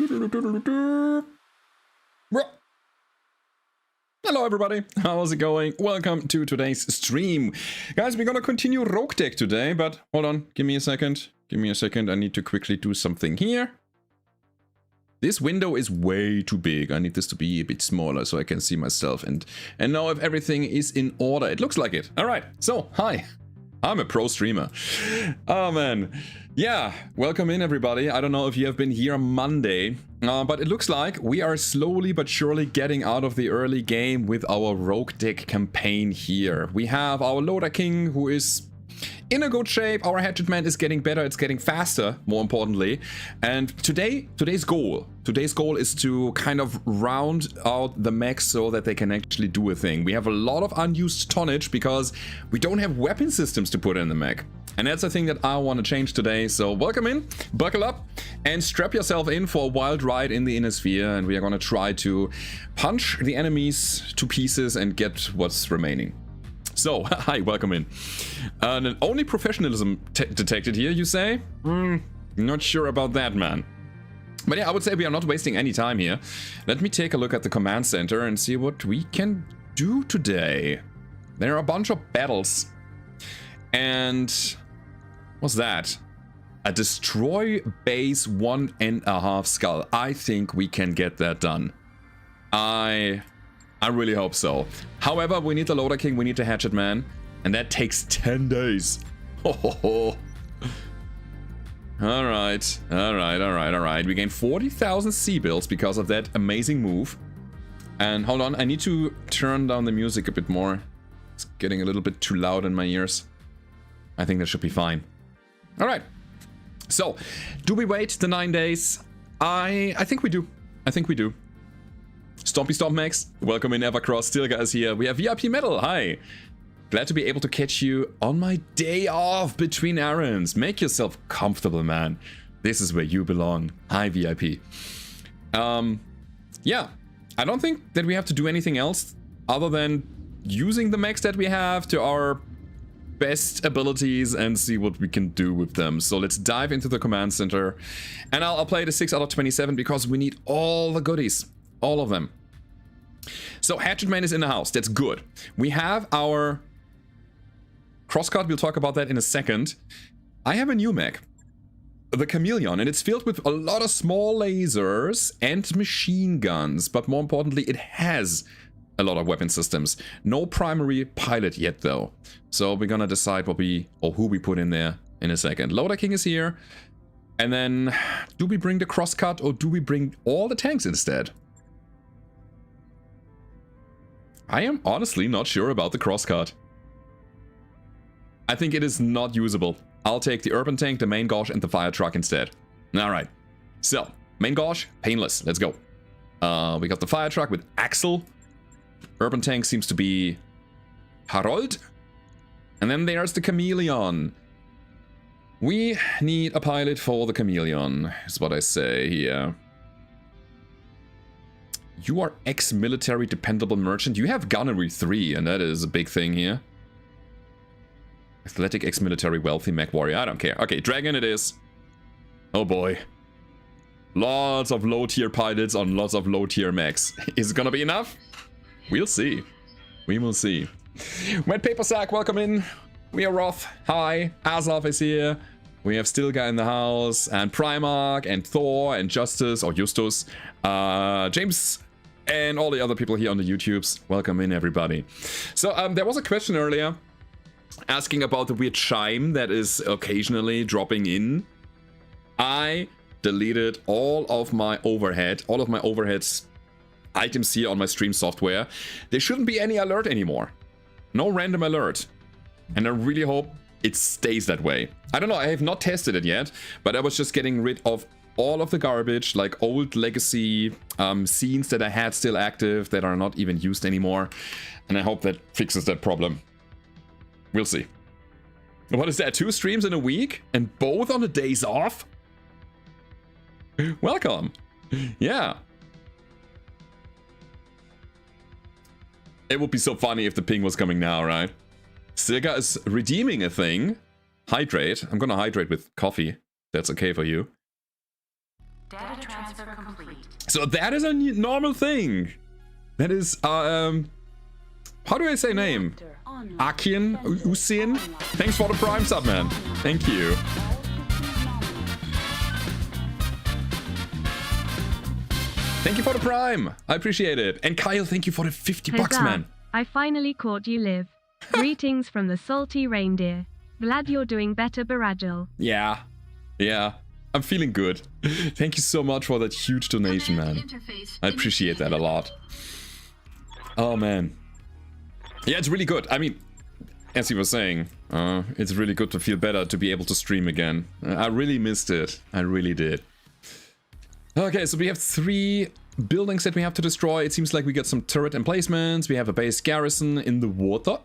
Hello everybody, how's it going? Welcome to today's stream. Guys, we're gonna continue Roguetech today, but hold on, give me a second. I need to quickly do something here. This window is way too big. I need this to be a bit smaller so I can see myself and know if everything is in order. It looks like it. Alright, so, hi. I'm a pro streamer. Oh man. Yeah, welcome in everybody. I don't know if you have been here Monday, but it looks like we are slowly but surely getting out of the early game with our Roguetech campaign here. We have our Loader King who is in a good shape. Our Hatchetman is getting better, it's getting faster, more importantly. And today's goal is to kind of round out the mechs so that they can actually do a thing. We have a lot of unused tonnage because we don't have weapon systems to put in the mech. And that's the thing that I want to change today. So welcome in, buckle up, and strap yourself in for a wild ride in the inner sphere. And we are going to try to punch the enemies to pieces and get what's remaining. So, hi, welcome in. Only professionalism detected here, you say? Not sure about that, man. But yeah, I would say we are not wasting any time here. Let me take a look at the command center and see what we can do today. There are a bunch of battles. And what's that? A destroy base 1.5 skull. I think we can get that done. I really hope so. However, we need the Loader King, we need the Hatchetman, and that takes 10 days. Alright. We gain 40,000 C-bills because of that amazing move. And hold on, I need to turn down the music a bit more. It's getting a little bit too loud in my ears. I think that should be fine. Alright. So, do we wait the 9 days? I think we do. Stompy Stomp Mechs, welcome in Evercross, Stilga is here. We have VIP Metal, hi. Glad to be able to catch you on my day off between errands. Make yourself comfortable, man. This is where you belong. Hi, VIP. Yeah, I don't think that we have to do anything else other than using the mechs that we have to our best abilities and see what we can do with them. So let's dive into the command center. And I'll play the 6 out of 27 because we need all the goodies. All of them. So Hatchetman is in the house. That's good. We have our crosscut. We'll talk about that in a second. I have a new mech, the Chameleon, and it's filled with a lot of small lasers and machine guns. But more importantly, it has a lot of weapon systems. No primary pilot yet, though. So we're gonna decide what who we put in there in a second. Loader King is here. And then, do we bring the crosscut or do we bring all the tanks instead? I am honestly not sure about the crosscut. I think it is not usable. I'll take the urban tank, the main gauge, and the fire truck instead. Alright. So, main gauge, painless. Let's go. We got the fire truck with Axel. Urban tank seems to be Harold. And then there's the Chameleon. We need a pilot for the Chameleon, is what I say here. You are ex-military dependable merchant. You have gunnery 3, and that is a big thing here. Athletic ex-military wealthy mech warrior. I don't care. Okay, dragon it is. Oh boy. Lots of low-tier pilots on lots of low-tier mechs. Is it gonna be enough? We'll see. We will see. Wet Paper Sack, welcome in. We are Roth. Hi. Azov is here. We have Stilga in the house, and Primarch, and Thor, and Justice, or Justus, James, and all the other people here on the YouTubes. Welcome in, everybody. So, there was a question earlier asking about the weird chime that is occasionally dropping in. I deleted all of my overheads items here on my stream software. There shouldn't be any alert anymore. No random alert. And I really hope it stays that way. I don't know, I have not tested it yet, but I was just getting rid of all of the garbage, like old legacy scenes that I had still active that are not even used anymore. And I hope that fixes that problem. We'll see. What is that, 2 streams in a week? And both on the days off? Welcome. Yeah. It would be so funny if the ping was coming now, right? Stilga is redeeming a thing. Hydrate. I'm gonna hydrate with coffee. That's okay for you. Data transfer complete. So that is a normal thing. That is, how do I say name? Akian Usin? Thanks for the Prime sub, man. Thank you. Thank you for the Prime. I appreciate it. And Kyle, thank you for the 50 bucks, man. I finally caught you live. Greetings from the salty reindeer. Glad you're doing better, Baradul. Yeah. I'm feeling good. Thank you so much for that huge donation, man. I appreciate that a lot. Oh, man. Yeah, it's really good. I mean, as you were saying, it's really good to feel better to be able to stream again. I really missed it. I really did. Okay, so we have 3 buildings that we have to destroy. It seems like we got some turret emplacements. We have a base garrison in the water.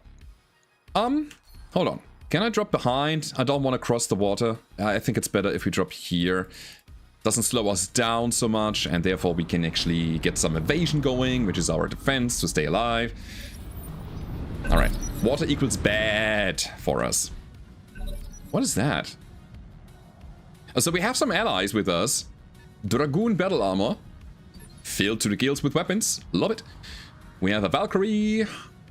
Hold on. Can I drop behind? I don't want to cross the water. I think it's better if we drop here. Doesn't slow us down so much, and therefore we can actually get some evasion going, which is our defense to stay alive. Alright. Water equals bad for us. What is that? So we have some allies with us. Dragoon battle armor. Filled to the gills with weapons. Love it. We have a Valkyrie.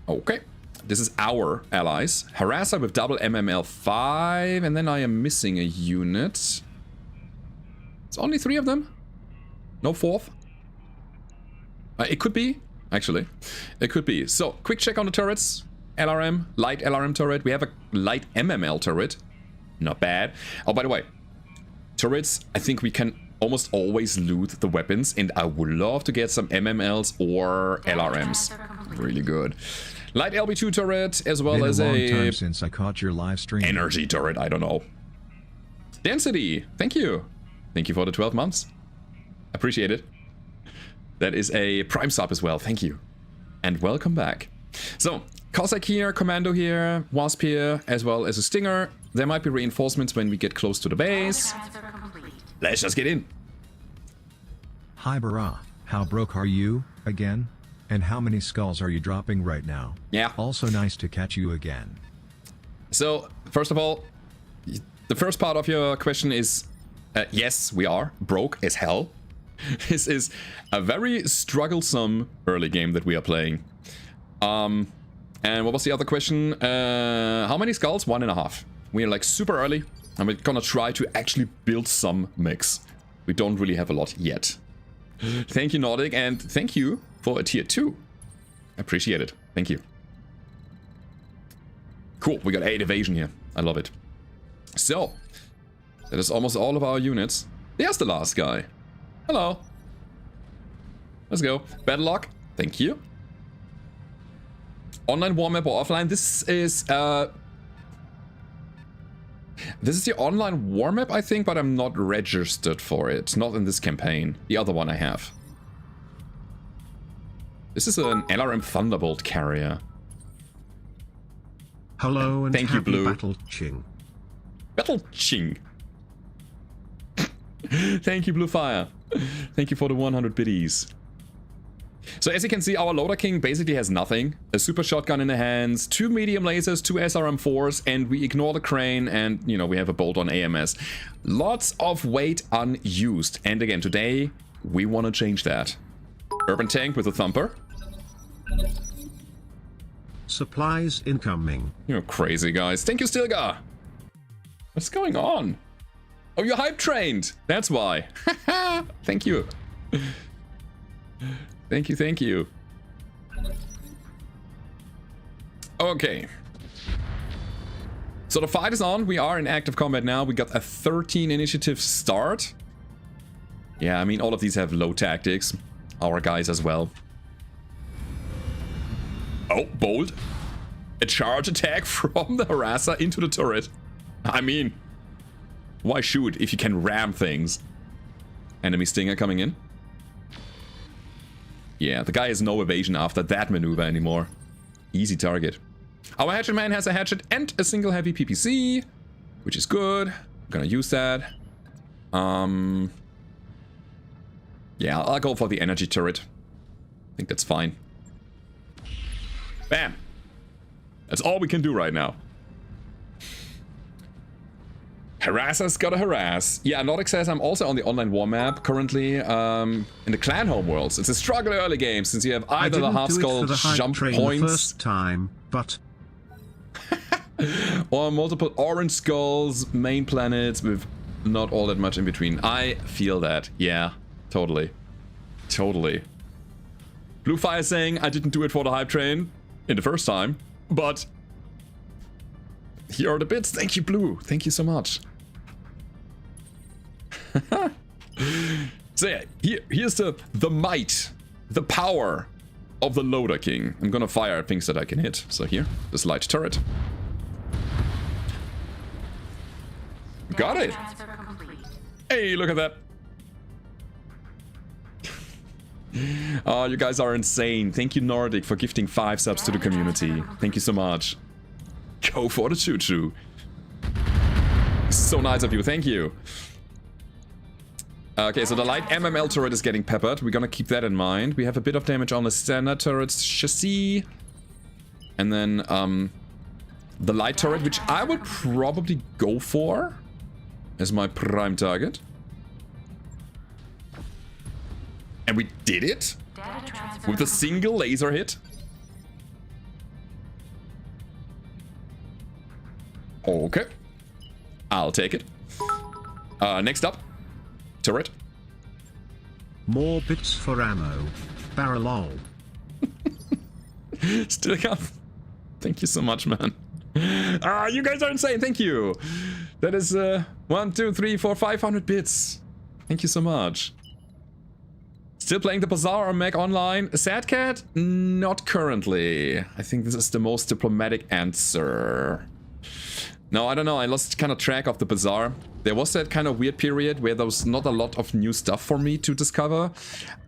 Okay. This is our allies. Harasser with double MML5. And then I am missing a unit. It's only 3 of them. No 4th. It could be. Actually. It could be. So, quick check on the turrets. LRM. Light LRM turret. We have a light MML turret. Not bad. Oh, by the way. Turrets, I think we can almost always loot the weapons, and I would love to get some MMLs or LRMs. Really good. Light LB2 turret, as well as a time since I caught your live stream. Energy turret, I don't know. Density, thank you. Thank you for the 12 months. Appreciate it. That is a Prime sub as well, thank you. And welcome back. So, Cossack here, Commando here, Wasp here, as well as a Stinger. There might be reinforcements when we get close to the base. Let's just get in. Hi BRRRrrt, how broke are you, again? And how many skulls are you dropping right now? Yeah. Also nice to catch you again. So, first of all, the first part of your question is, yes, we are broke as hell. This is a very strugglesome early game that we are playing. And what was the other question? How many skulls? 1.5. We are like super early. And we're gonna try to actually build some mechs. We don't really have a lot yet. Thank you, Nordic, and thank you for a tier 2. Appreciate it. Thank you. Cool, we got 8 evasion here. I love it. So, that is almost all of our units. There's the last guy. Hello. Let's go. Battle log. Thank you. Online war map or offline? This is the online war map, I think, but I'm not registered for it. Not in this campaign. The other one I have. This is an LRM Thunderbolt carrier. Hello and thank you, Blue. Battletech. Battletech. Thank you, Blue Fire. Thank you for the 100 biddies. So as you can see, our Loader King basically has nothing. A super shotgun in the hands, 2 medium lasers, 2 SRM4s, and we ignore the crane, and, you know, we have a bolt on AMS. Lots of weight unused. And again, today, we want to change that. Urban tank with a thumper. Supplies incoming. You're crazy, guys. Thank you, Stilgar. What's going on? Oh, you're hype trained. That's why. Thank you. Thank you, thank you. Okay. So the fight is on. We are in active combat now. We got a 13 initiative start. Yeah, I mean, all of these have low tactics. Our guys as well. Oh, bold. A charge attack from the harasser into the turret. I mean, why shoot if you can ram things? Enemy Stinger coming in. Yeah, the guy has no evasion after that maneuver anymore. Easy target. Our hatchet man has a hatchet and a single heavy PPC, which is good. I'm gonna use that. Yeah, I'll go for the energy turret. I think that's fine. Bam! That's all we can do right now. Harasser's gotta harass. Yeah, Nordic says I'm also on the online war map currently in the clan homeworlds. It's a struggle early game since you have either the half skull jump points first time, but or multiple orange skulls, main planets with not all that much in between. I feel that. Yeah, totally. Totally. Blue Fire saying I didn't do it for the hype train in the first time, but here are the bits. Thank you, Blue. Thank you so much. So yeah, here's the might, the power of the Loader King. I'm gonna fire things that I can hit. So here, this light turret. Got it. Hey, look at that. Oh, you guys are insane. Thank you, Nordic, for gifting 5 subs to the community. Thank you so much. Go for the choo-choo. So nice of you. Thank you. Okay, so the light MML turret is getting peppered. We're gonna keep that in mind. We have a bit of damage on the standard turret's chassis. And then the light turret, which I would probably go for as my prime target. And we did it with a single laser hit. Okay. I'll take it. Next up. Turret. more bits for ammo. Baradul. Still come. Thank you so much, man. You guys are insane. Thank you. That is 1, 2, 3, 4, 500 bits. Thank you so much. Still playing the Bazaar or Mech online? Sad Cat? Not currently. I think this is the most diplomatic answer. No, I don't know. I lost kind of track of the Bazaar. There was that kind of weird period where there was not a lot of new stuff for me to discover.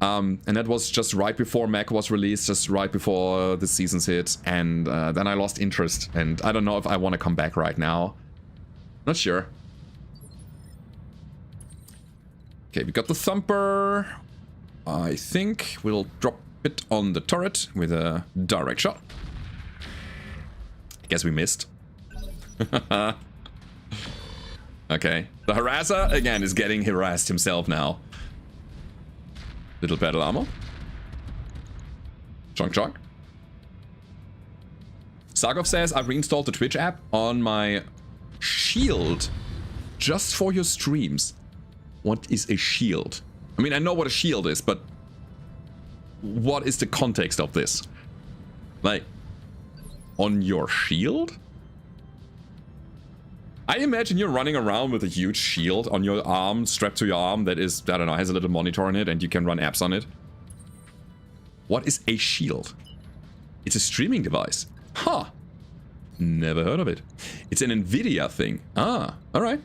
And that was just right before Mech was released, just right before the seasons hit. And then I lost interest. And I don't know if I want to come back right now. Not sure. Okay, we got the Thumper. I think we'll drop it on the turret with a direct shot. I guess we missed. Okay. The Harasser, again, is getting harassed himself now. Little battle armor. Chonk chonk. Sarkov says, I've reinstalled the Twitch app on my shield just for your streams. What is a shield? I mean, I know what a shield is, but what is the context of this? Like, on your shield? I imagine you're running around with a huge shield on your arm, strapped to your arm that is, I don't know, has a little monitor on it and you can run apps on it. What is a shield? It's a streaming device. Huh. Never heard of it. It's an Nvidia thing. Ah, alright.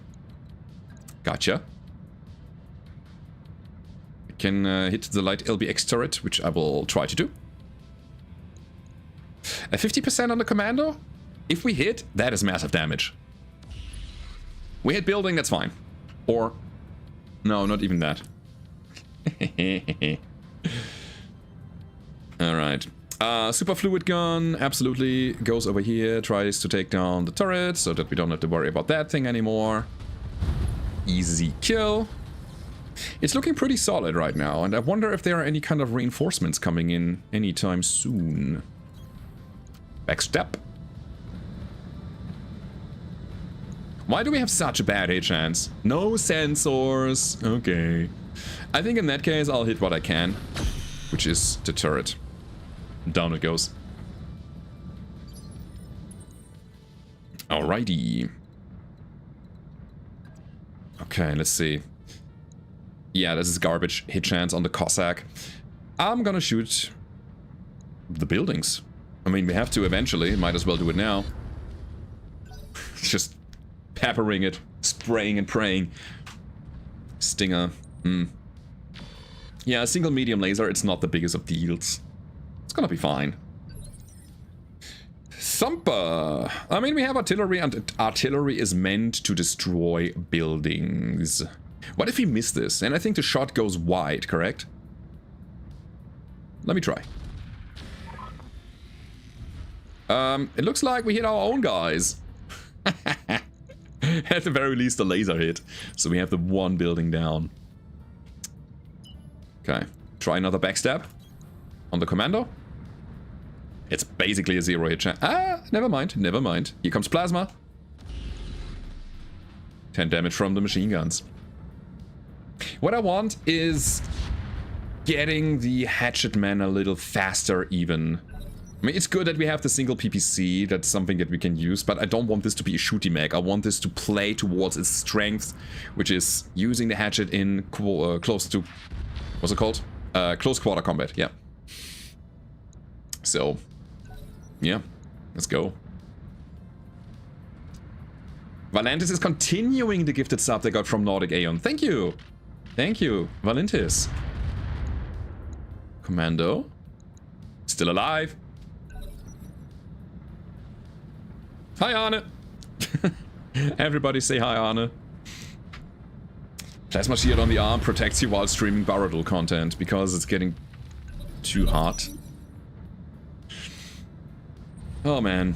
Gotcha. I can hit the light LBX turret, which I will try to do. A 50% on the commando? If we hit, that is massive damage. We hit building, that's fine. Or, no, not even that. Alright. Super fluid gun absolutely goes over here, tries to take down the turret so that we don't have to worry about that thing anymore. Easy kill. It's looking pretty solid right now, and I wonder if there are any kind of reinforcements coming in anytime soon. Backstep. Why do we have such a bad hit chance? No sensors. Okay. I think in that case I'll hit what I can, which is the turret. Down it goes. Alrighty. Okay, let's see. Yeah, this is garbage hit chance on the Cossack. I'm gonna shoot the buildings. I mean, we have to eventually. Might as well do it now. Just peppering it, spraying and praying. Stinger. Yeah, a single medium laser, it's not the biggest of deals. It's gonna be fine. Thumper! I mean, we have artillery, and artillery is meant to destroy buildings. What if we miss this? And I think the shot goes wide, correct? Let me try. It looks like we hit our own guys. At the very least, a laser hit. So we have the one building down. Okay. Try another backstab on the commando. It's basically a 0 hit chance. Ah, never mind, never mind. Here comes plasma. 10 damage from the machine guns. What I want is getting the hatchet man a little faster even. I mean, it's good that we have the single PPC. That's something that we can use, but I don't want this to be a shooty mech. I want this to play towards its strength, which is using the hatchet in close to... What's it called? Close quarter combat, yeah. So, yeah, let's go. Valentis is continuing the gifted sub they got from Nordic Aeon. Thank you. Thank you, Valentis. Commando. Still alive. Hi, Arne. Everybody say hi, Arne. Plasma shield on the arm protects you while streaming Baradul content because it's getting too hot. Oh man.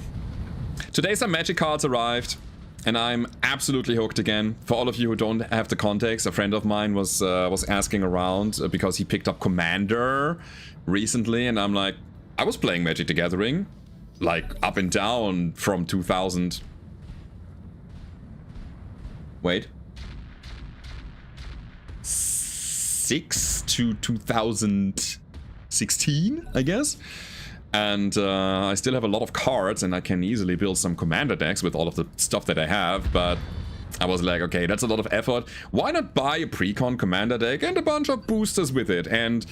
Today some magic cards arrived and I'm absolutely hooked again. For all of you who don't have the context, a friend of mine was asking around because he picked up Commander recently and I'm like, I was playing Magic the Gathering like up and down from 2000. Wait. 6 to 2016, I guess. And I still have a lot of cards and I can easily build some commander decks with all of the stuff that I have, but I was like, okay, that's a lot of effort. Why not buy a pre-con commander deck and a bunch of boosters with it? And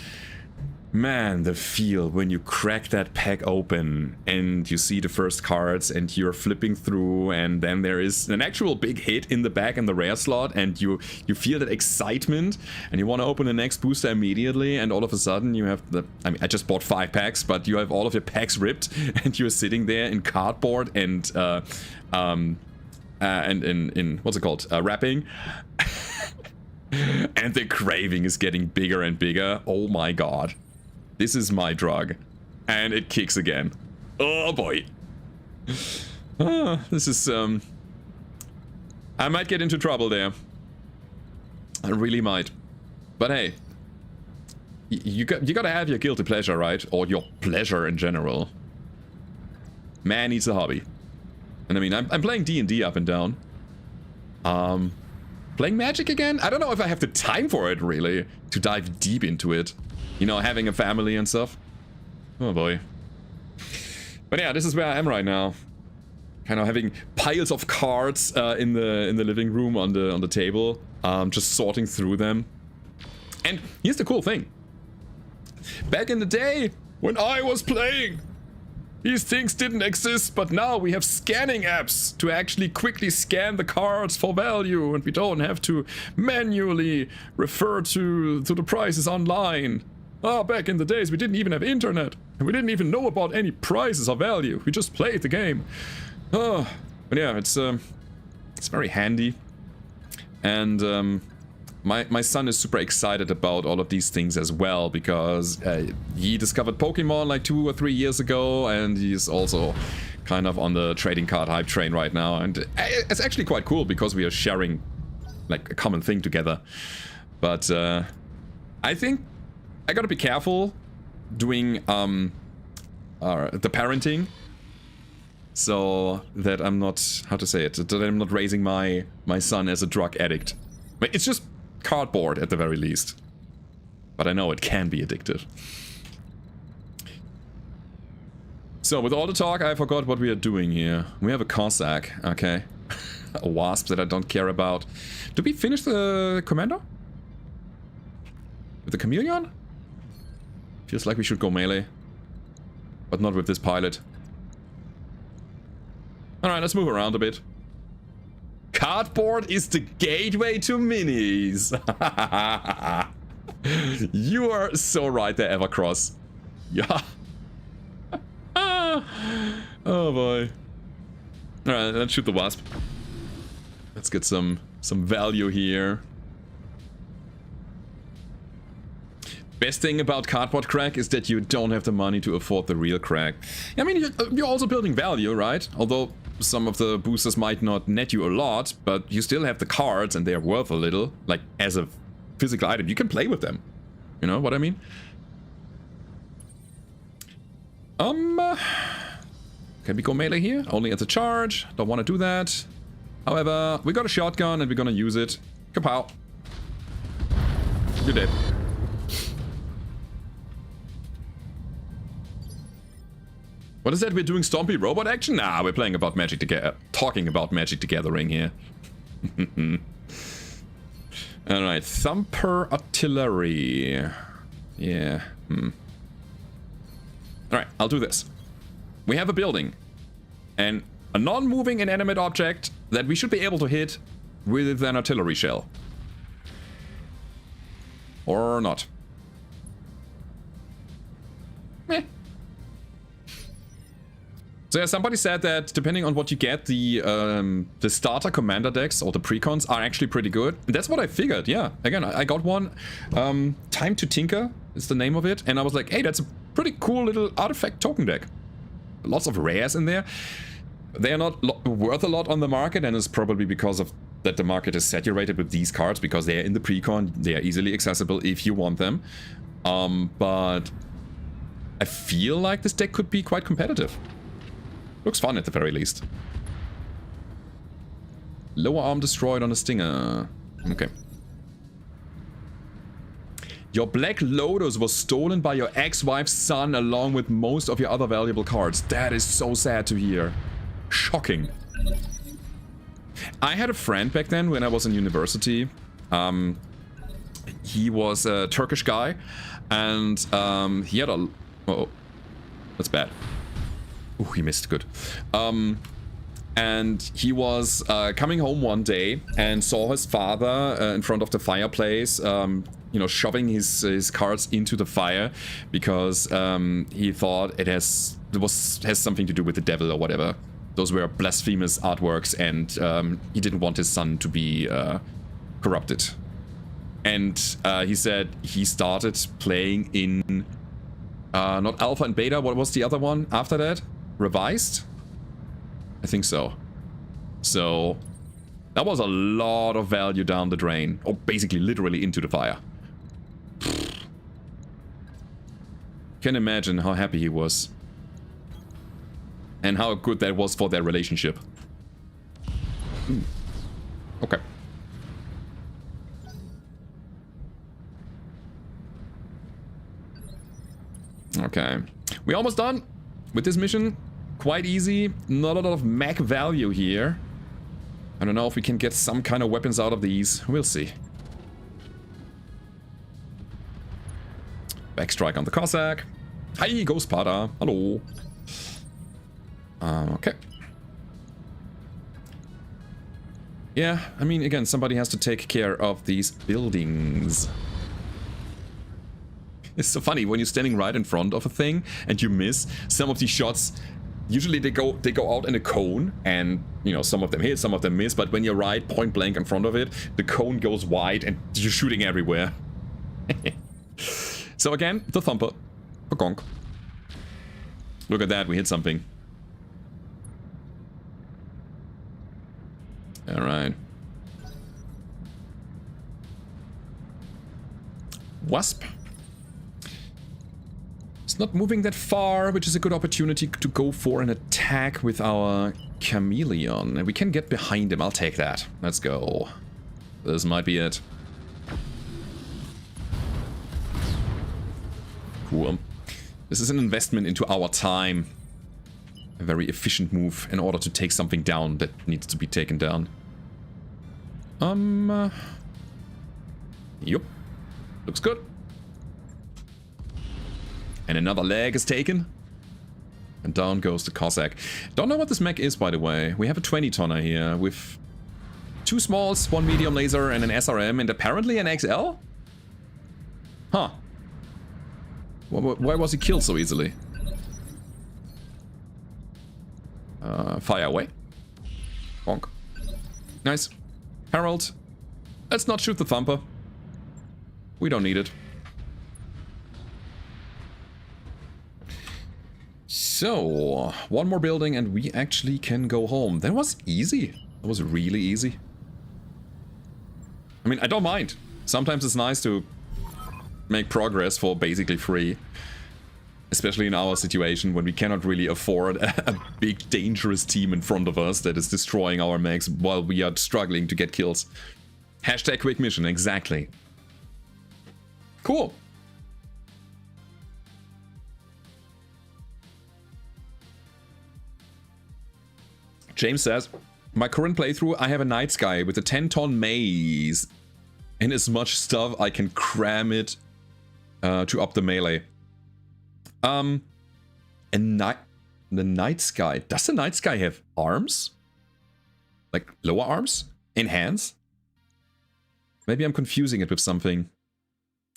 man, the feel when you crack that pack open and you see the first cards and you're flipping through and then there is an actual big hit in the back in the rare slot and you feel that excitement and you want to open the next booster immediately and all of a sudden you have the... I mean, I just bought 5 packs, but you have all of your packs ripped and you're sitting there in cardboard and in what's it called? Wrapping. And the craving is getting bigger and bigger. Oh my god. This is my drug. And it kicks again. Oh boy. This is, I might get into trouble there. I really might. But hey. You gotta have your guilty pleasure, right? Or your pleasure in general. Man needs a hobby. And I mean, I'm playing D&D up and down. Playing Magic again? I don't know if I have the time for it, really. To dive deep into it. You know, having a family and stuff. Oh boy. But yeah, this is where I am right now. Kind of having piles of cards in the living room on the table. Just sorting through them. And here's the cool thing. Back in the day, when I was playing, these things didn't exist, but now we have scanning apps to actually quickly scan the cards for value, and we don't have to manually refer to the prices online. Back in the days we didn't even have internet, and we didn't even know about any prices or value. We just played the game. But yeah, it's very handy, and my son is super excited about all of these things as well, because he discovered Pokemon like 2 or 3 years ago, and he's also kind of on the trading card hype train right now, and it's actually quite cool because we are sharing like a common thing together. But I think I gotta be careful doing the parenting, so that I'm not, how to say it, that I'm not raising my son as a drug addict. But it's just cardboard at the very least. But I know it can be addictive. So with all the talk, I forgot what we are doing here. We have a Cossack, okay. A Wasp that I don't care about. Did we finish the Commando? With the Chameleon? Feels like we should go melee. But not with this pilot. Alright, let's move around a bit. Cardboard is the gateway to minis. You are so right there, Evercross. Yeah. Oh boy. Alright, let's shoot the Wasp. Let's get some value here. Best thing about Cardboard Crack is that you don't have the money to afford the real crack. I mean, you're also building value, right? Although some of the boosters might not net you a lot, but you still have the cards and they're worth a little. Like, as a physical item, you can play with them. You know what I mean? Can we go melee here? Only at the charge. Don't want to do that. However, we got a shotgun and we're gonna use it. Kapow. You're dead. What is that? We're doing Stompy robot action? Nah, we're playing about Magic together. Talking about Magic the Gathering here. Alright, Thumper Artillery. Yeah. Alright, I'll do this. We have a building. And a non-moving inanimate object that we should be able to hit with an artillery shell. Or not. Meh. So yeah, somebody said that depending on what you get, the starter commander decks or the precons are actually pretty good. And that's what I figured, yeah. Again, I got one. Time to Tinker is the name of it. And I was like, hey, that's a pretty cool little artifact token deck. Lots of rares in there. They are not worth a lot on the market, and it's probably because of that the market is saturated with these cards because they are in the precon. They are easily accessible if you want them. But I feel like this deck could be quite competitive. Looks fun at the very least. Lower arm destroyed on a stinger. Okay. Your Black Lotus was stolen by your ex-wife's son along with most of your other valuable cards. That is so sad to hear. Shocking. I had a friend back then when I was in university. He was a Turkish guy and he had a... Oh, that's bad. Oh, he missed. Good. And he was coming home one day and saw his father in front of the fireplace, you know, shoving his cards into the fire because he thought it has something to do with the devil or whatever. Those were blasphemous artworks, and he didn't want his son to be corrupted. And he said he started playing in not Alpha and Beta. What was the other one after that? Revised? I think so. So that was a lot of value down the drain, or basically literally into the fire. Can imagine how happy he was and how good that was for their relationship. Okay. Okay, we're almost done with this mission. Quite easy, not a lot of mech value here. I don't know if we can get some kind of weapons out of these. We'll see. Backstrike on the Cossack. Hi, Ghost Pada. Hello. Okay. Yeah, I mean, again, somebody has to take care of these buildings. It's so funny when you're standing right in front of a thing and you miss. Some of these shots, usually they go out in a cone, and you know, some of them hit, some of them miss. But when you're right point blank in front of it, the cone goes wide and you're shooting everywhere. So again, the thumper, gonk. Look at that, we hit something. All right. Wasp. It's not moving that far, which is a good opportunity to go for an attack with our Chameleon. And we can get behind him. I'll take that. Let's go. This might be it. Cool. This is an investment into our time. A very efficient move in order to take something down that needs to be taken down. Yup. Looks good. And another leg is taken. And down goes the Cossack. Don't know what this mech is, by the way. We have a 20-tonner here with 2 smalls, 1 medium laser, and an SRM, and apparently an XL? Huh. Why was he killed so easily? Fire away. Bonk. Nice. Harold. Let's not shoot the thumper. We don't need it. So, one more building and we actually can go home. That was easy. That was really easy. I mean, I don't mind. Sometimes it's nice to make progress for basically free. Especially in our situation when we cannot really afford a big dangerous team in front of us that is destroying our mechs while we are struggling to get kills. Hashtag quick mission, exactly. Cool. James says, my current playthrough, I have a night sky with a 10-ton maze. And as much stuff I can cram it to up the melee. The night sky. Does the night sky have arms? Like lower arms? In hands? Maybe I'm confusing it with something.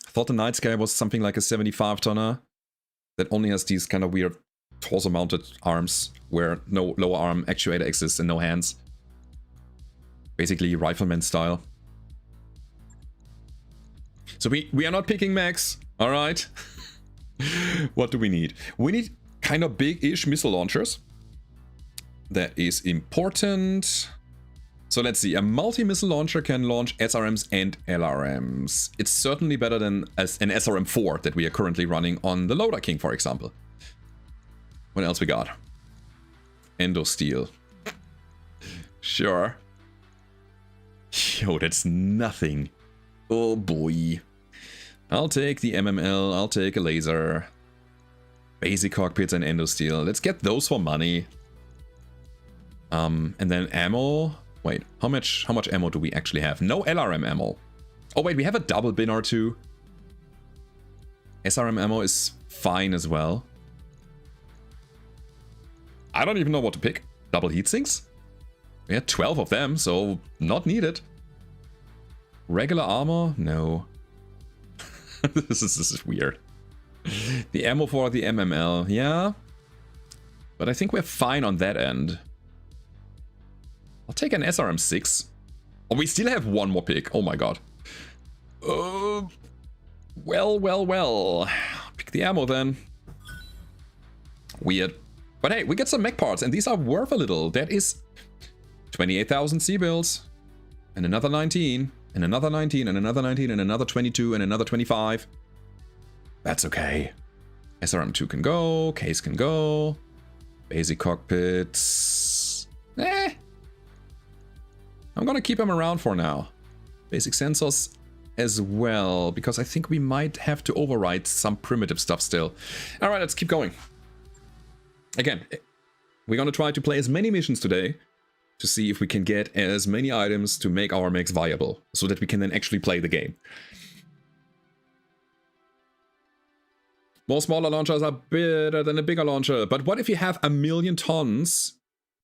I thought the night sky was something like a 75-tonner that only has these kind of weird torso-mounted arms where no lower arm actuator exists and no hands. Basically rifleman style. So we are not picking mechs, alright? What do we need? We need kind of big-ish missile launchers. That is important. So let's see, a multi-missile launcher can launch SRMs and LRMs. It's certainly better than an SRM-4 that we are currently running on the Loader King, for example. What else we got? Endo Steel. Sure. Yo, that's nothing. Oh boy. I'll take the MML, I'll take a laser. Basic cockpits and endo steel. Let's get those for money. And then ammo. Wait, how much ammo do we actually have? No LRM ammo. Oh wait, we have a double bin or two. SRM ammo is fine as well. I don't even know what to pick. Double heatsinks? We had 12 of them, so not needed. Regular armor? No. This is weird. The ammo for the MML, yeah. But I think we're fine on that end. I'll take an SRM-6. Oh, we still have one more pick. Oh my god. Well. Pick the ammo then. Weird. But hey, we get some mech parts, and these are worth a little. That is 28,000 C-bills. And another 19. And another 19, and another 19, and another 22, and another 25. That's okay. SRM-2 can go, case can go. Basic cockpits. I'm gonna keep them around for now. Basic sensors as well, because I think we might have to override some primitive stuff still. Alright, let's keep going. Again, we're gonna try to play as many missions today to see if we can get as many items to make our mechs viable, so that we can then actually play the game. More smaller launchers are better than a bigger launcher, but what if you have 1,000,000 tons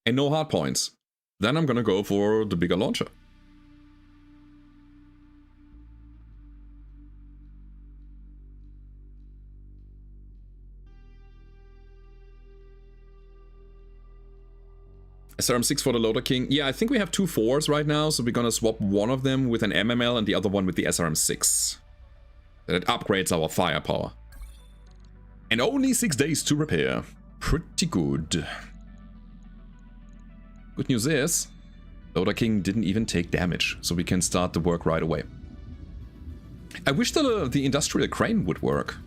and no hard points? Then I'm gonna go for the bigger launcher. SRM-6 for the Loader King. Yeah, I think we have 2 4s right now, so we're gonna swap one of them with an MML and the other one with the SRM-6. That upgrades our firepower. And only 6 days to repair. Pretty good. Good news is, Loader King didn't even take damage, so we can start the work right away. I wish the industrial crane would work.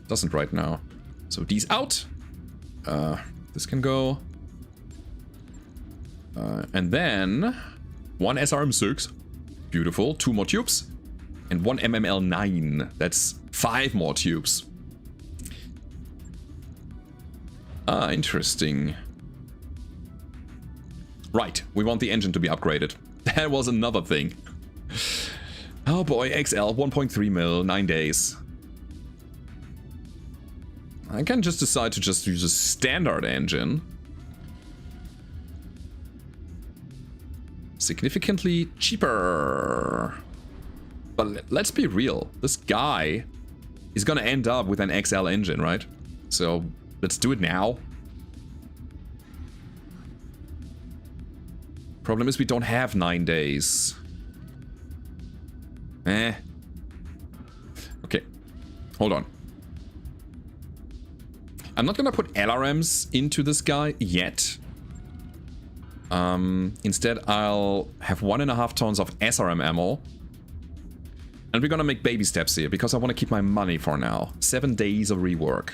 Doesn't right now. So these out. This can go. And then 1 SRM-6. Beautiful. 2 more tubes. And 1 MML-9. That's 5 more tubes. Ah, interesting. Right, we want the engine to be upgraded. That was another thing. Oh boy, XL, 1.3 mil, 9 days. I can just decide to just use a standard engine. Significantly cheaper. But let's be real, this guy is gonna end up with an XL engine, right? So let's do it now. Problem is we don't have 9 days. Okay, hold on. I'm not gonna put LRMs into this guy yet. Instead, I'll have 1.5 tons of SRM ammo. And we're gonna make baby steps here, because I want to keep my money for now. 7 days of rework.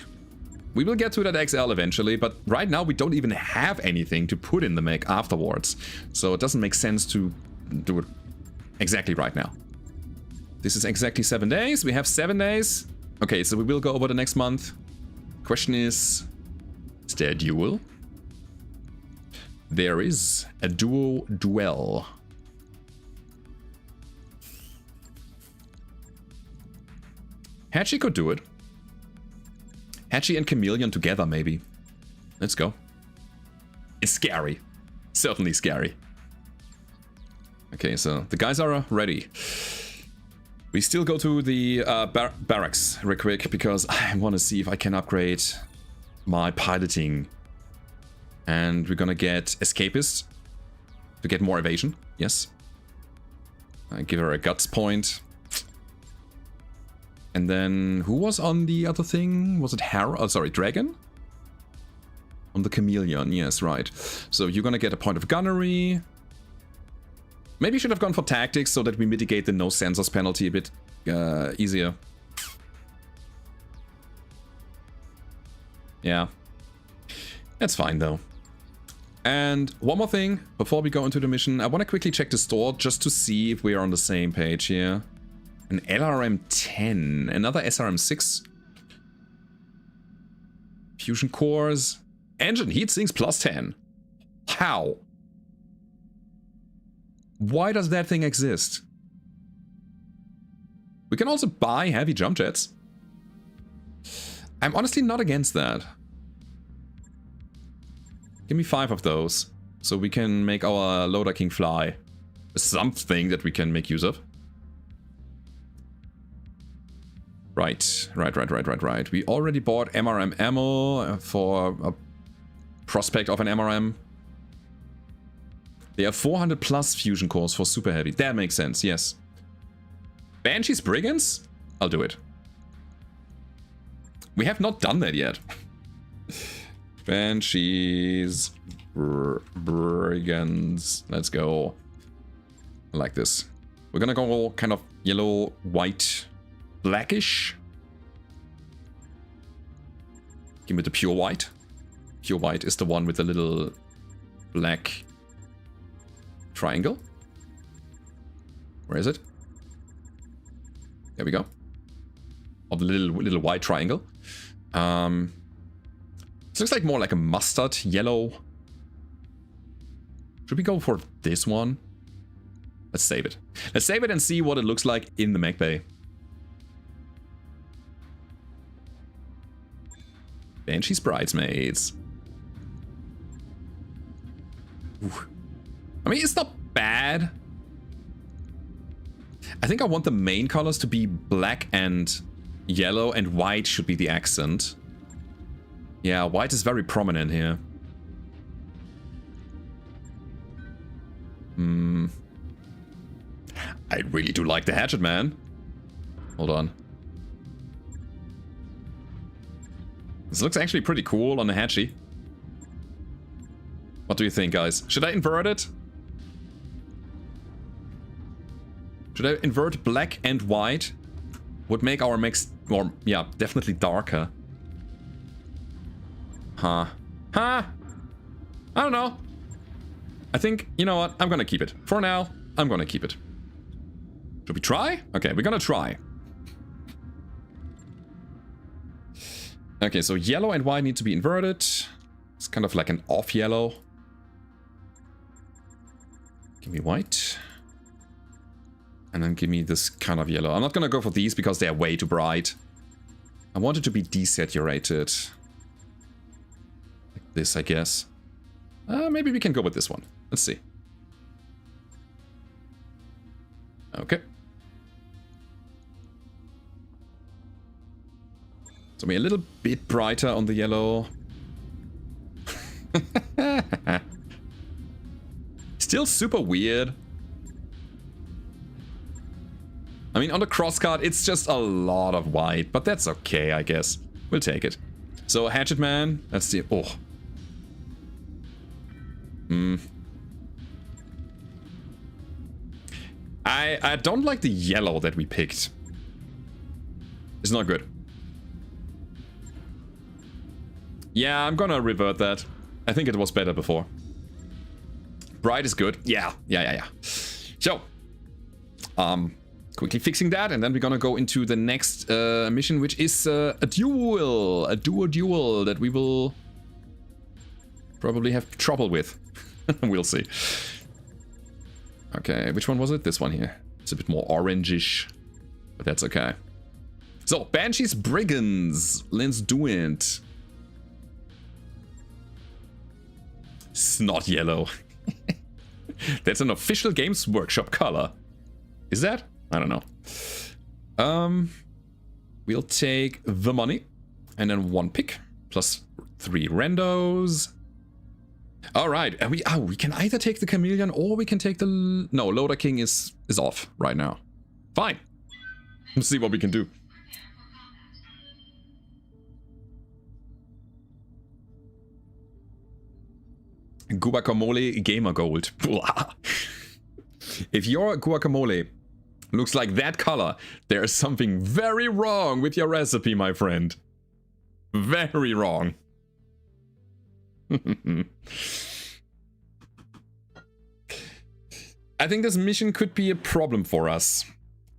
We will get to that XL eventually, but right now we don't even have anything to put in the mech afterwards. So it doesn't make sense to do it exactly right now. This is exactly 7 days. We have 7 days. Okay, so we will go over the next month. Question is there a duel? There is a duel. Hatchie could do it. Hatchie and Chameleon together, maybe. Let's go. It's scary. Certainly scary. Okay, so the guys are ready. We still go to the barracks real quick, because I want to see if I can upgrade my piloting. And we're gonna get Escapist to get more evasion. Yes. I give her a guts point. And then, who was on the other thing? Was it Oh, sorry, Dragon? On the Chameleon, yes, right. So you're gonna get a point of gunnery. Maybe you should have gone for tactics so that we mitigate the no sensors penalty a bit easier. Yeah. That's fine, though. And one more thing, before we go into the mission, I want to quickly check the store just to see if we are on the same page here. An LRM-10, another SRM-6. Fusion cores. Engine heat sinks plus 10. How? Why does that thing exist? We can also buy heavy jump jets. I'm honestly not against that. Give me 5 of those, so we can make our Loader King fly. Something that we can make use of. Right. We already bought MRM ammo for a prospect of an MRM. They have 400 plus fusion cores for super heavy. That makes sense, yes. Banshee's Brigands? I'll do it. We have not done that yet. Banshees Brigands. Let's go. I like this. We're gonna go kind of yellow, white, blackish. Give me the pure white. Pure white is the one with the little black triangle. Where is it? There we go. Of the little white triangle. This looks like more like a mustard yellow. Should we go for this one? Let's save it. Let's save it and see what it looks like in the mech bay. Banshee's Bridesmaids. Ooh. I mean, it's not bad. I think I want the main colors to be black and yellow, and white should be the accent. Yeah, white is very prominent here. I really do like the hatchet, man. Hold on. This looks actually pretty cool on the hatchy. What do you think, guys? Should I invert it? Should I invert black and white? Would make our mix more, yeah, definitely darker. Huh. I don't know. I think, you know what? I'm gonna keep it. For now, I'm gonna keep it. Should we try? Okay, we're gonna try. Okay, so yellow and white need to be inverted. It's kind of like an off yellow. Give me white. And then give me this kind of yellow. I'm not gonna go for these because they're way too bright. I want it to be desaturated. Like this, I guess. Maybe we can go with this one. Let's see. Okay. So we're a little bit brighter on the yellow. Still super weird. I mean, on the crosscut, it's just a lot of white, but that's okay, I guess. We'll take it. So Hatchet Man, that's the... Oh. I don't like the yellow that we picked. It's not good. Yeah, I'm gonna revert that. I think it was better before. Bright is good. Yeah. So, quickly fixing that, and then we're gonna go into the next mission, which is a duel. A duo-duel that we will probably have trouble with. We'll see. Okay, which one was it? This one here. It's a bit more orangish, but that's okay. So, Banshees Brigands. Let's do it. It's not yellow. That's an official Games Workshop color. Is that? I don't know. We'll take the money and then 1 pick plus 3 randos. All right, we can either take the Chameleon or we can take the... No, Loader King is off right now. Fine. Let's see what we can do. Guacamole Gamer Gold. If your guacamole looks like that color, there is something very wrong with your recipe, my friend. Very wrong. I think this mission could be a problem for us.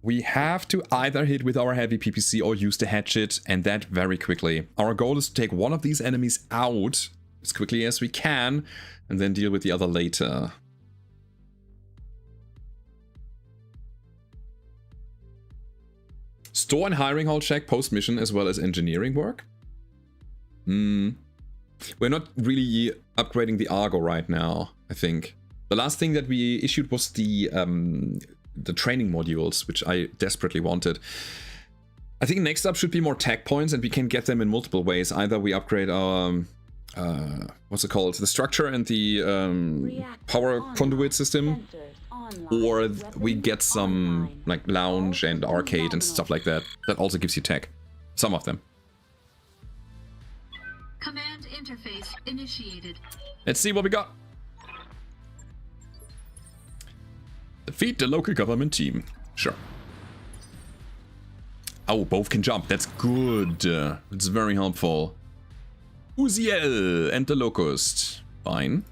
We have to either hit with our heavy PPC or use the hatchet, and that very quickly. Our goal is to take one of these enemies out as quickly as we can, and then deal with the other later. Store and hiring hall check post-mission as well as engineering work. We're not really upgrading the Argo right now, I think. The last thing that we issued was the training modules, which I desperately wanted. I think next up should be more tech points, and we can get them in multiple ways. Either we upgrade our... what's it called? The structure and the power conduit system, or we get some like lounge and arcade and stuff like that. That also gives you tech. Some of them. Command interface initiated. Let's see what we got. Defeat the local government team. Sure. Oh, both can jump. That's good. It's very helpful. Uziel and the Locust. Fine.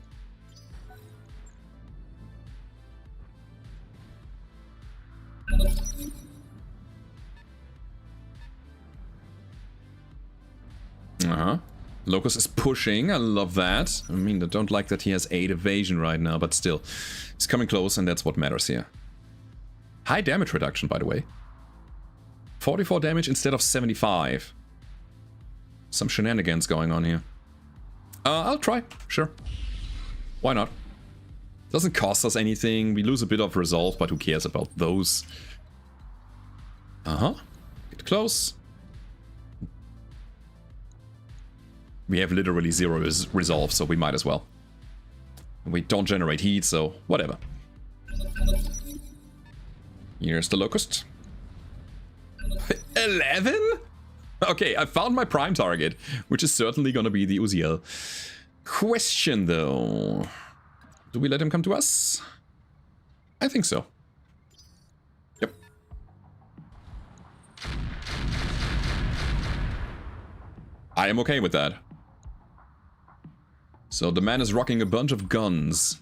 Locust is pushing. I love that. I mean, I don't like that he has 8 evasion right now, but still. He's coming close, and that's what matters here. High damage reduction, by the way. 44 damage instead of 75. Some shenanigans going on here. I'll try. Sure. Why not? Doesn't cost us anything. We lose a bit of resolve, but who cares about those? Get close. We have literally 0 resolve, so we might as well. We don't generate heat, so whatever. Here's the Locust. 11? Okay, I found my prime target, which is certainly gonna be the Uziel. Question, though. Do we let him come to us? I think so. Yep. I am okay with that. So the man is rocking a bunch of guns.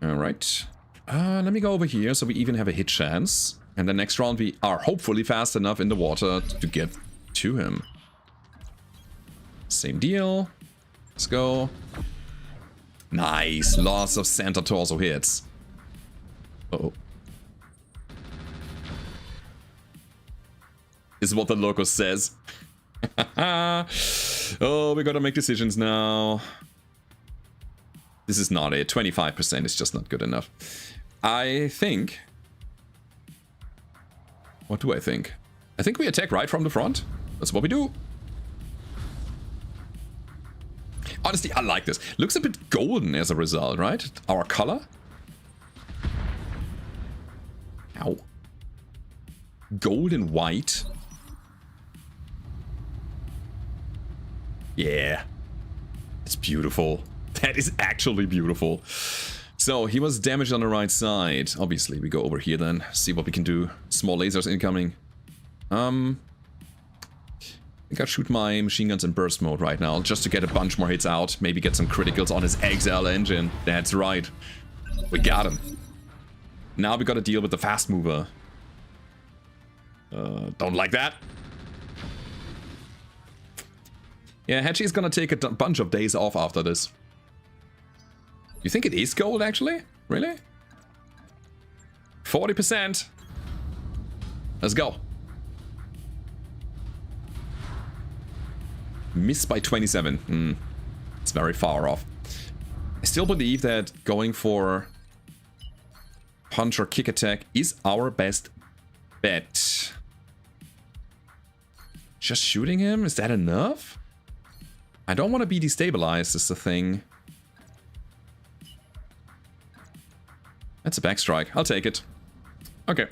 Alright. Let me go over here so we even have a hit chance. And the next round we are hopefully fast enough in the water to get to him. Same deal. Let's go. Nice. Lots of Santa torso hits. Uh-oh. Is what the Locust says. Oh, we gotta make decisions now. This is not it. 25% is just not good enough. I think... What do I think? I think we attack right from the front. That's what we do. Honestly, I like this. Looks a bit golden as a result, right? Our color. Ow. Gold and white. Yeah. It's beautiful. That is actually beautiful. So, he was damaged on the right side. Obviously, we go over here then. See what we can do. Small lasers incoming. I think I'll shoot my machine guns in burst mode right now, just to get a bunch more hits out. Maybe get some criticals on his XL engine. That's right. We got him. Now we gotta deal with the fast mover. Don't like that. Yeah, Hatchie's gonna take a bunch of days off after this. You think it is gold, actually? Really? 40%. Let's go. Missed by 27. It's very far off. I still believe that going for punch or kick attack is our best bet. Just shooting him? Is that enough? I don't want to be destabilized, is the thing. That's a backstrike. I'll take it. Okay.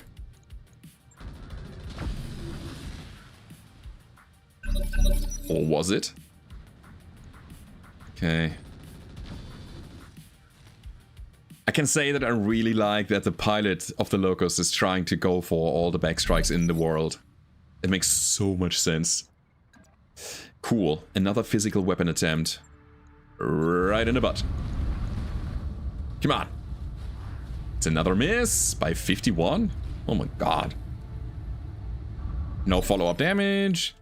Or was it? Okay. I can say that I really like that the pilot of the Locust is trying to go for all the backstrikes in the world. It makes so much sense. Cool. Another physical weapon attempt. Right in the butt. Come on. It's another miss by 51. Oh my god. No follow-up damage.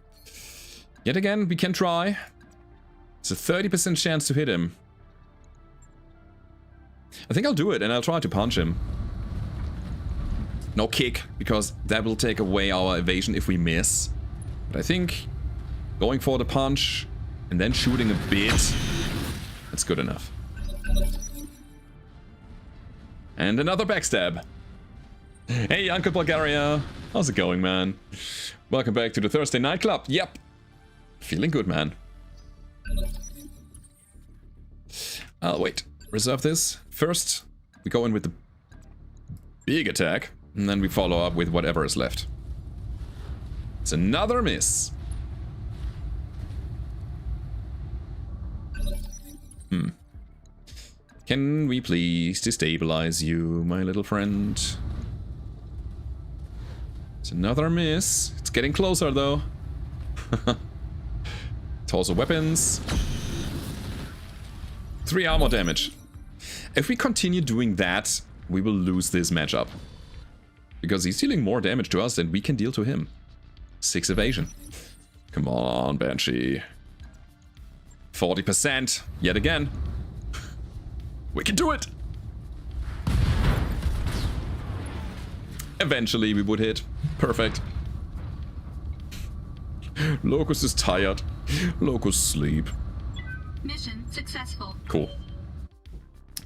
Yet again, we can try. It's a 30% chance to hit him. I think I'll do it and I'll try to punch him. No kick, because that will take away our evasion if we miss. But I think going for the punch and then shooting a bit, that's good enough. And another backstab. Hey, Uncle Bulgaria. How's it going, man? Welcome back to the Thursday Night Club. Yep. Feeling good, man. I'll wait. Reserve this. First, we go in with the big attack, and then we follow up with whatever is left. It's another miss. Can we please destabilize you, my little friend? It's another miss. It's getting closer, though. Torso weapons. 3 armor damage. If we continue doing that, we will lose this matchup. Because he's dealing more damage to us than we can deal to him. 6 evasion. Come on, Banshee. 40%. Yet again. We can do it! Eventually we would hit. Perfect. Locust is tired. Locust sleep. Mission successful. Cool.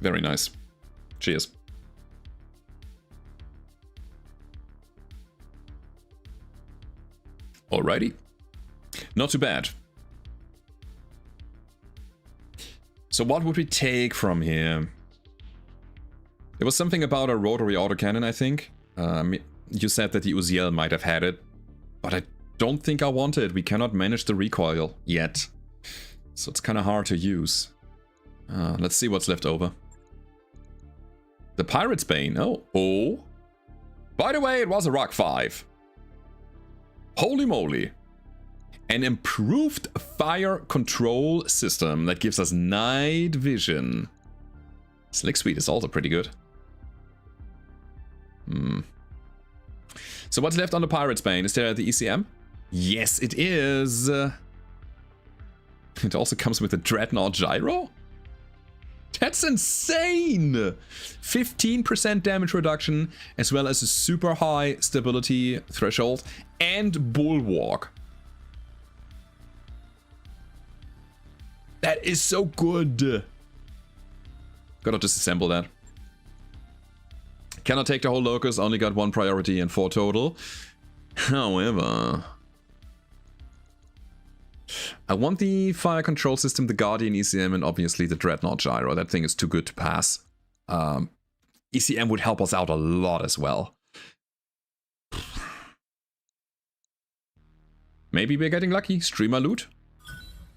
Very nice. Cheers. Alrighty. Not too bad. So what would we take from here? There was something about a rotary autocannon, I think. You said that the Uziel might have had it, but I don't think I want it. We cannot manage the recoil yet. So it's kind of hard to use. Let's see what's left over. The Pirate's Bane. Oh. By the way, it was a Rock 5. Holy moly. An improved fire control system that gives us night vision. Slick Speed is also pretty good. So what's left on the Pirate's Bane? Is there the ECM? Yes, it is. It also comes with a Dreadnought Gyro? That's insane! 15% damage reduction, as well as a super high stability threshold and Bulwark. That is so good. Gotta disassemble that. Cannot take the whole Locust, only got 1 priority and 4 total. However, I want the fire control system, the Guardian ECM, and obviously the Dreadnought Gyro. That thing is too good to pass. ECM would help us out a lot as well. Maybe we're getting lucky. Streamer loot.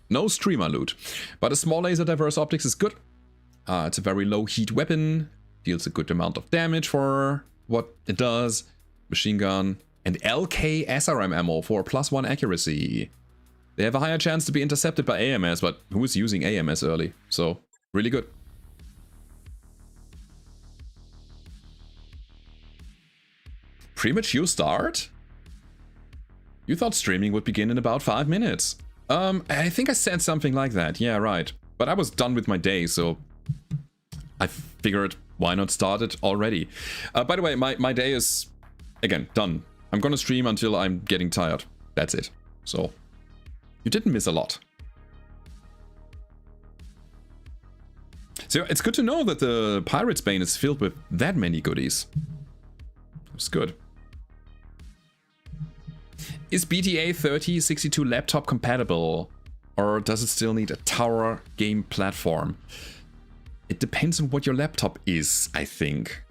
No streamer loot. But a small laser diverse optics is good. It's a very low heat weapon. Deals a good amount of damage for what it does. Machine gun. And LK SRM ammo for +1 accuracy. They have a higher chance to be intercepted by AMS, but who is using AMS early? So, really good. Premature start? You thought streaming would begin in about 5 minutes. I think I said something like that. Yeah, right. But I was done with my day, so I figured why not start it already. By the way, my day is, again, done. I'm gonna stream until I'm getting tired. That's it. So, you didn't miss a lot. So it's good to know that the Pirate's Bane is filled with that many goodies. That's good. Is BTA 3062 laptop compatible? Or does it still need a tower game platform? It depends on what your laptop is, I think.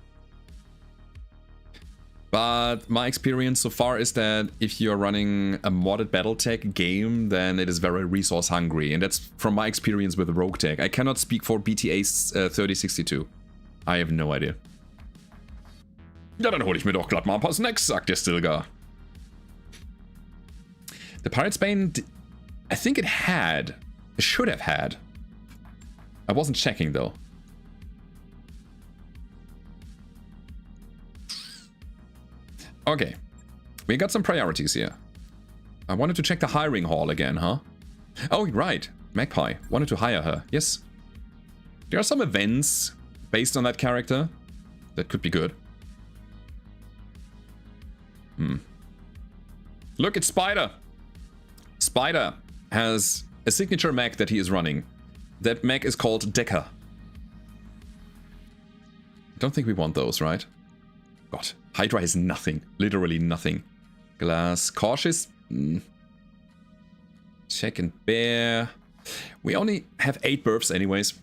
But my experience so far is that if you're running a modded Battletech game, then it is very resource hungry. And that's from my experience with Roguetech. I cannot speak for BTA 3062. I have no idea. Ja, dann hole ich mir doch glatt mal ein paar Snacks, sagt der Stilgar. The Pirate's Bane, I think it should have had. I wasn't checking though. Okay, we got some priorities here. I wanted to check the hiring hall again, huh? Oh, right, Magpie. Wanted to hire her, yes. There are some events based on that character that could be good. Look, it's Spider. Spider has a signature mech that he is running. That mech is called Decker. I don't think we want those, right? God, Hydra has nothing. Literally nothing. Glass. Cautious. Check and bear. We only have 8 burps anyways.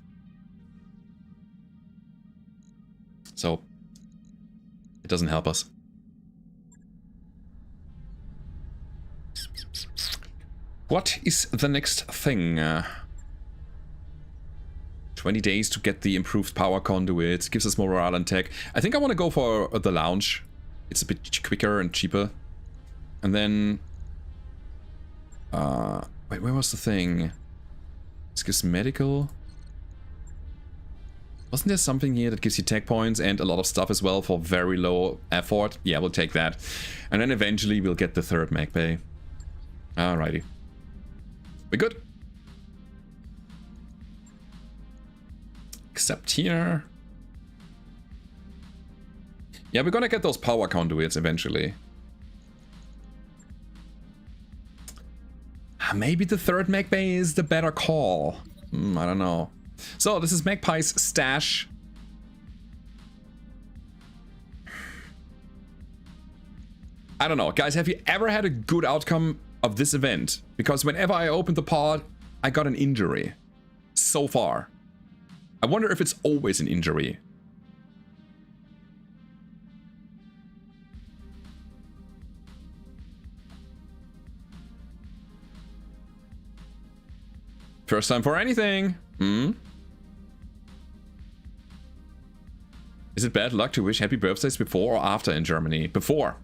So, it doesn't help us. What is the next thing? 20 days to get the improved power conduit. Gives us more morale and tech. I think I want to go for the lounge. It's a bit quicker and cheaper. And then... wait, where was the thing? This gives medical... Wasn't there something here that gives you tech points and a lot of stuff as well for very low effort? Yeah, we'll take that. And then eventually we'll get the 3rd mech bay. Alrighty. We're good. Except here. Yeah, we're gonna get those power conduits eventually. Maybe the 3rd mech bay is the better call. I don't know. So, this is Magpie's stash. I don't know. Guys, have you ever had a good outcome of this event? Because whenever I opened the pod, I got an injury. So far. I wonder if it's always an injury. First time for anything. Is it bad luck to wish happy birthdays before or after in Germany? Before.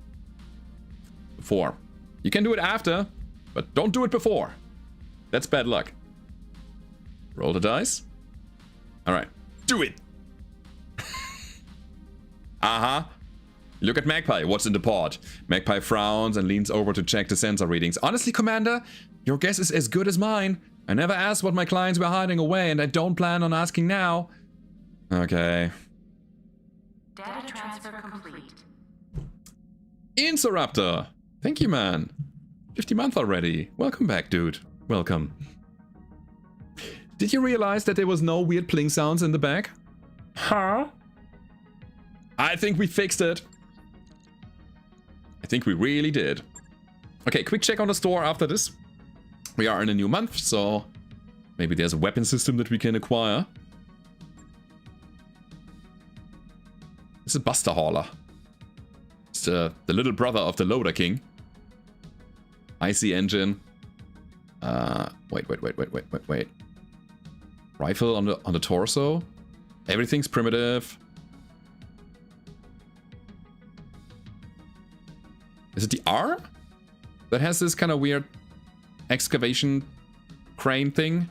Before. You can do it after, but don't do it before. That's bad luck. Roll the dice. Alright. Do it! Look at Magpie. What's in the pod? Magpie frowns and leans over to check the sensor readings. Honestly, Commander, your guess is as good as mine. I never asked what my clients were hiding away, and I don't plan on asking now. Okay. Data transfer complete. Insurruptor! Thank you, man. 50 months already. Welcome back, dude. Welcome. Did you realize that there was no weird pling sounds in the back? Huh? I think we fixed it. I think we really did. Okay, quick check on the store after this. We are in a new month, so maybe there's a weapon system that we can acquire. It's a Buster Hauler. It's the little brother of the Loader King. Icy engine. Wait. Rifle on the torso. Everything's primitive. Is it the R? That has this kind of weird excavation crane thing?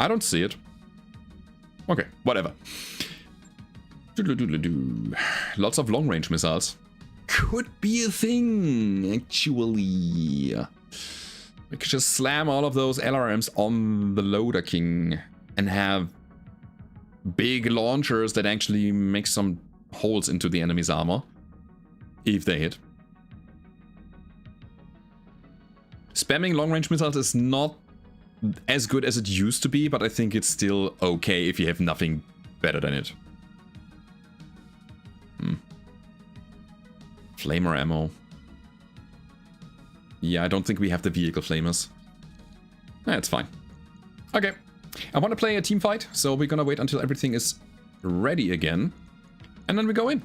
I don't see it. Okay, whatever. Lots of long-range missiles. Could be a thing, actually. We could just slam all of those LRMs on the Loader King and have big launchers that actually make some holes into the enemy's armor. If they hit. Spamming long-range missiles is not as good as it used to be, but I think it's still okay if you have nothing better than it. Flamer ammo. Yeah, I don't think we have the vehicle flamers. That's fine. Okay. I want to play a team fight, so we're gonna wait until everything is ready again. And then we go in.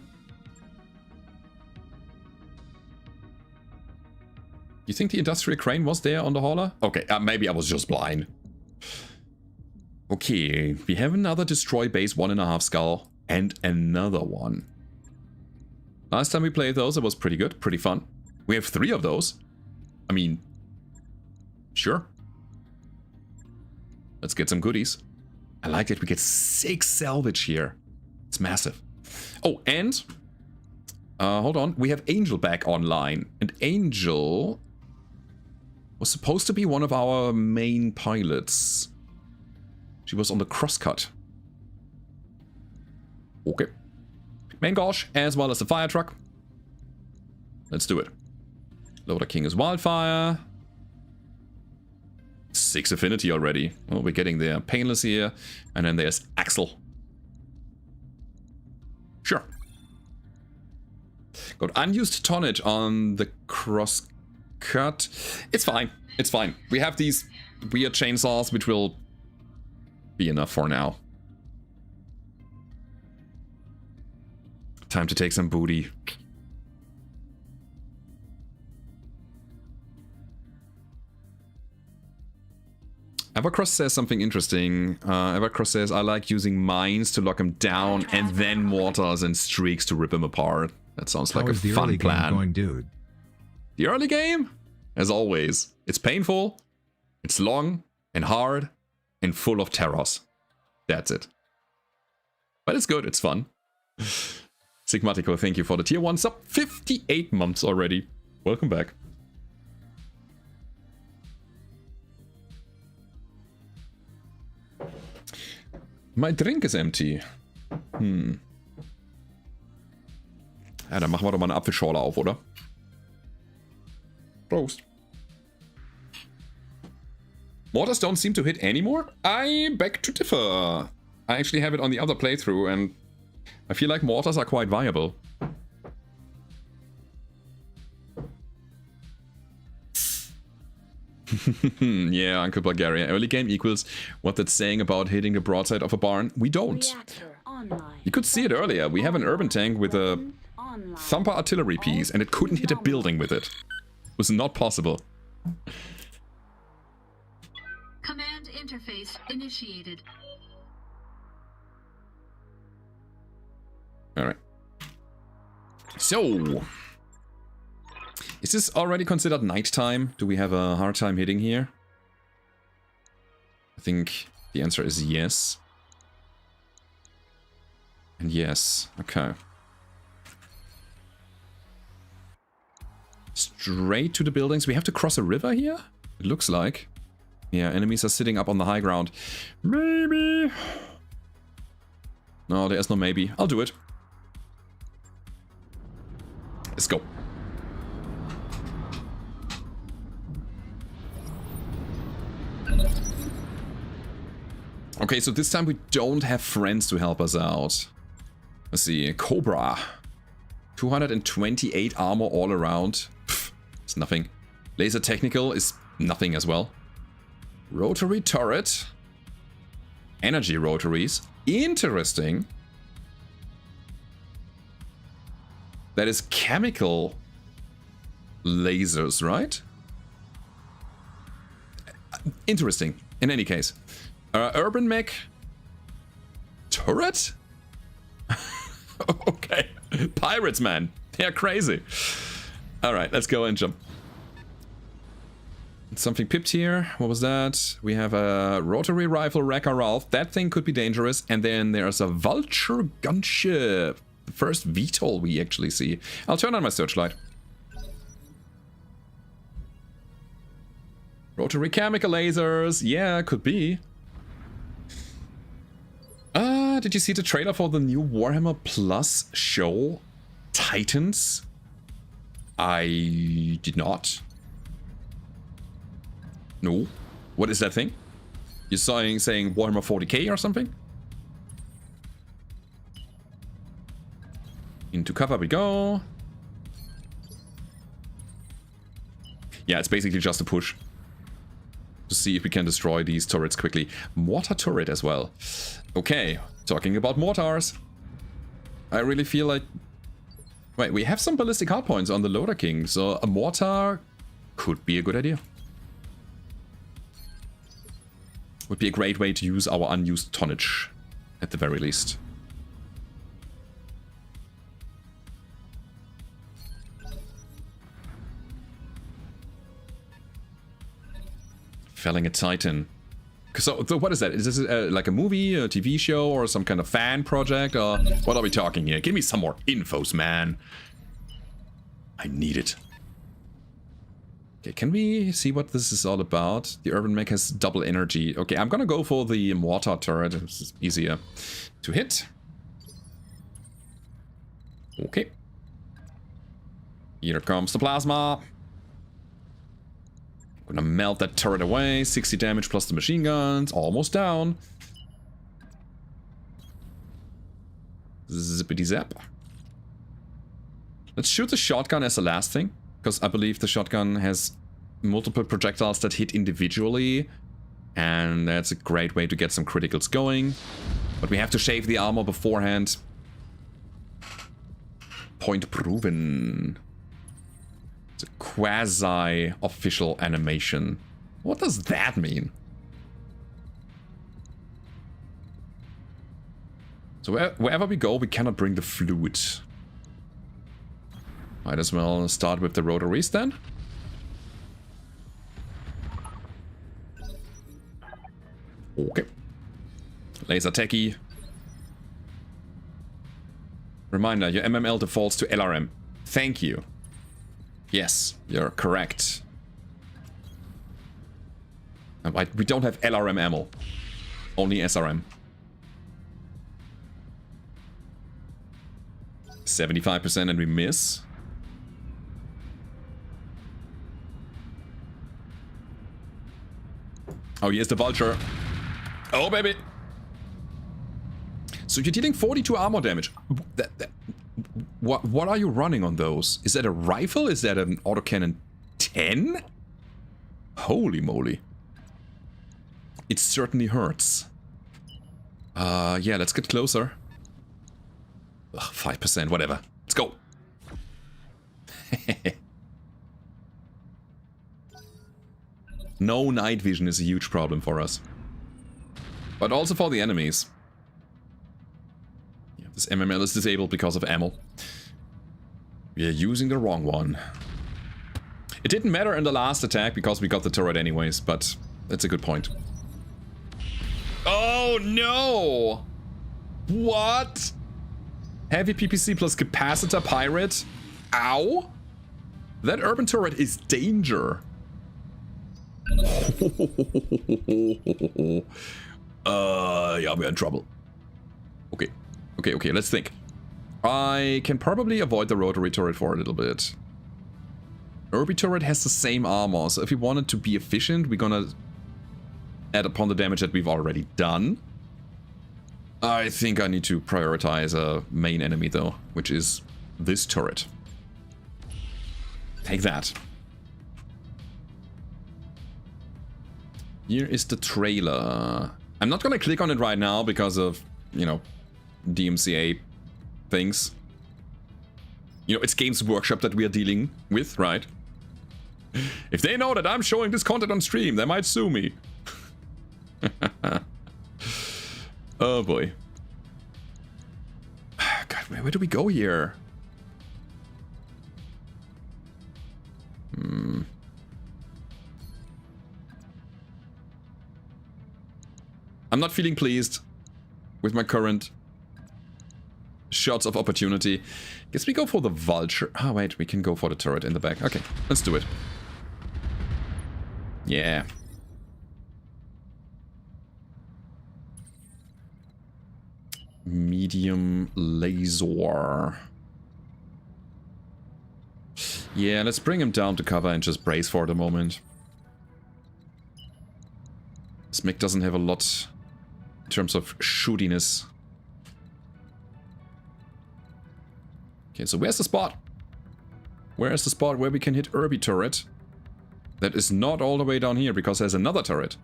You think the industrial crane was there on the hauler? Okay, maybe I was just blind. Okay, we have another destroy base 1.5 skull and another one. Last time we played those, it was pretty good, pretty fun. We have 3 of those. I mean, sure. Let's get some goodies. I like that we get 6 salvage here. It's massive. Oh, and hold on, we have Angel back online, and Angel was supposed to be one of our main pilots. She was on the crosscut. Okay. Main gauge, as well as the fire truck. Let's do it. Loader King is Wildfire. 6 affinity already. Well, we're getting there. Painless here. And then there's Axel. Sure. Got unused tonnage on the crosscut. It's fine. It's fine. We have these weird chainsaws, which will be enough for now. Time to take some booty. Evercross says something interesting. Evercross says, I like using mines to lock him down and then mortars and streaks to rip him apart. That sounds like a fun plan. Going, dude? The early game? As always. It's painful, it's long and hard and full of terrors. That's it. But it's good, it's fun. Sigmatico, thank you for the tier 1 sub. 58 months already. Welcome back. My drink is empty. Ja, dann machen wir doch mal eine Apfelschorle auf, oder? Prost. Mortars don't seem to hit anymore? I beg to differ. I actually have it on the other playthrough and I feel like mortars are quite viable. Yeah, Uncle Bulgaria. Early game equals what that's saying about hitting the broadside of a barn. We don't. You could see it earlier. We have an urban tank with a thumper artillery piece and it couldn't hit a building with it. It was not possible. Command interface initiated. Alright. So, is this already considered nighttime? Do we have a hard time hitting here? I think the answer is yes. And yes. Okay. Straight to the buildings. We have to cross a river here? It looks like. Yeah, enemies are sitting up on the high ground. Maybe. No, there's no maybe. I'll do it. Let's go. Okay, so this time we don't have friends to help us out. Let's see. Cobra. 228 armor all around. Pff, it's nothing. Laser technical is nothing as well. Rotary turret. Energy rotaries. Interesting. That is chemical lasers, right? Interesting, in any case. Urban Mech turret? Okay. Pirates, man. They're crazy. Alright, let's go and jump. Something pipped here. What was that? We have a rotary rifle Wrecker Ralph. That thing could be dangerous. And then there's a vulture gunship. The first VTOL we actually see. I'll turn on my searchlight. Rotary chemical lasers. Yeah, could be. Did you see the trailer for the new Warhammer Plus show? Titans? I did not. No. What is that thing? You're saying Warhammer 40k or something? Into cover we go. Yeah, it's basically just a push. To see if we can destroy these turrets quickly. Mortar turret as well. Okay, talking about mortars. I really feel like... Wait, we have some ballistic hardpoints on the Loader King, so a mortar could be a good idea. Would be a great way to use our unused tonnage, at the very least. Felling a Titan. So what is that? Is this like a movie, a TV show, or some kind of fan project? Or what are we talking here? Give me some more infos, man. I need it. Okay, can we see what this is all about? The Urban Mech has double energy. Okay, I'm gonna go for the mortar turret. It's easier to hit. Okay. Here comes the plasma. Gonna melt that turret away. 60 damage plus the machine guns. Almost down. Zippity zap. Let's shoot the shotgun as the last thing. Because I believe the shotgun has multiple projectiles that hit individually. And that's a great way to get some criticals going. But we have to shave the armor beforehand. Point proven. It's a quasi-official animation. What does that mean? So wherever we go, we cannot bring the fluid. Might as well start with the rotaries then. Okay. Laser techie. Reminder, your MML defaults to LRM. Thank you. Yes, you're correct. We don't have LRM ammo. Only SRM. 75% and we miss. Oh, here's the vulture. Oh, baby. So you're dealing 42 armor damage. What are you running on those? Is that a rifle? Is that an autocannon 10? Holy moly. It certainly hurts. Yeah, let's get closer. Ugh, 5%, whatever. Let's go. No night vision is a huge problem for us. But also for the enemies. Yeah, this MML is disabled because of ammo. We are using the wrong one. It didn't matter in the last attack because we got the turret anyways, but that's a good point. Oh no! What? Heavy PPC plus capacitor pirate? Ow! That urban turret is danger. Yeah, we're in trouble. Okay, let's think. I can probably avoid the rotary turret for a little bit. Urbi turret has the same armor, so if we wanted to be efficient, we're gonna add upon the damage that we've already done. I think I need to prioritize a main enemy though, which is this turret. Take that. Here is the trailer. I'm not gonna click on it right now because of, you know, DMCA things. You know, it's Games Workshop that we are dealing with, right? If they know that I'm showing this content on stream, they might sue me. Oh boy. God, where do we go here? I'm not feeling pleased with my current shots of opportunity. Guess we go for the vulture. Oh wait, we can go for the turret in the back. Okay, let's do it. Yeah. Medium laser. Yeah, let's bring him down to cover and just brace for the moment. This Mech doesn't have a lot in terms of shootiness. Okay, so where's the spot? Where's the spot where we can hit BRRRrrt turret? That is not all the way down here because there's another turret.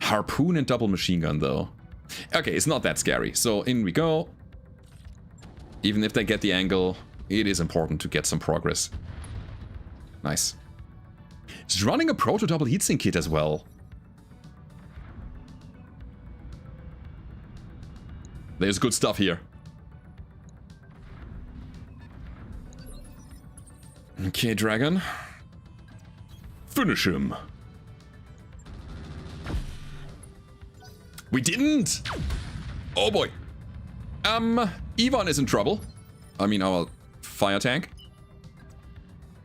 Harpoon and double machine gun though. Okay, it's not that scary. So in we go. Even if they get the angle, it is important to get some progress. Nice. It's running a proto double heatsink kit as well. There's good stuff here. Okay, dragon. Finish him. We didn't! Oh boy. Ivan is in trouble. I mean, our fire tank.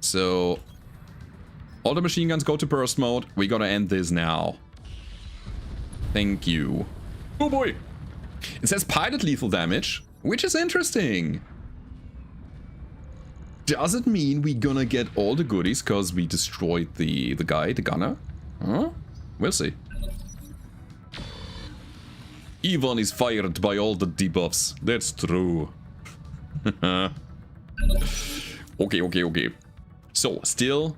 So, all the machine guns go to burst mode. We gotta end this now. Thank you. Oh boy. It says pilot lethal damage, which is interesting. Does it mean we gonna get all the goodies because we destroyed the guy, the gunner? Huh? We'll see. Ivan is fired by all the debuffs. That's true. Okay. So, still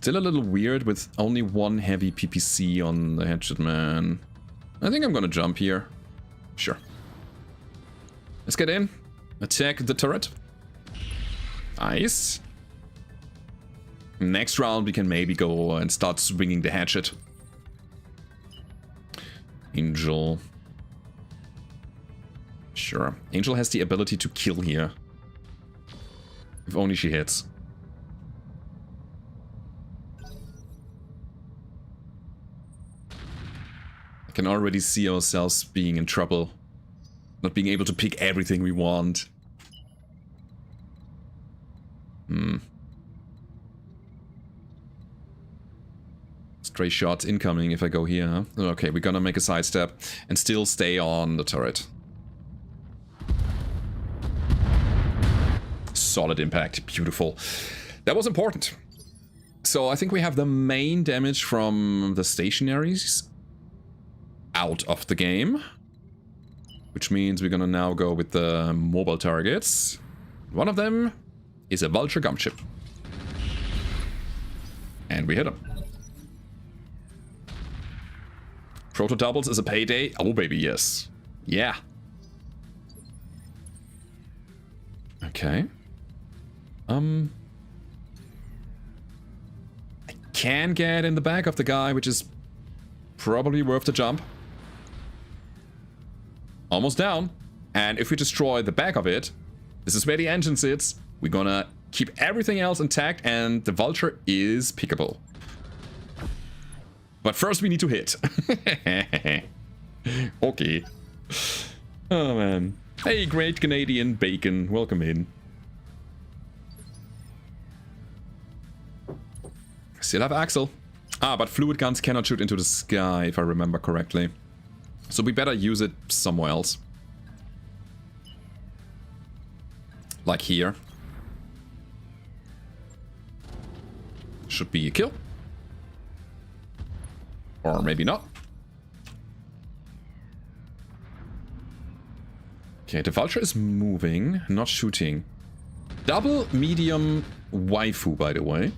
a little weird with only one heavy PPC on the Hatchet Man. I think I'm gonna jump here. Sure. Let's get in. Attack the turret. Nice. Next round we can maybe go and start swinging the hatchet. Angel. Sure. Angel has the ability to kill here. If only she hits. I can already see ourselves being in trouble. Not being able to pick everything we want. Stray shots incoming if I go here, huh? Okay, we're gonna make a sidestep and still stay on the turret. Solid impact, beautiful. That was important. So I think we have the main damage from the stationaries out of the game. Which means we're gonna now go with the mobile targets. One of them is a vulture gumship. And we hit him. Proto doubles is a payday. Oh baby, yes. Yeah. Okay. I can get in the back of the guy, which is probably worth the jump. Almost down. And if we destroy the back of it, this is where the engine sits. We're gonna keep everything else intact and the vulture is pickable. But first we need to hit. Okay. Oh man. Hey, great Canadian bacon. Welcome in. Still have Axel. Ah, but fluid guns cannot shoot into the sky, if I remember correctly. So we better use it somewhere else. Like here. Should be a kill. Or maybe not. Okay, the vulture is moving, not shooting. Double medium waifu, by the way.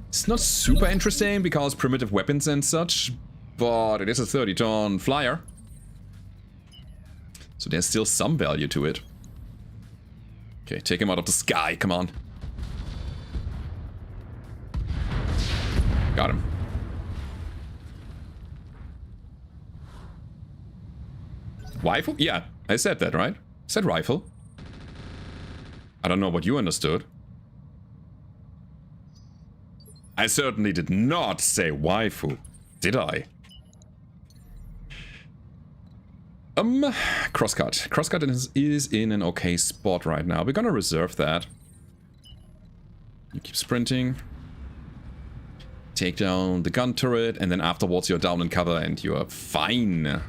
It's not super interesting because primitive weapons and such, but it is a 30-ton flyer. So there's still some value to it. Okay, take him out of the sky, come on. Got him. Rifle? Yeah, I said that, right? I said rifle. I don't know what you understood. I certainly did not say waifu, did I? Crosscut. Crosscut is in an okay spot right now. We're gonna reserve that. You keep sprinting. Take down the gun turret, and then afterwards you're down in cover and you're fine.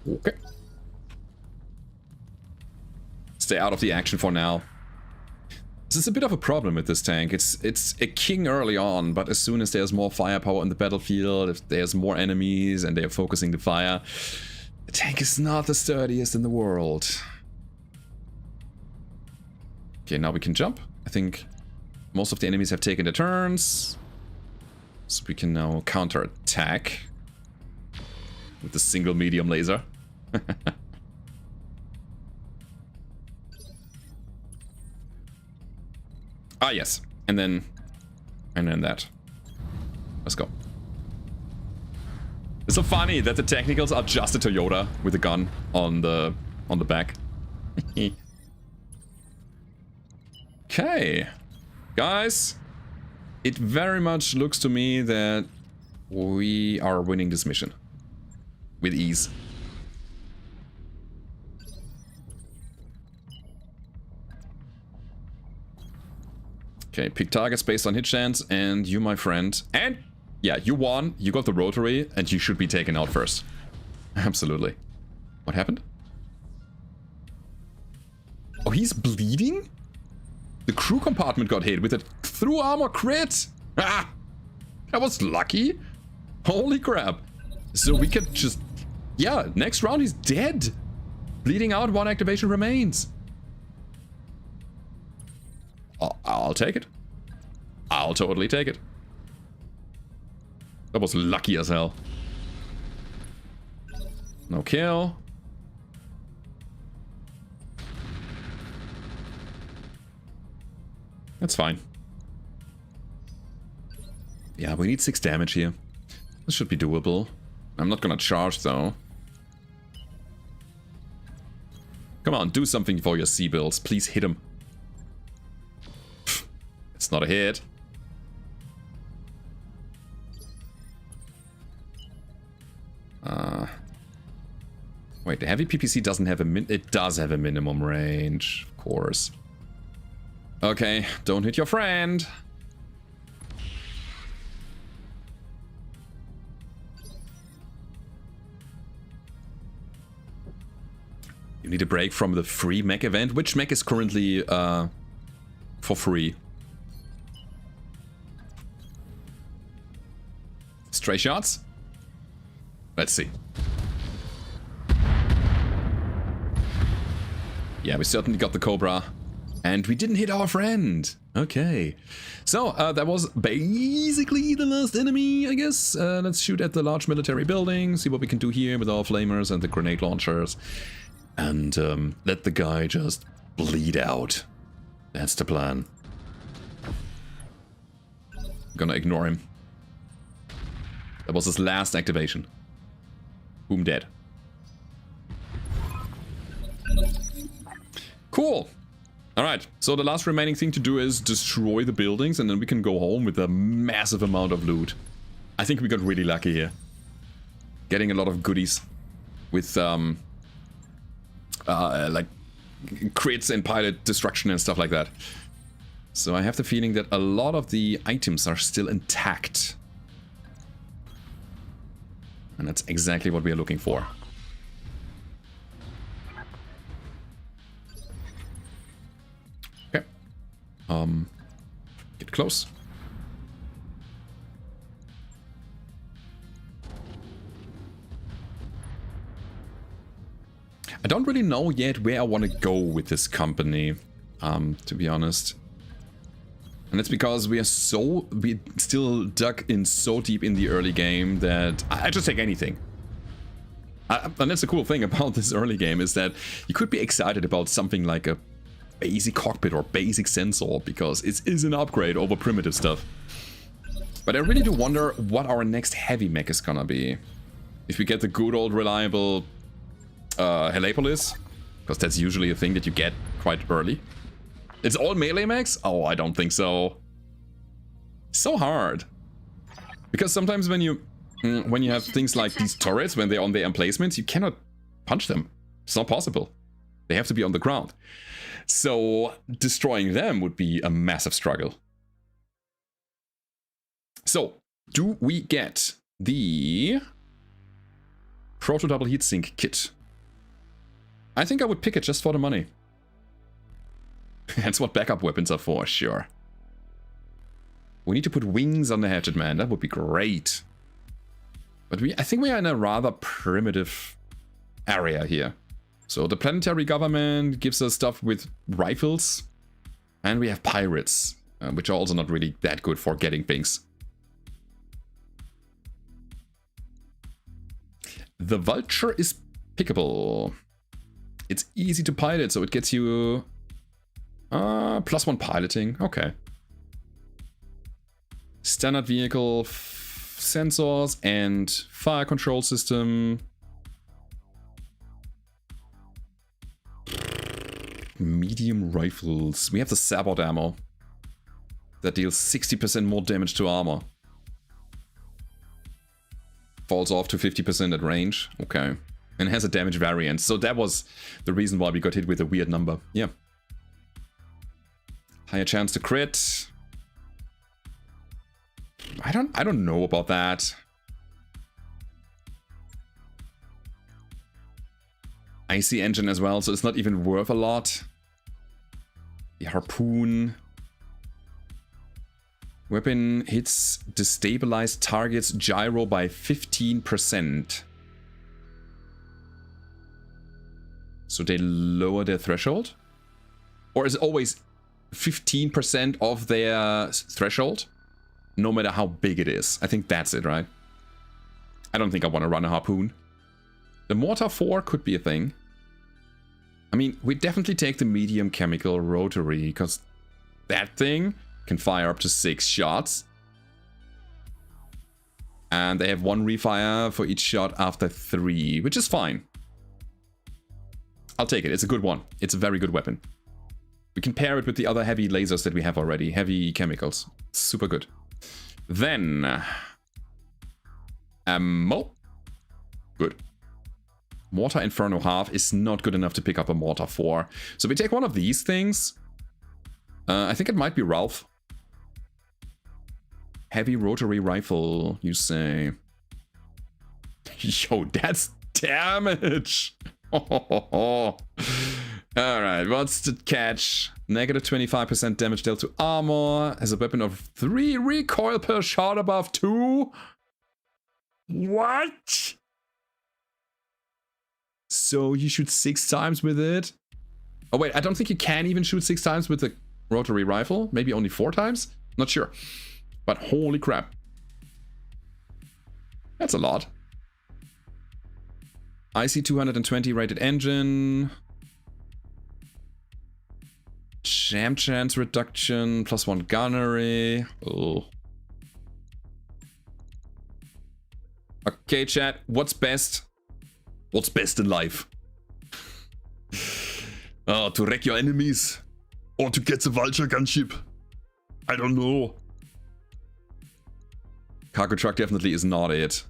Okay. Stay out of the action for now. This is a bit of a problem with this tank. It's a king early on, but as soon as there's more firepower in the battlefield, if there's more enemies and they're focusing the fire, the tank is not the sturdiest in the world. Okay, now we can jump. I think most of the enemies have taken their turns. So we can now counter-attack with the single medium laser. Ah, yes. And then that. Let's go. It's so funny that the technicals are just a Toyota with a gun on the back. Okay. Guys, it very much looks to me that we are winning this mission with ease. Okay, pick targets based on hit chance, and you, my friend. And, yeah, you won, you got the rotary, and you should be taken out first. Absolutely. What happened? Oh, he's bleeding? The crew compartment got hit with a through armor crit! Ah! That was lucky! Holy crap! So we could just... Yeah, next round he's dead! Bleeding out, 1 activation remains. I'll take it. I'll totally take it. That was lucky as hell. No kill. That's fine. Yeah, we need 6 damage here. This should be doable. I'm not gonna charge though. Come on, do something for your C-bills. Please hit him. It's not a hit. Wait, the heavy PPC doesn't have a it does have a minimum range, of course. Okay, don't hit your friend. You need a break from the free mech event. Which mech is currently for free? Stray shots? Let's see. Yeah, we certainly got the Cobra. And we didn't hit our friend. Okay. So, that was basically the last enemy, I guess. Let's shoot at the large military building, see what we can do here with our flamers and the grenade launchers. And let the guy just bleed out. That's the plan. Gonna ignore him. That was his last activation. Boom, dead. Cool. Alright, so the last remaining thing to do is destroy the buildings, and then we can go home with a massive amount of loot. I think we got really lucky here. Getting a lot of goodies with, like, crits and pilot destruction and stuff like that. So I have the feeling that a lot of the items are still intact. And that's exactly what we are looking for. Okay. Get close. I don't really know yet where I want to go with this company, to be honest. And that's because we still dug in so deep in the early game that I just take anything. And that's the cool thing about this early game, is that you could be excited about something like a basic cockpit or basic sensor, because it is an upgrade over primitive stuff. But I really do wonder what our next heavy mech is gonna be. If we get the good old reliable Helepolis, because that's usually a thing that you get quite early. It's all melee mechs? Oh, I don't think so. So hard. Because sometimes when you have things like these turrets, when they're on their emplacements, you cannot punch them. It's not possible. They have to be on the ground. So destroying them would be a massive struggle. So, do we get the Proto Double Heatsink kit? I think I would pick it just for the money. That's what backup weapons are for, sure. We need to put wings on the hatchet, man. That would be great. But I think we are in a rather primitive area here. So the planetary government gives us stuff with rifles. And we have pirates, which are also not really that good for getting things. The Vulture is pickable. It's easy to pilot, so it gets you +1 piloting. Okay. Standard vehicle, sensors, and fire control system. Medium rifles. We have the Sabot ammo. That deals 60% more damage to armor. Falls off to 50% at range. Okay. And has a damage variant. So that was the reason why we got hit with a weird number. Yeah. Higher chance to crit. I don't know about that. IC engine as well, so it's not even worth a lot. The harpoon. Weapon hits destabilized targets gyro by 15%. So they lower their threshold? Or is it always 15% of their threshold? No matter how big it is. I think that's it, right? I don't think I want to run a harpoon. The Mortar 4 could be a thing. I mean, we definitely take the medium chemical rotary, because that thing can fire up to 6 shots. And they have 1 refire for each shot after 3, which is fine. I'll take it. It's a good one. It's a very good weapon. We can pair it with the other heavy lasers that we have already. Heavy chemicals. Super good. Then... ammo. Good. Mortar Inferno half is not good enough to pick up a Mortar 4. So we take one of these things. I think it might be Ralph. Heavy rotary rifle, you say. Yo, that's damage! Alright, what's the catch? Negative 25% damage dealt to armor. Has a weapon of 3 recoil per shot above 2. What? So you shoot 6 times with it? Oh wait, I don't think you can even shoot 6 times with the rotary rifle. Maybe only 4 times? Not sure. But holy crap. That's a lot. IC 220 rated engine. Jam chance reduction, +1 gunnery. Oh. Okay, chat, what's best? What's best in life? To wreck your enemies? Or to get the Vulture gunship? I don't know. Cargo truck definitely is not it.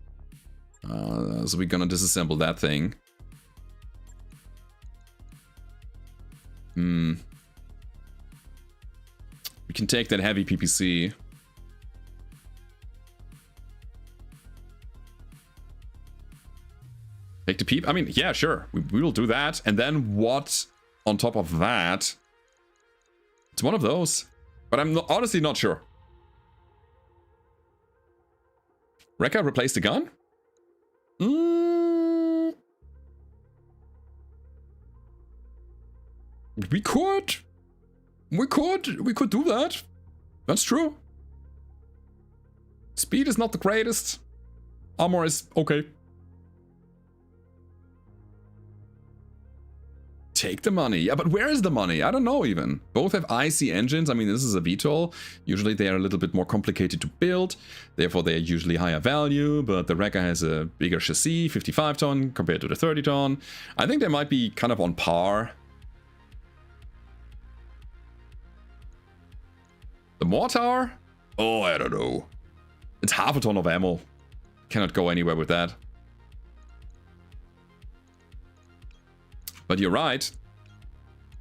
So we're gonna disassemble that thing. We can take that heavy PPC. Take the peep? I mean, yeah, sure. We will do that. And then what on top of that? It's one of those. But I'm honestly not sure. Rekka replaced the gun? We could do that. That's true. Speed is not the greatest. Armor is okay. Take the money. Yeah, but where is the money? I don't know even. Both have IC engines. I mean, this is a VTOL. Usually they are a little bit more complicated to build. Therefore, they are usually higher value. But the Wrecker has a bigger chassis, 55 ton compared to the 30 ton. I think they might be kind of on par. The Mortar? Oh, I don't know. It's half a ton of ammo. Cannot go anywhere with that. But you're right.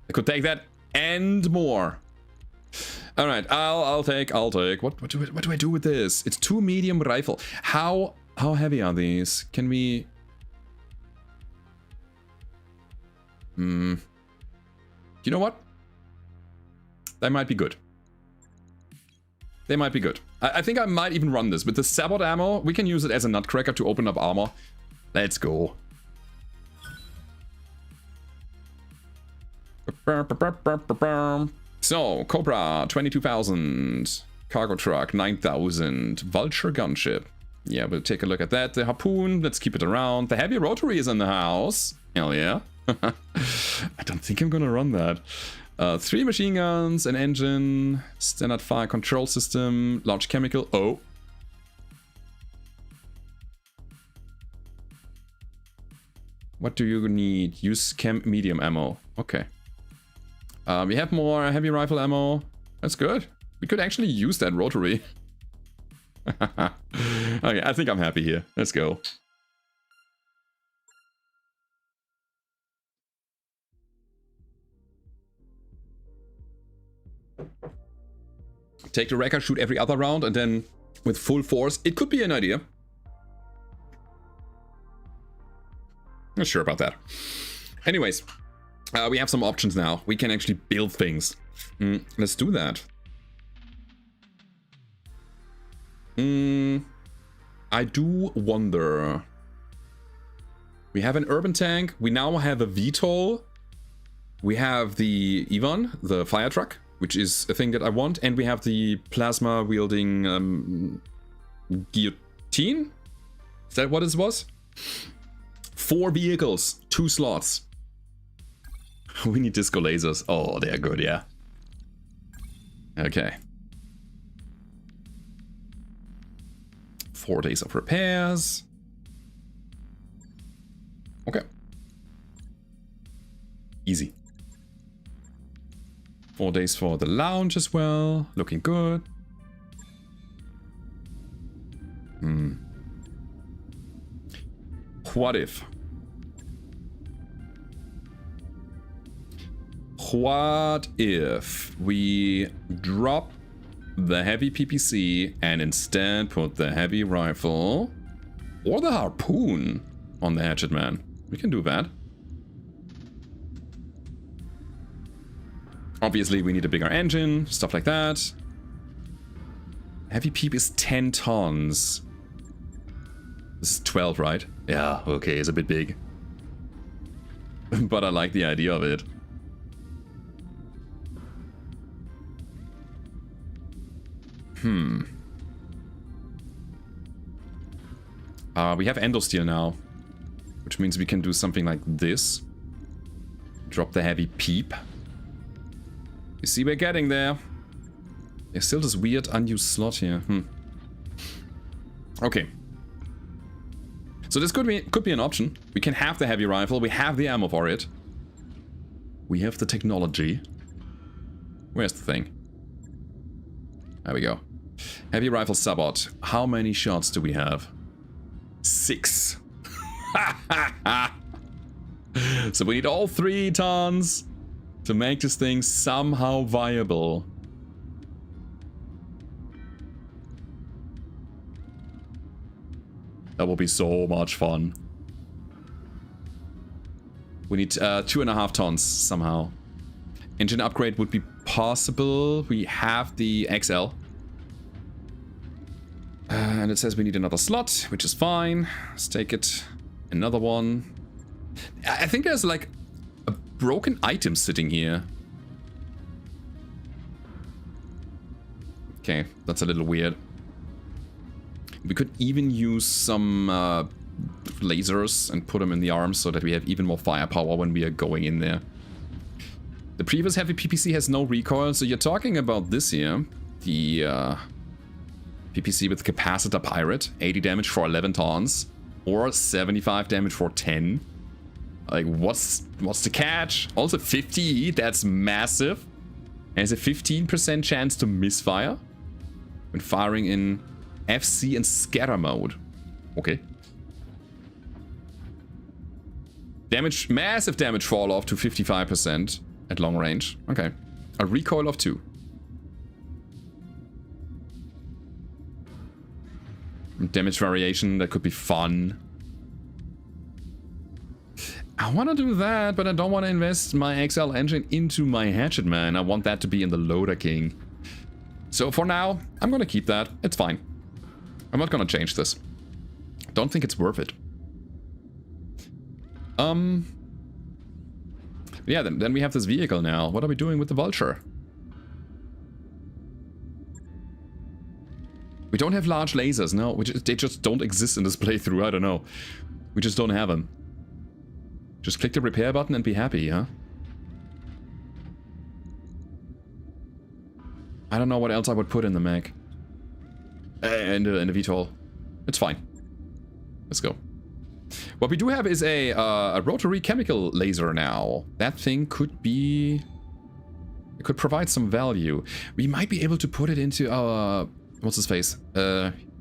I could take that and more. All right, I'll take. What do I do with this? It's 2 medium rifle. How heavy are these? Can we? You know what? They might be good. They might be good. I think I might even run this with the Sabot ammo. We can use it as a nutcracker to open up armor. Let's go. So, Cobra, 22,000. Cargo truck, 9,000. Vulture gunship. Yeah, we'll take a look at that. The harpoon, let's keep it around. The heavy rotary is in the house. Hell yeah. I don't think I'm gonna run that. 3 machine guns, an engine, standard fire control system, large chemical. Oh. What do you need? Use chem medium ammo. Okay. We have more heavy rifle ammo. That's good. We could actually use that rotary. Okay, I think I'm happy here. Let's go. Take the wrecker, shoot every other round, and then with full force. It could be an idea. Not sure about that. Anyways, we have some options now. We can actually build things. Let's do that. I do wonder. We have an urban tank. We now have a VTOL. We have the Ivan, the fire truck, which is a thing that I want. And we have the plasma wielding guillotine. Is that what it was? 4 vehicles, 2 slots. We need disco lasers. Oh, they're good, yeah. Okay. 4 days of repairs. Okay. Easy. 4 days for the lounge as well. Looking good. What if? What if we drop the heavy PPC and instead put the heavy rifle or the harpoon on the hatchet man? We can do that. Obviously, we need a bigger engine, stuff like that. Heavy peep is 10 tons. This is 12, right? Yeah, okay, it's a bit big. But I like the idea of it. We have endosteel now, which means we can do something like this. Drop the heavy peep. You see, we're getting there. There's still this weird unused slot here. Okay. So this could be an option. We can have the heavy rifle. We have the ammo for it. We have the technology. Where's the thing? There we go. Heavy rifle Sabot. How many shots do we have? 6. So we need all 3 tons to make this thing somehow viable. That will be so much fun. We need 2.5 tons somehow. Engine upgrade would be possible. We have the XL. And it says we need another slot, which is fine. Let's take it. Another one. I think there's like a broken item sitting here. Okay, that's a little weird. We could even use some lasers and put them in the arms so that we have even more firepower when we are going in there. The previous heavy PPC has no recoil, so you're talking about this here. The PPC with Capacitor Pirate, 80 damage for 11 taunts, or 75 damage for 10. Like, what's the catch? Also 50, that's massive. And it's a 15% chance to misfire when firing in FC and scatter mode. Okay. Damage, massive damage fall off to 55% at long range. Okay. A recoil of 2. Damage variation, that could be fun. I want to do that, but I don't want to invest my XL engine into my Hatchet Man. I want that to be in the Loader King. So for now, I'm going to keep that. It's fine. I'm not going to change this. Don't think it's worth it. Yeah, then we have this vehicle now. What are we doing with the Vulture? We don't have large lasers, no. They just don't exist in this playthrough, I don't know. We just don't have them. Just click the repair button and be happy, huh? I don't know what else I would put in the mech. In the VTOL. It's fine. Let's go. What we do have is a rotary chemical laser now. That thing could be... It could provide some value. We might be able to put it into our... What's his face?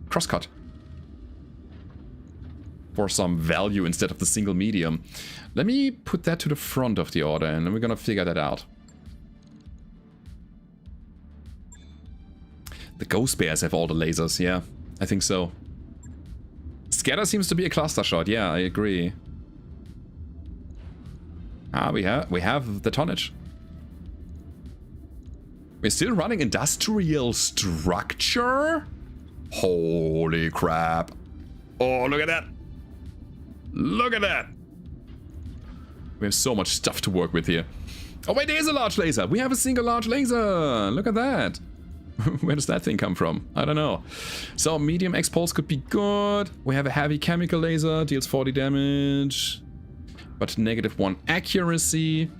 Crosscut. For some value instead of the single medium. Let me put that to the front of the order and then we're gonna figure that out. The Ghost Bears have all the lasers, yeah. I think so. Scatter seems to be a cluster shot, yeah, I agree. Ah, we have the tonnage. We're still running industrial structure? Holy crap. Oh, look at that. Look at that. We have so much stuff to work with here. Oh wait, there's a large laser. We have a single large laser. Look at that. Where does that thing come from? I don't know. So medium X-Pulse could be good. We have a heavy chemical laser, deals 40 damage. But -1 accuracy.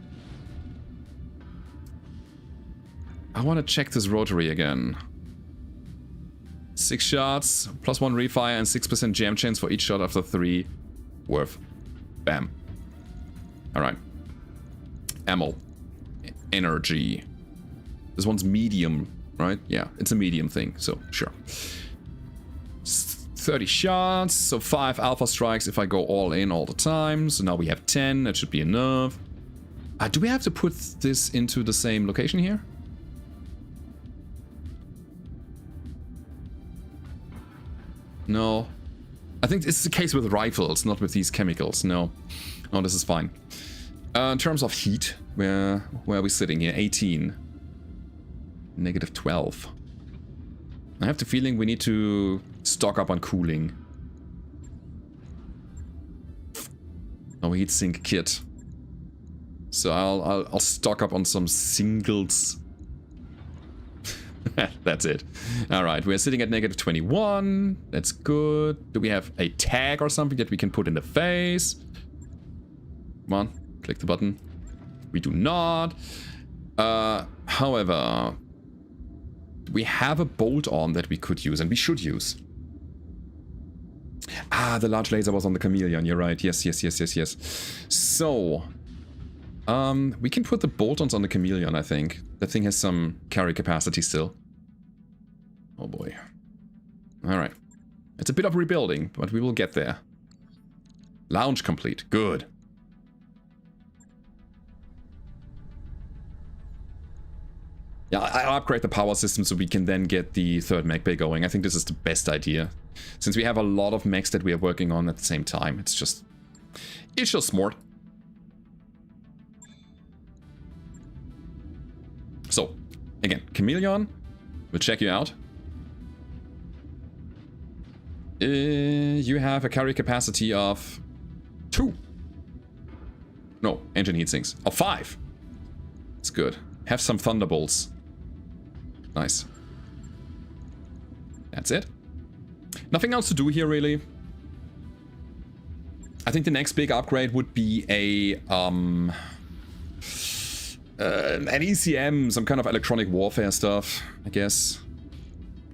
I want to check this rotary again. 6 shots, +1 refire and 6% jam chance for each shot after 3. Worth. Bam. Alright. Ammo. Energy. This one's medium, right? Yeah, it's a medium thing, so sure. 30 shots, so 5 alpha strikes if I go all in all the time. So now we have 10, that should be enough. Do we have to put this into the same location here? No. I think this is the case with rifles, not with these chemicals. No. No, this is fine. In terms of heat, where are we sitting here? 18. -12. I have the feeling we need to stock up on cooling. No heatsink kit. So I'll stock up on some singles. That's it. Alright, we're sitting at -21. That's good. Do we have a tag or something that we can put in the face? Come on, click the button. We do not. However, we have a bolt-on that we could use, and we should use. Ah, the large laser was on the chameleon. You're right. Yes. So, we can put the bolt-ons on the chameleon, I think. That thing has some carry capacity still. Oh boy. Alright. It's a bit of rebuilding, but we will get there. Lounge complete. Good. Yeah, I'll upgrade the power system so we can then get the third mech bay going. I think this is the best idea. Since we have a lot of mechs that we are working on at the same time. It's just smart. So, again, Chameleon, we'll check you out. You have a carry capacity of 2. No, engine heatsinks. Of 5. It's good. Have some thunderbolts. Nice. That's it. Nothing else to do here, really. I think the next big upgrade would be a an ECM, some kind of electronic warfare stuff, I guess.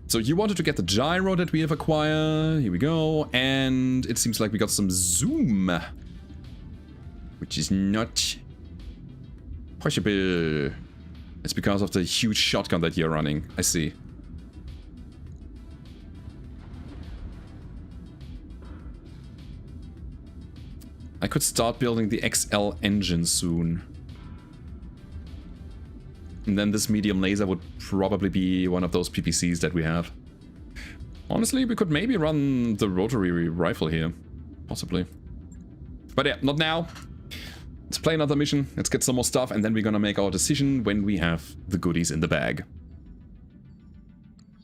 So you wanted to get the gyro that we have acquired. Here we go. And it seems like we got some zoom, which is not possible. It's because of the huge shotgun that you're running. I see. I could start building the XL engine soon. And then this medium laser would probably be one of those PPCs that we have. Honestly, we could maybe run the rotary rifle here. Possibly. But yeah, not now. Let's play another mission. Let's get some more stuff. And then we're gonna make our decision when we have the goodies in the bag.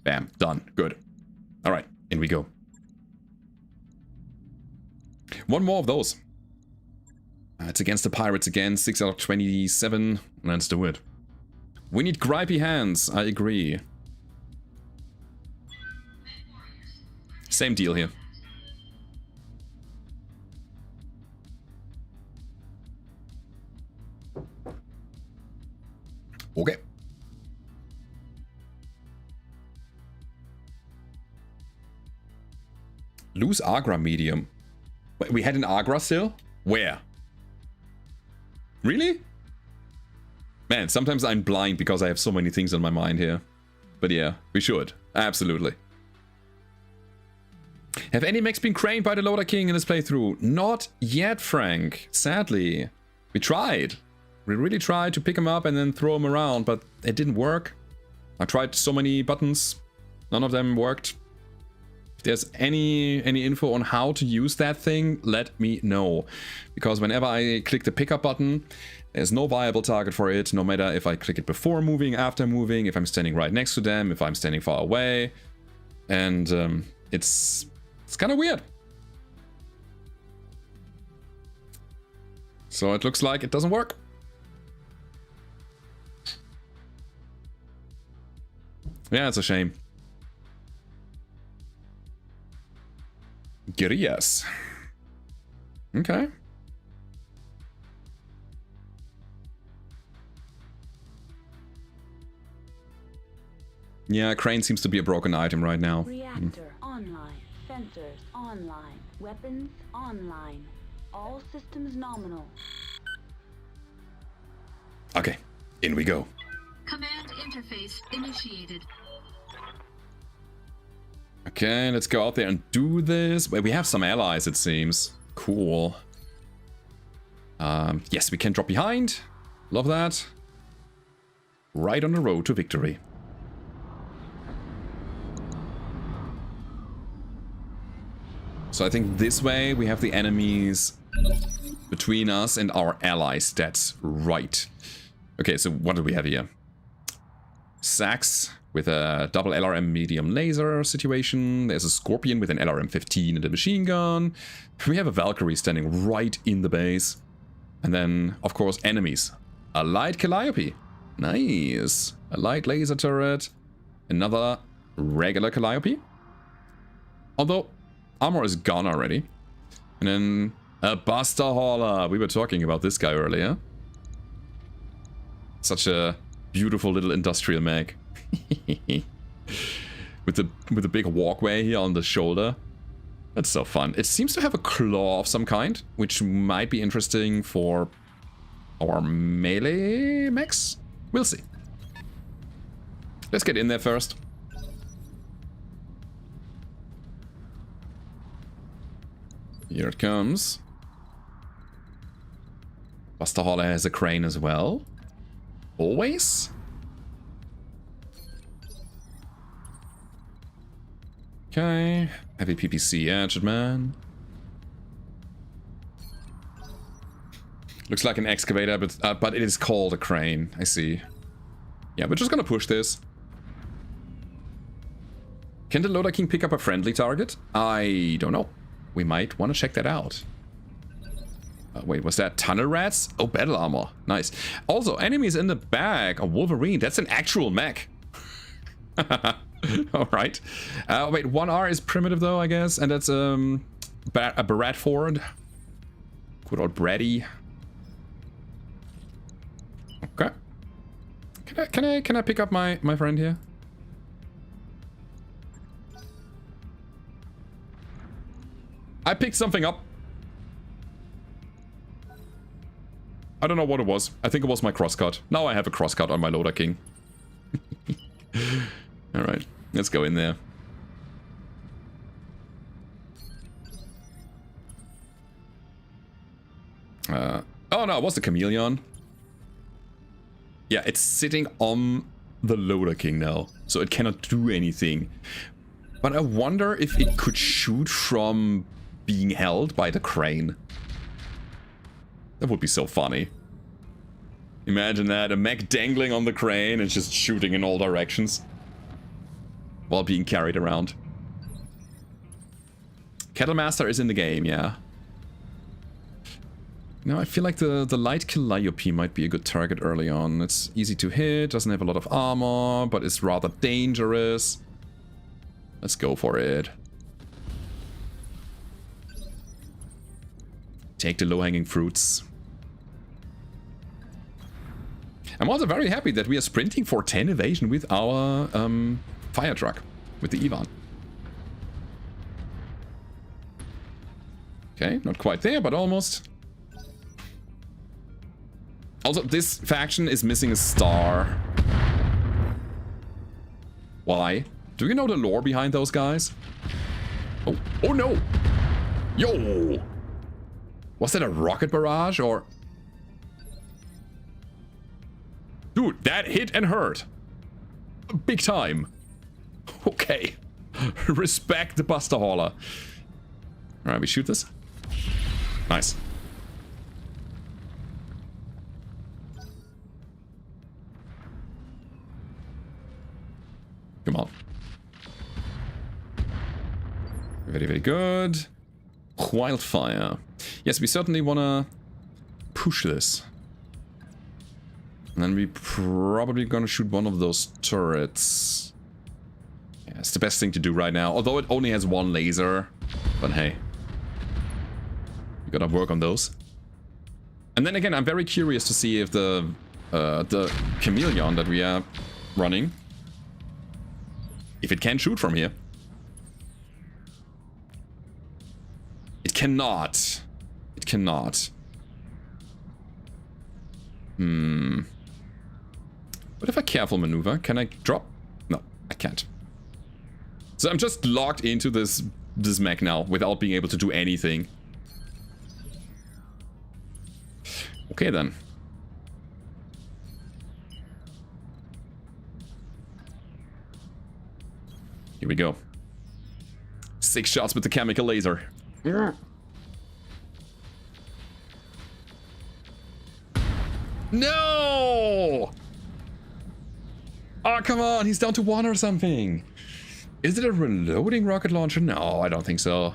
Bam. Done. Good. Alright. In we go. One more of those. It's against the pirates again. 6 out of 27. Let's do it. We need gripey hands, I agree. Same deal here. Okay. Lose Agra medium. Wait, we had an Agra still? Where? Really? Man, sometimes I'm blind because I have so many things on my mind here. But yeah, we should. Absolutely. Have any mechs been craned by the Loader King in this playthrough? Not yet, Frank. Sadly. We tried. We really tried to pick him up and then throw him around, but it didn't work. I tried so many buttons. None of them worked. If there's any info on how to use that thing, let me know. Because whenever I click the pickup button, there's no viable target for it, no matter if I click it before moving, after moving, if I'm standing right next to them, if I'm standing far away. And it's kind of weird. So it looks like it doesn't work. Yeah, it's a shame. Guerrillas. Okay. Yeah, crane seems to be a broken item right now. Reactor online. Sensors online. Weapons online. All systems nominal. Okay, in we go. Command interface initiated. Okay, let's go out there and do this. Wait, we have some allies, it seems. Cool. Yes, we can drop behind. Love that. Right on the road to victory. So I think this way we have the enemies between us and our allies. That's right. Okay, so what do we have here? Sax with a double LRM medium laser situation. There's a Scorpion with an LRM-15 and a machine gun. We have a Valkyrie standing right in the base. And then, of course, enemies. A light Calliope. Nice. A light laser turret. Another regular Calliope. Although, armor is gone already. And then a Buster Hauler. We were talking about this guy earlier. Such a beautiful little industrial mech. with the big walkway here on the shoulder. That's so fun. It seems to have a claw of some kind, which might be interesting for our melee mechs. We'll see. Let's get in there first. Here it comes. Buster Hauler has a crane as well. Always? Okay. Heavy PPC edged man. Looks like an excavator, but it is called a crane. I see. Yeah, we're just gonna push this. Can the Loader King pick up a friendly target? I don't know. We might want to check that out. Wait, was that tunnel rats? Oh, battle armor. Nice. Also, enemies in the bag. A Wolverine. That's an actual mech. Alright. Wait, 1R is primitive though, I guess. And that's a Baradul. Good old Brady. Okay. Can I pick up my friend here? I picked something up. I don't know what it was. I think it was my crosscut. Now I have a crosscut on my Loader King. Alright, let's go in there. Oh no, it was the chameleon. Yeah, it's sitting on the Loader King now, so it cannot do anything. But I wonder if it could shoot from being held by the crane. That would be so funny. Imagine that, a mech dangling on the crane and just shooting in all directions while being carried around. Kettlemaster is in the game, yeah. Now I feel like the light Calliope might be a good target early on. It's easy to hit, doesn't have a lot of armor, but it's rather dangerous. Let's go for it. Take the low-hanging fruits. I'm also very happy that we are sprinting for 10 evasion with our fire truck, with the Ivan. Okay, not quite there, but almost. Also, this faction is missing a star. Why? Do you know the lore behind those guys? Oh, oh no! Yo! Was that a rocket barrage or... Dude, that hit and hurt. Big time. Okay. Respect the Buster Hauler. Alright, we shoot this. Nice. Come on. Very, very good. Wildfire. Yes, we certainly want to push this. And then we probably gonna shoot one of those turrets. Yeah, it's the best thing to do right now. Although it only has one laser. But hey. We gotta work on those. And then again, I'm very curious to see if the chameleon that we are running, if it can shoot from here. It cannot. It cannot. What if I careful maneuver? Can I drop? No, I can't. So I'm just locked into this mech now without being able to do anything. Okay then. Here we go. 6 shots with the chemical laser. No! Oh, come on. He's down to 1 or something. Is it a reloading rocket launcher? No, I don't think so.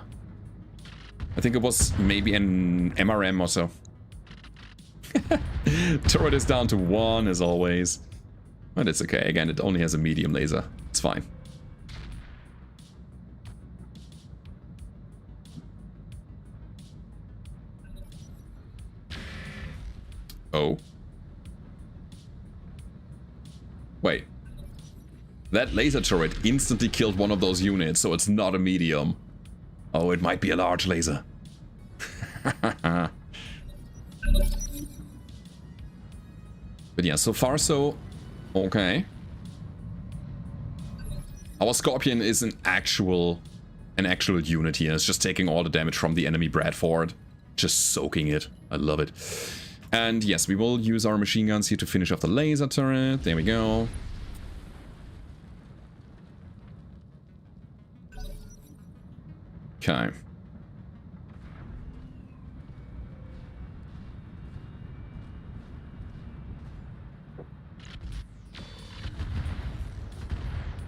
I think it was maybe an MRM or so. Turret is down to 1 as always. But it's okay. Again, it only has a medium laser. It's fine. Oh. Wait. That laser turret instantly killed one of those units, so it's not a medium. Oh, it might be a large laser. But yeah, so far so okay. Our Scorpion is an actual unit here. It's just taking all the damage from the enemy Bradford. Just soaking it. I love it. And yes, we will use our machine guns here to finish off the laser turret. There we go. Okay.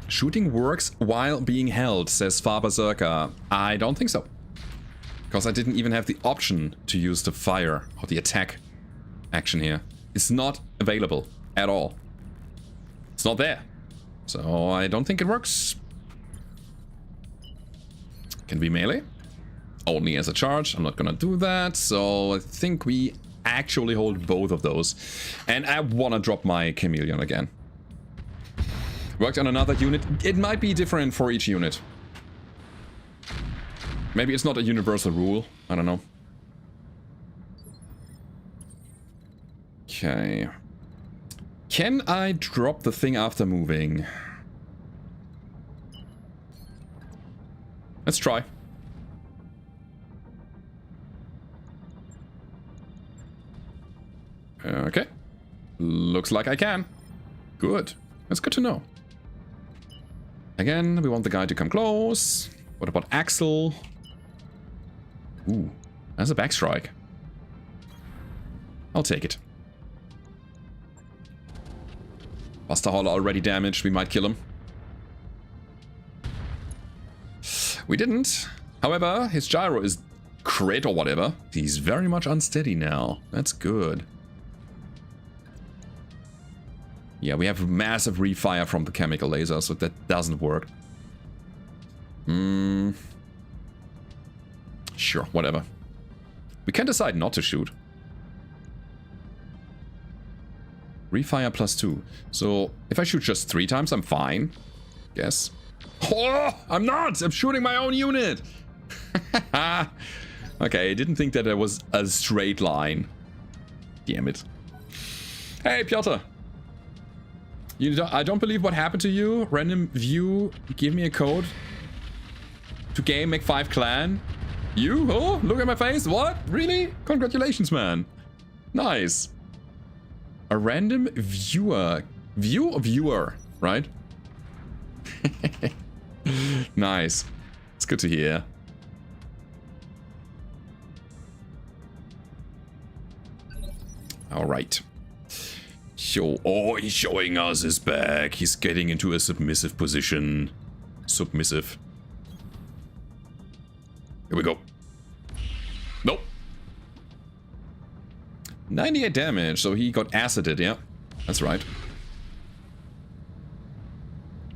Shooting works while being held, says BRRRrrt. I don't think so. Because I didn't even have the option to use the fire or the attack action here. It's not available at all. It's not there. So I don't think it works. Can we melee? Only as a charge. I'm not gonna do that. So I think we actually hold both of those. And I wanna drop my chameleon again. Worked on another unit. It might be different for each unit. Maybe it's not a universal rule. I don't know. Okay. Can I drop the thing after moving? Let's try. Okay. Looks like I can. Good. That's good to know. Again, we want the guy to come close. What about Axel? Ooh, that's a backstrike. I'll take it. Buster Hauler already damaged. We might kill him. We didn't. However, his gyro is crit or whatever. He's very much unsteady now. That's good. Yeah, we have massive refire from the chemical laser, so that doesn't work. Sure, whatever. We can decide not to shoot. Refire +2. So, if I shoot just 3 times, I'm fine. Guess. Oh, I'm not! I'm shooting my own unit! Okay, I didn't think that there was a straight line. Damn it. Hey, Piotr! I don't believe what happened to you. Random view, give me a code to game Mech 5 clan. You? Oh, look at my face. What? Really? Congratulations, man. Nice. A random viewer. Viewer, right? Nice. It's good to hear. All right. Oh, he's showing us his back. He's getting into a submissive position. Submissive. Here we go. Nope. 98 damage, so he got acided, yeah. That's right.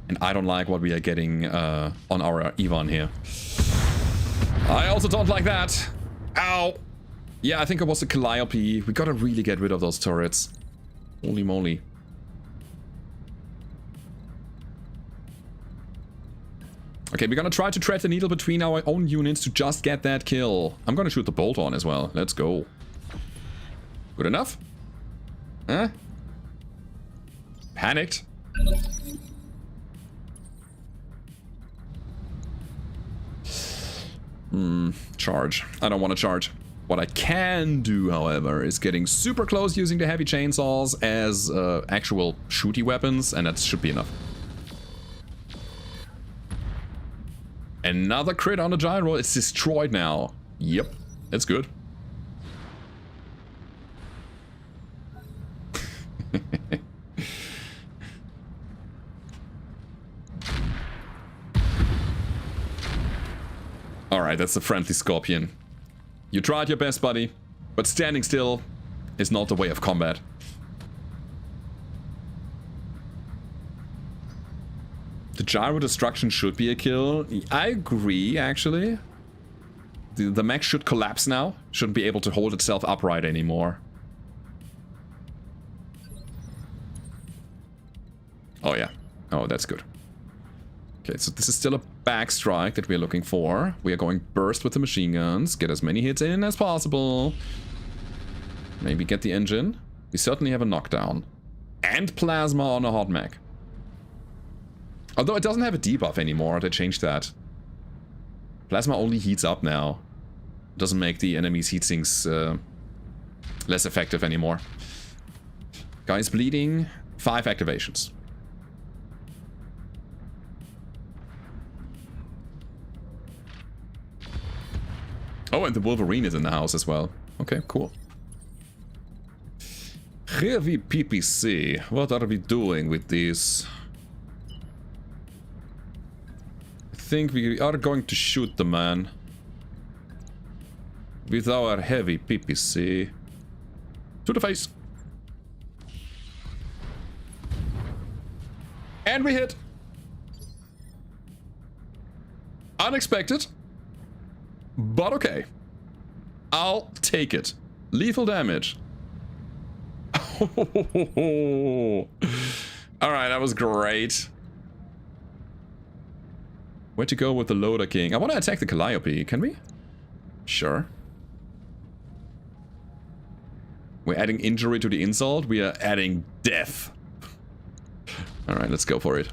And I don't like what we are getting on our Ivan here. I also don't like that. Ow. Yeah, I think it was a Calliope. We gotta really get rid of those turrets. Holy moly. Okay, we're gonna try to thread the needle between our own units to just get that kill. I'm gonna shoot the bolt on as well. Let's go. Good enough? Huh? Panicked. Charge. I don't want to charge. What I can do, however, is getting super close using the heavy chainsaws as actual shooty weapons, and that should be enough. Another crit on the gyro. It's destroyed now. Yep, that's good. Alright, that's the friendly scorpion. You tried your best, buddy, but standing still is not the way of combat. The gyro destruction should be a kill. I agree, actually. The mech should collapse now. Shouldn't be able to hold itself upright anymore. Oh, yeah. Oh, that's good. Okay, so this is still a backstrike that we're looking for. We are going burst with the machine guns. Get as many hits in as possible. Maybe get the engine. We certainly have a knockdown. And plasma on a hot mech. Although it doesn't have a debuff anymore. They changed that. Plasma only heats up now. Doesn't make the enemy's heat sinks less effective anymore. Guy's bleeding. 5 activations. Oh, and the Wolverine is in the house as well. Okay, cool. Heavy PPC. What are we doing with these? I think we are going to shoot the man. With our heavy PPC. To the face. And we hit. Unexpected. But okay. I'll take it. Lethal damage. Alright, that was great. Where to go with the Loader King? I want to attack the Calliope. Can we? Sure. We're adding injury to the insult. We are adding death. Alright, let's go for it.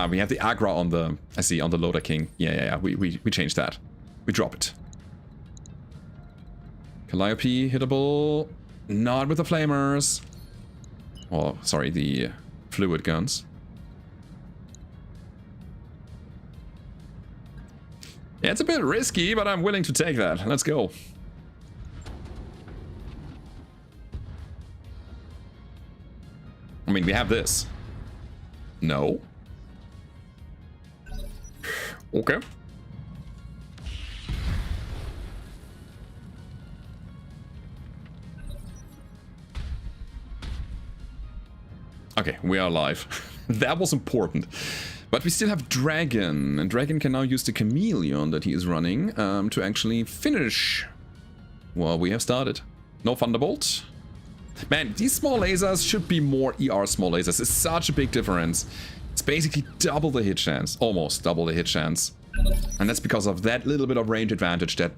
We have the Agra on the... I see, on the Loader King. Yeah. We changed that. We drop it. Calliope, hittable. Not with the flamers. Oh, sorry, the fluid guns. Yeah, it's a bit risky, but I'm willing to take that. Let's go. I mean, we have this. No. Okay. Okay, we are alive. That was important. But we still have Dragon, and Dragon can now use the Chameleon that he is running to actually finish what we have started. No Thunderbolt. Man, these small lasers should be more ER small lasers. It's such a big difference. It's basically double the hit chance, almost double the hit chance. And that's because of that little bit of range advantage that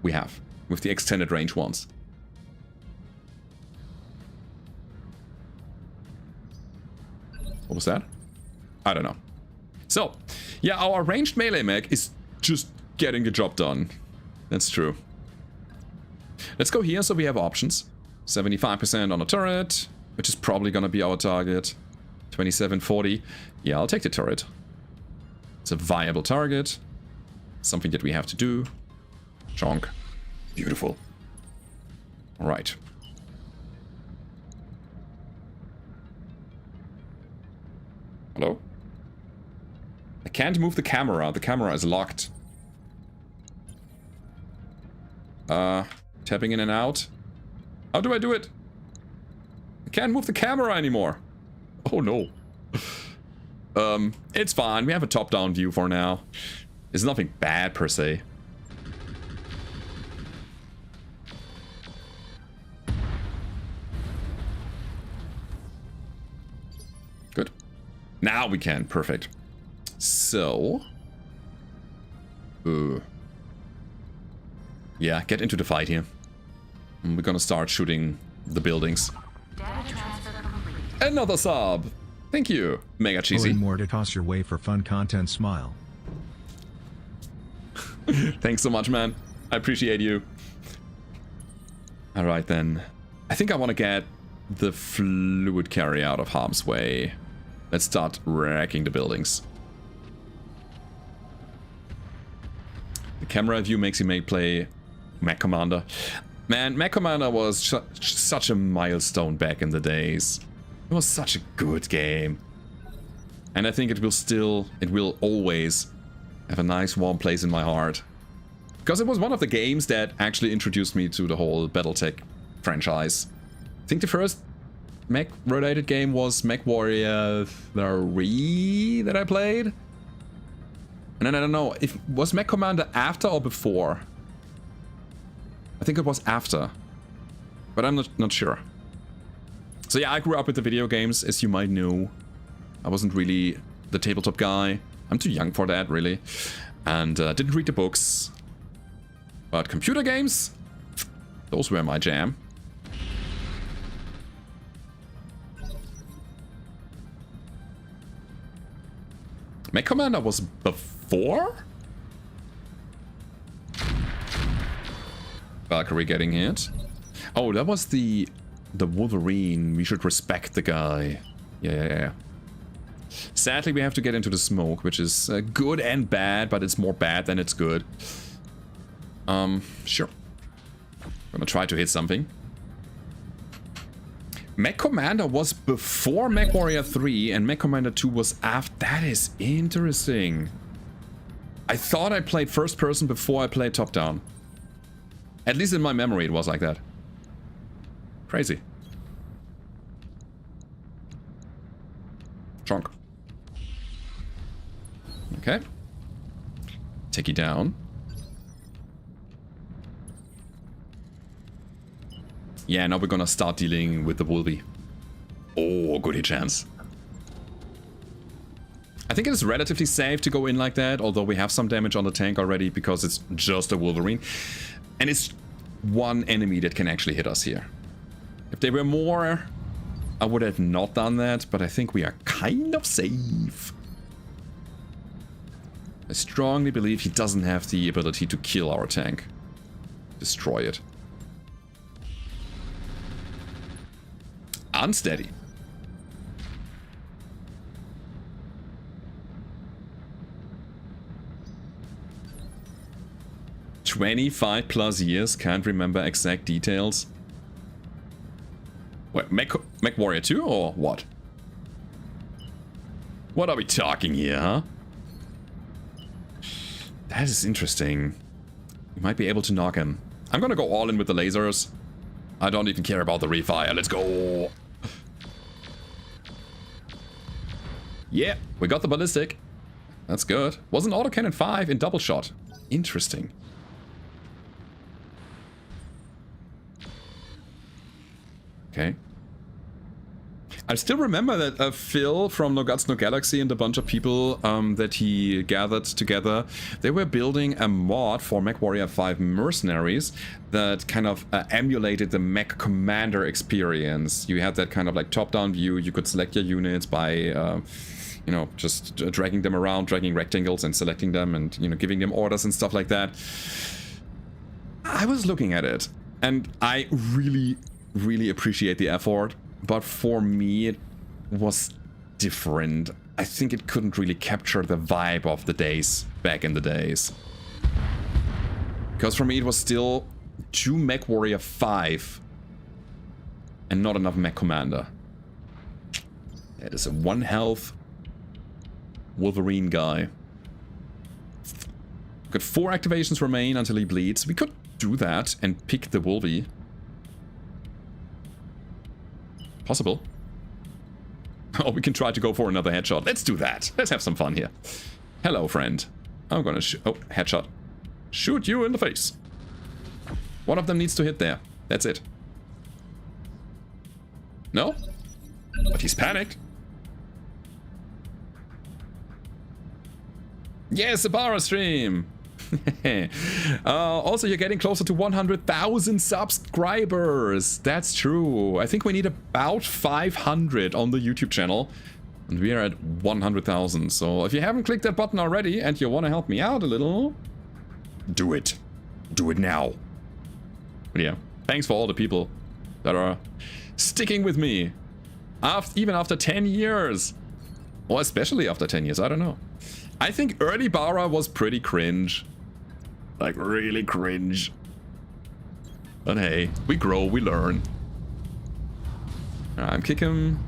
we have with the extended range ones. What was that? I don't know. So, yeah, our ranged melee mech is just getting the job done. That's true. Let's go here so we have options. 75% on a turret, which is probably gonna be our target. 2740. Yeah, I'll take the turret. It's a viable target. Something that we have to do. Chonk. Beautiful. Alright. Hello? I can't move the camera. The camera is locked. Tapping in and out. How do I do it? I can't move the camera anymore. Oh no. It's fine. We have a top-down view for now. It's nothing bad per se. Good. Now we can. Perfect. So... yeah, get into the fight here. And we're gonna start shooting the buildings. Another sub! Thank you, Mega Cheesy. Pulling more to toss your way for fun content, smile. Thanks so much, man. I appreciate you. Alright then. I think I want to get the fluid carrier out of harm's way. Let's start wrecking the buildings. The camera view makes you play Mech Commander. Man, Mech Commander was such a milestone back in the days. It was such a good game. And I think it will always have a nice warm place in my heart. Because it was one of the games that actually introduced me to the whole Battletech franchise. I think the first Mech-related game was MechWarrior 3 that I played. And then I don't know, was Mech Commander after or before? I think it was after. But I'm not sure. So yeah, I grew up with the video games, as you might know. I wasn't really the tabletop guy. I'm too young for that, really. And didn't read the books. But computer games? Those were my jam. Mech Commander was before? Valkyrie getting hit. Oh, that was the Wolverine. We should respect the guy. Yeah. Sadly, we have to get into the smoke, which is good and bad, but it's more bad than it's good. Sure. Gonna try to hit something. Mech Commander was before MechWarrior 3 and Mech Commander 2 was after. That is interesting. I thought I played first person before I played top down. At least in my memory it was like that. Crazy. Chonk. Okay. Take you down. Yeah, now we're gonna start dealing with the Wolvie. Oh, good hit chance. I think it is relatively safe to go in like that, although we have some damage on the tank already because it's just a Wolverine. And it's one enemy that can actually hit us here. If there were more, I would have not done that, but I think we are kind of safe. I strongly believe he doesn't have the ability to kill our tank. Destroy it. Unsteady. +25 years, can't remember exact details. Wait, Mech Warrior 2 or what? What are we talking here, huh? That is interesting. We might be able to knock him. I'm gonna go all in with the lasers. I don't even care about the refire. Let's go. Yeah, we got the ballistic. That's good. Was an autocannon 5 in double shot. Interesting. Okay. I still remember that Phil from No Guts No Galaxy and a bunch of people that he gathered together, they were building a mod for MechWarrior 5 Mercenaries that kind of emulated the Mech Commander experience. You had that kind of like top-down view. You could select your units by, you know, just dragging them around, dragging rectangles and selecting them and, you know, giving them orders and stuff like that. I was looking at it and I really appreciate the effort. But for me, it was different. I think it couldn't really capture the vibe of the days back in the days. Because for me, it was still 2 Mech Warrior 5 and not enough Mech Commander. That is a 1 health Wolverine guy. Got 4 activations remain until he bleeds. We could do that and pick the Wolvie. Possible. Oh, we can try to go for another headshot. Let's do that. Let's have some fun here. Hello, friend. I'm gonna shoot. Oh, headshot. Shoot you in the face. One of them needs to hit there. That's it. No? But he's panicked. Yes, a Barra stream. Also, you're getting closer to 100,000 subscribers. That's true. I think we need about 500 on the YouTube channel. And we are at 100,000. So if you haven't clicked that button already and you want to help me out a little, do it. Do it now. But yeah, thanks for all the people that are sticking with me. Even after 10 years. Or especially after 10 years, I don't know. I think early Bara was pretty cringe. Like, really cringe. But hey, we grow, we learn. I'm kick him.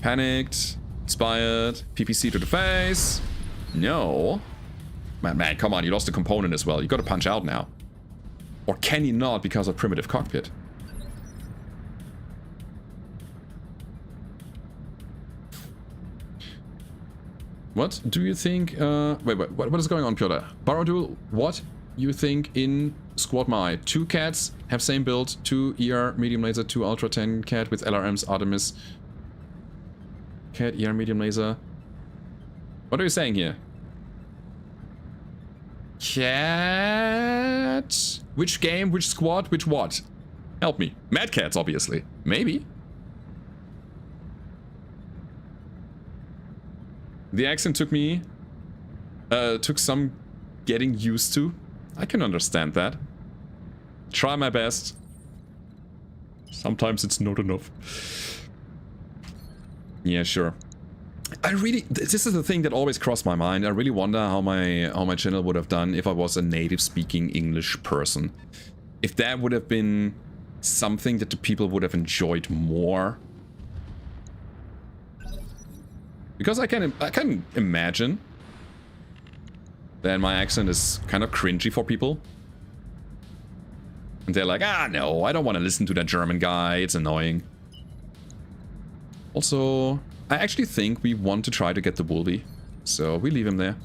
Panicked. Inspired. PPC to the face. No. Man, come on, you lost a component as well. You gotta punch out now. Or can you not because of primitive cockpit? What do you think? Wait, what is going on, Piotr? Baradul, what you think in Squad My? 2 cats have same build, 2 ER medium laser, 2 Ultra 10 cat with LRMs, Artemis. Cat, ER medium laser. What are you saying here? Cat? Which game, which squad, which what? Help me. Mad Cats, obviously. Maybe. The accent took some getting used to. I can understand that. Try my best. Sometimes it's not enough. Yeah, sure. This is the thing that always crossed my mind. I really wonder how my channel would have done if I was a native speaking English person. If that would have been something that the people would have enjoyed more. Because I can imagine that my accent is kind of cringy for people. And they're like, ah, no, I don't want to listen to that German guy. It's annoying. Also, I actually think we want to try to get the Wolvie. So we leave him there.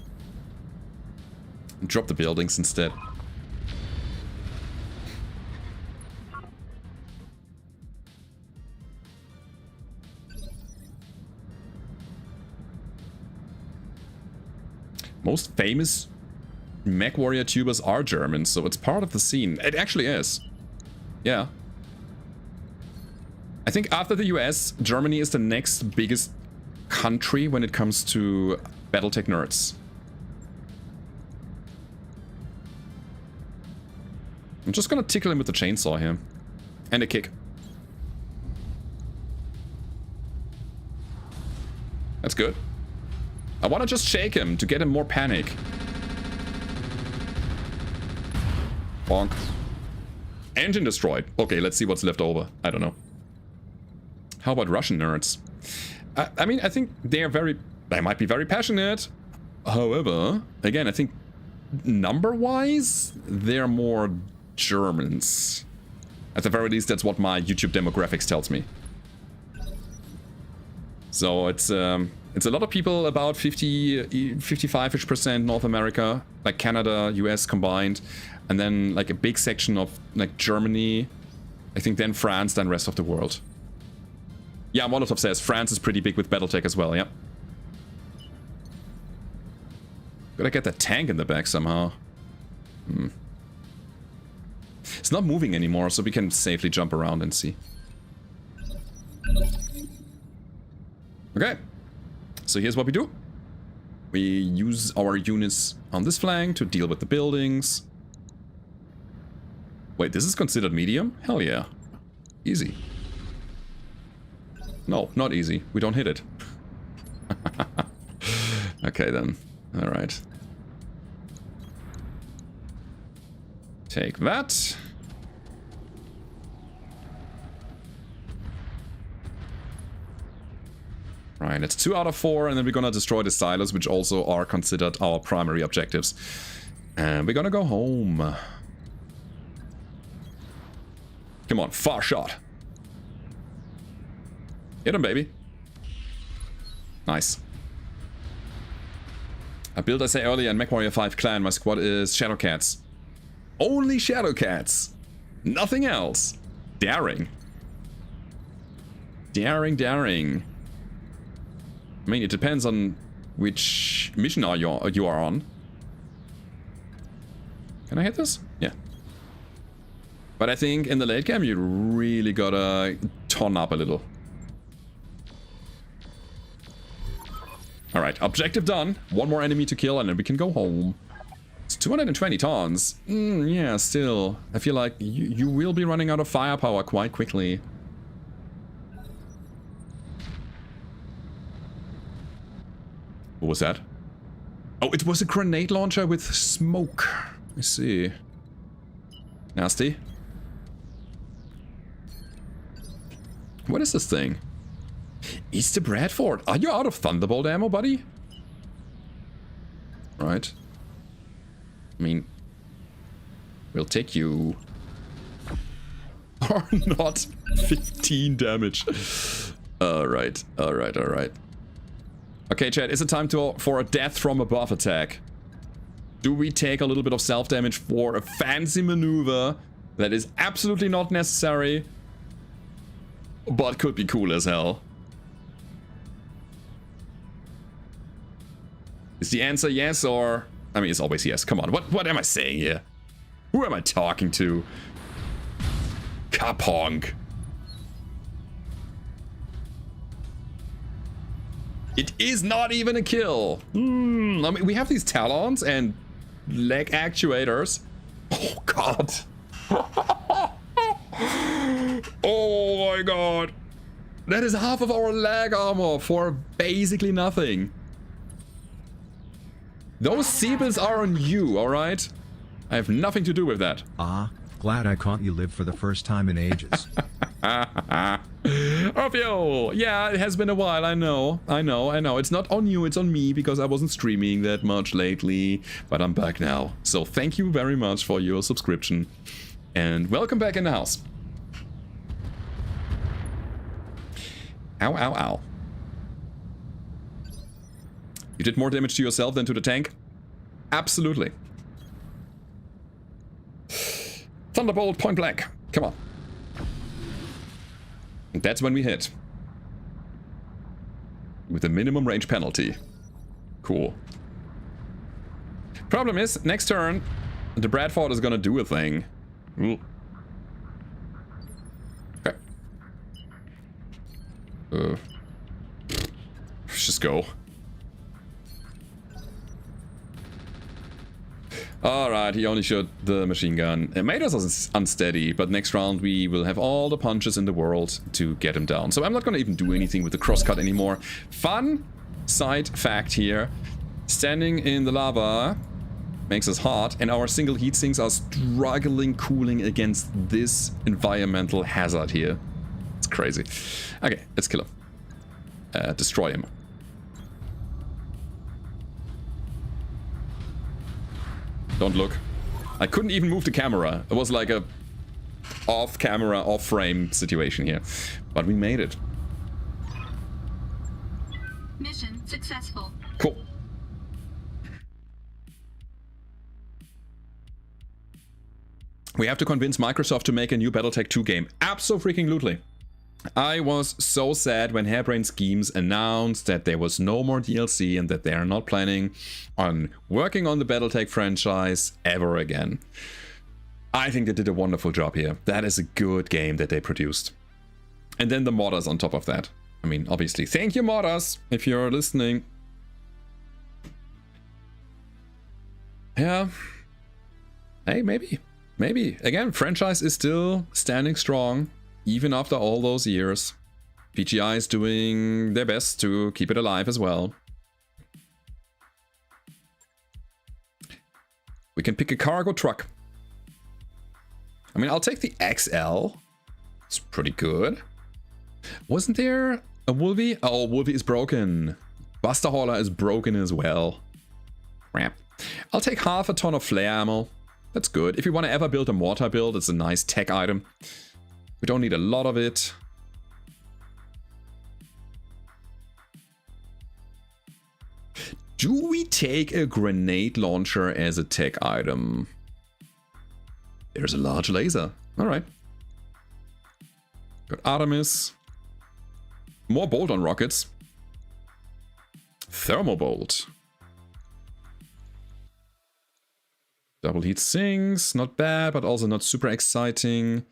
Drop the buildings instead. Most famous Mech Warrior tubers are German, so it's part of the scene. It actually is. Yeah. I think after the US, Germany is the next biggest country when it comes to Battletech nerds. I'm just gonna tickle him with the chainsaw here. And a kick. That's good. I wanna just shake him to get him more panic. Bonk. Engine destroyed. Okay, let's see what's left over. I don't know. How about Russian nerds? I mean, I think they might be very passionate. However, again, I think number-wise, they're more Germans. At the very least, that's what my YouTube demographics tells me. So it's a lot of people, about 55-ish% North America, like Canada, US combined, and then like a big section of like Germany, I think then France, then rest of the world. Yeah, Molotov says France is pretty big with Battletech as well, yeah. Gotta get that tank in the back somehow. It's not moving anymore, so we can safely jump around and see. Okay. So here's what we do. We use our units on this flank to deal with the buildings. Wait, this is considered medium? Hell yeah. Easy. No, not easy. We don't hit it. Okay then. Alright. Take that. Right, it's 2 out of 4, and then we're gonna destroy the silos, which also are considered our primary objectives. And we're gonna go home. Come on, far shot. Hit him, baby. Nice. A build I say earlier in Mech Warrior 5 Clan, my squad is Shadowcats. Only Shadowcats. Nothing else. Daring. Daring, daring. I mean, it depends on which mission you are on. Can I hit this? Yeah. But I think in the late game, you really gotta ton up a little. Alright, objective done. One more enemy to kill and then we can go home. It's 220 tons. Yeah, still. I feel like you will be running out of firepower quite quickly. What was that? Oh, it was a grenade launcher with smoke. I see. Nasty. What is this thing? Easter Bradford. Are you out of Thunderbolt ammo, buddy? Right. I mean, we'll take you. Or not. 15 damage. Alright, alright, alright. Okay, chat, is it time for a death from above attack? Do we take a little bit of self-damage for a fancy maneuver that is absolutely not necessary, but could be cool as hell? Is the answer yes, or... I mean, it's always yes. Come on, what am I saying here? Who am I talking to? Kapong. It is not even a kill. I mean, we have these talons and leg actuators. Oh, God. Oh, my God. That is half of our leg armor for basically nothing. Those Siebels are on you, alright? I have nothing to do with that. Ah, glad I caught you live for the first time in ages. Orfeo! Yeah, it has been a while, I know. It's not on you, it's on me, because I wasn't streaming that much lately. But I'm back now. So thank you very much for your subscription. And welcome back in the house. Ow, ow, ow. You did more damage to yourself than to the tank? Absolutely. Thunderbolt point blank. Come on. And that's when we hit. With a minimum range penalty. Cool. Problem is, next turn, the Bradford is gonna do a thing. Ooh. Okay. Let's just go. Alright, he only shot the machine gun. It made us unsteady, but next round we will have all the punches in the world to get him down. So I'm not gonna even do anything with the crosscut anymore. Fun side fact here. Standing in the lava makes us hot, and our single heat sinks are struggling cooling against this environmental hazard here. It's crazy. Okay, let's kill him. Destroy him. Don't look. I couldn't even move the camera. It was like a off-camera, off-frame situation here. But we made it. Mission successful. Cool. We have to convince Microsoft to make a new Battletech 2 game. Abso-freaking-lutely. I was so sad when Harebrained Schemes announced that there was no more DLC and that they are not planning on working on the Battletech franchise ever again. I think they did a wonderful job here. That is a good game that they produced. And then the modders on top of that. I mean, obviously, thank you modders if you're listening. Yeah. Hey, maybe. Maybe. Again, franchise is still standing strong. Even after all those years, PGI is doing their best to keep it alive as well. We can pick a cargo truck. I mean, I'll take the XL. It's pretty good. Wasn't there a Wolvie? Oh, Wolvie is broken. Buster Hauler is broken as well. Crap. I'll take half a ton of flare ammo. That's good. If you want to ever build a mortar build, it's a nice tech item. We don't need a lot of it. Do we take a grenade launcher as a tech item? There's a large laser. All right. Got Artemis. More bolt-on rockets. Thermobolt. Double heat sinks. Not bad, but also not super exciting.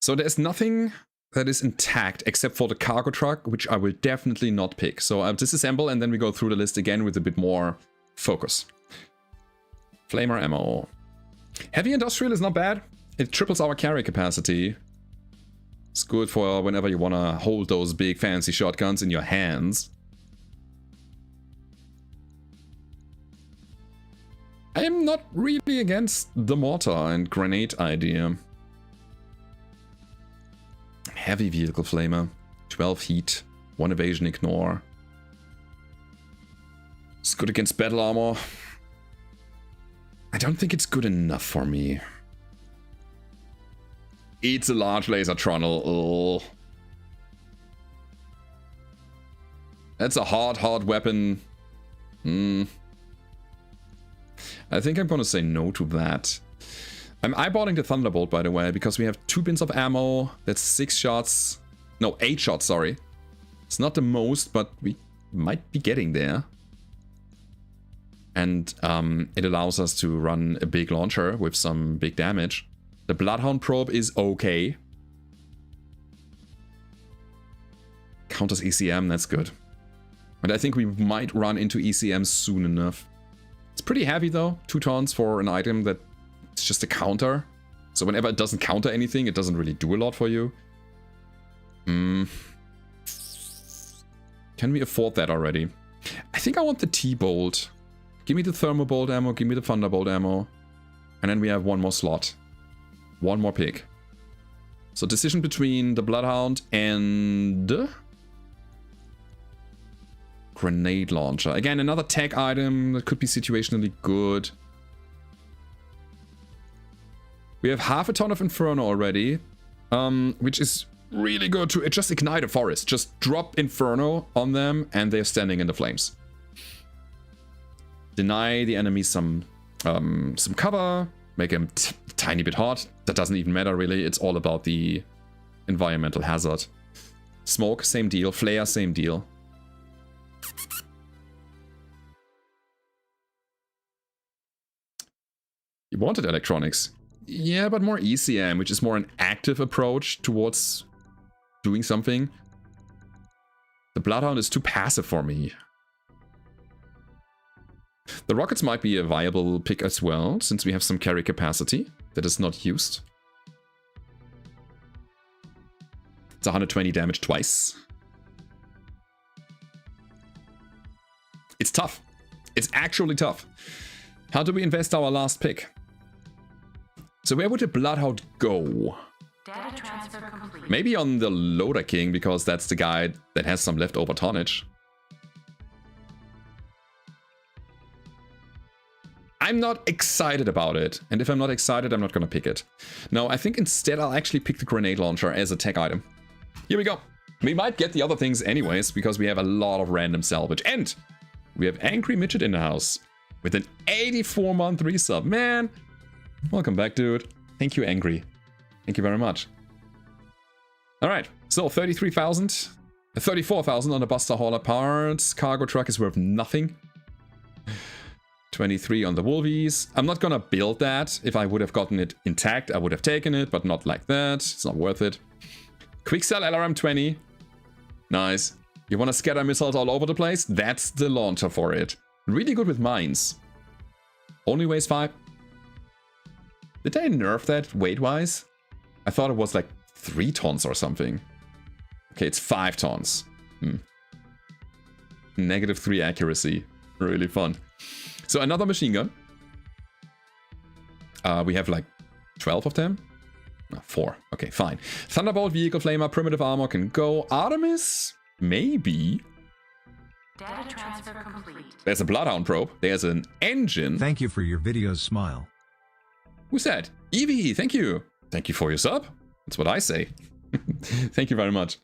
So there's nothing that is intact except for the cargo truck, which I will definitely not pick. So I'll disassemble and then we go through the list again with a bit more focus. Flamer ammo. Heavy industrial is not bad. It triples our carry capacity. It's good for whenever you want to hold those big fancy shotguns in your hands. I am not really against the mortar and grenade idea. Heavy vehicle flamer, 12 heat, 1 evasion ignore. It's good against battle armor. I don't think it's good enough for me. It's a large laser trundle. Ugh. That's a hard weapon. I think I'm gonna say no to that. I'm eyeballing the Thunderbolt, by the way, because we have 2 bins of ammo. That's 6 shots. No, 8 shots, sorry. It's not the most, but we might be getting there. And it allows us to run a big launcher with some big damage. The Bloodhound probe is okay. Counters ECM, that's good. And I think we might run into ECM soon enough. It's pretty heavy though, 2 tons for an item that it's just a counter. So whenever it doesn't counter anything, it doesn't really do a lot for you. Can we afford that already? I think I want the T-Bolt. Give me the Thermobolt ammo, give me the Thunderbolt ammo. And then we have 1 more slot. 1 more pick. So decision between the Bloodhound and... Grenade launcher. Again, another tech item that could be situationally good. We have half a ton of Inferno already, which is really good to just ignite a forest. Just drop Inferno on them and they're standing in the flames. Deny the enemy some cover, make them a tiny bit hot. That doesn't even matter really. It's all about the environmental hazard. Smoke, same deal. Flare, same deal. You wanted electronics. Yeah, but more ECM, which is more an active approach towards doing something. The Bloodhound is too passive for me. The rockets might be a viable pick as well, since we have some carry capacity that is not used. It's 120 damage twice. It's tough. It's actually tough. How do we invest our last pick? So where would the Bloodhound go? Data transfer complete. Maybe on the Loader King, because that's the guy that has some leftover tonnage. I'm not excited about it. And if I'm not excited, I'm not going to pick it. No, I think instead I'll actually pick the grenade launcher as a tech item. Here we go. We might get the other things anyways, because we have a lot of random salvage. And we have Angry Midget in the house with an 84-month resub. Man, welcome back, dude. Thank you, Angry. Thank you very much. All right, so 33,000, 34,000 on the Buster Hauler parts. Cargo truck is worth nothing. 23 on the Wolvies. I'm not gonna build that. If I would have gotten it intact, I would have taken it, but not like that. It's not worth it. Quick sell LRM 20. Nice. You want to scatter missiles all over the place? That's the launcher for it. Really good with mines. Only weighs 5. Did they nerf that weight-wise? I thought it was like 3 tons or something. Okay, it's 5 tons. -3 accuracy. Really fun. So another machine gun. We have like 12 of them. No, 4. Okay, fine. Thunderbolt, Vehicle Flamer, Primitive Armor can go. Artemis? Maybe. Data transfer complete. There's a Bloodhound probe. There's an engine. Thank you for your videos, smile. Who's that? Evie, thank you. Thank you for your sub. That's what I say. Thank you very much.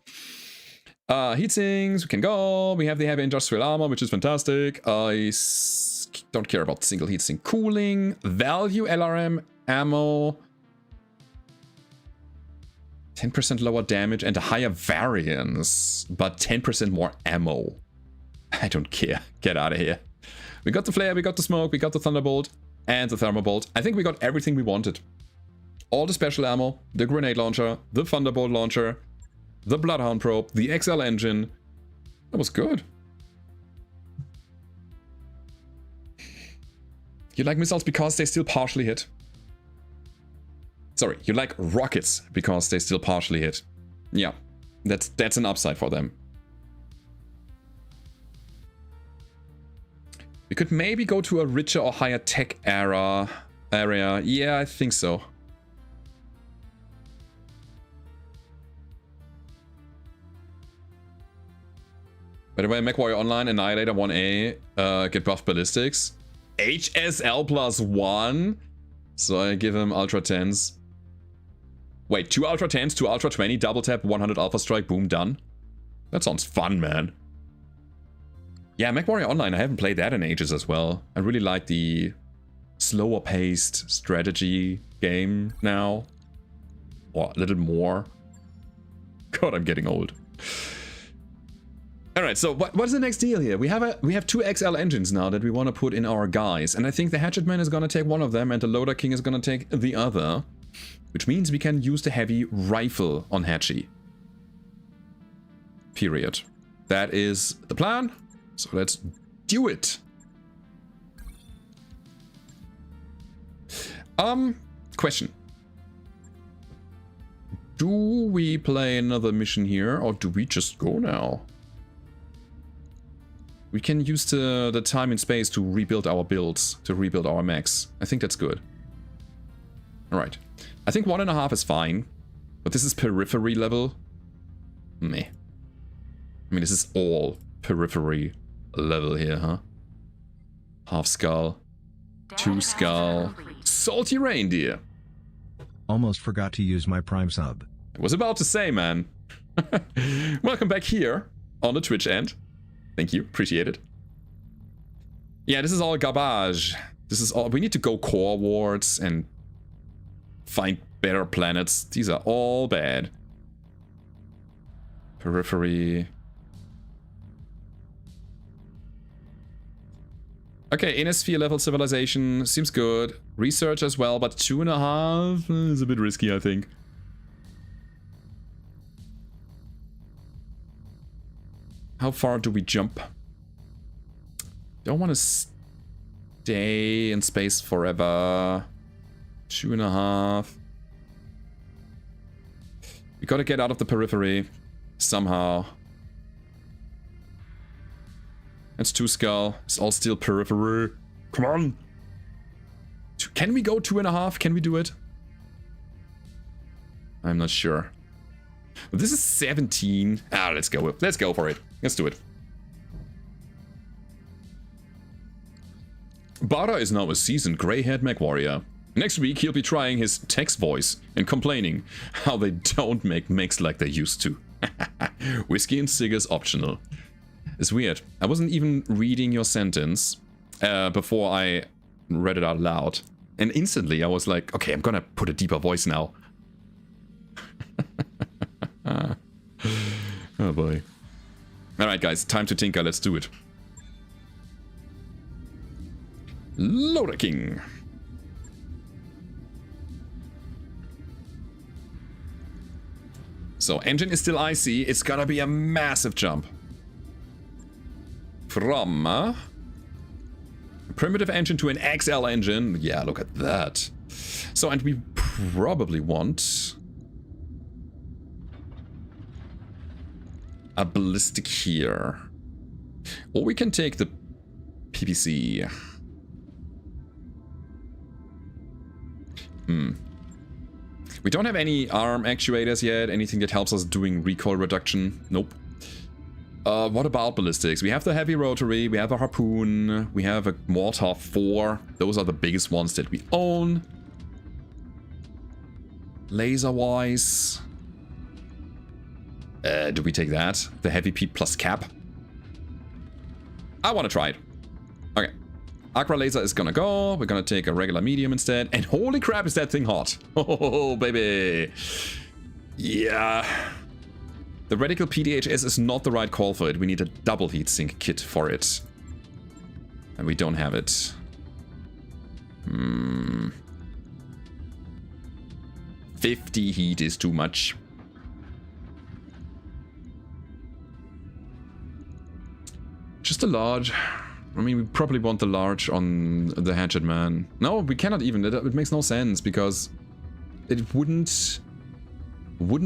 Heat sinks, we can go. We have the heavy industrial armor, which is fantastic. I don't care about single heat sink cooling. Value LRM ammo. 10% lower damage and a higher variance, but 10% more ammo. I don't care. Get out of here. We got the flare, we got the smoke, we got the thunderbolt, and the thermobolt. I think we got everything we wanted. All the special ammo, the grenade launcher, the thunderbolt launcher, the Bloodhound probe, the XL engine. That was good. You like missiles because they still partially hit. Sorry, you like rockets because they still partially hit. Yeah, that's an upside for them. We could maybe go to a richer or higher tech area. Yeah, I think so. By the way, MechWarrior Online, Annihilator 1A, get buff ballistics. HSL +1. So I give him Ultra 10s. Wait, 2 Ultra 10s, 2 Ultra 20, double tap, 100 Alpha Strike, boom, done. That sounds fun, man. Yeah, MechWarrior Online, I haven't played that in ages as well. I really like the slower paced strategy game now. Or a little more. God, I'm getting old. Alright, so what's the next deal here? We have 2 XL engines now that we want to put in our guys. And I think the Hatchetman is going to take one of them and the Loader King is going to take the other. Which means we can use the heavy rifle on Hatchy. Period. That is the plan. So let's do it. Question. Do we play another mission here or do we just go now? We can use the time and space to rebuild our builds, to rebuild our mechs. I think that's good. Alright. I think 1.5 is fine. But this is periphery level. Meh. I mean, this is all periphery level here, huh? Half skull. 2 skull. Salty reindeer. Almost forgot to use my Prime sub. I was about to say, man. Welcome back here on the Twitch end. Thank you, appreciate it. Yeah, this is all garbage. This is all. We need to go core wards and find better planets. These are all bad. Periphery. Okay, Innisphere level civilization seems good. Research as well, but 2.5 is a bit risky, I think. How far do we jump? Don't want to stay in space forever. 2.5. We gotta get out of the periphery somehow. That's 2 skull. It's all still periphery. Come on. Can we go 2.5? Can we do it? I'm not sure. But this is 17. Ah, let's go. Let's go for it. Let's do it. Bara is now a seasoned grey-haired mech warrior. Next week he'll be trying his text voice and complaining how they don't make mechs like they used to. Whiskey and cigars optional. It's weird. I wasn't even reading your sentence before I read it out loud. And instantly I was like, okay, I'm gonna put a deeper voice now. Oh boy. Alright guys, time to tinker, let's do it. Loader King. So engine is still icy, it's gonna be a massive jump. From a primitive engine to an XL engine. Yeah, look at that. So, and we probably want a ballistic here. Or we can take the PPC. We don't have any arm actuators yet. Anything that helps us doing recoil reduction. Nope. What about ballistics? We have the heavy rotary, we have a harpoon, we have a Mortar 4. Those are the biggest ones that we own. Laser-wise... do we take that? The heavy P plus cap? I want to try it. Okay. Aqua laser is gonna go. We're gonna take a regular medium instead. And holy crap, is that thing hot. Oh, baby. Yeah. The radical PDHS is not the right call for it. We need a double heatsink kit for it. And we don't have it. 50 heat is too much. Just a large. I mean, we probably want the large on the Hatchet Man. No, we cannot even. It makes no sense because it wouldn't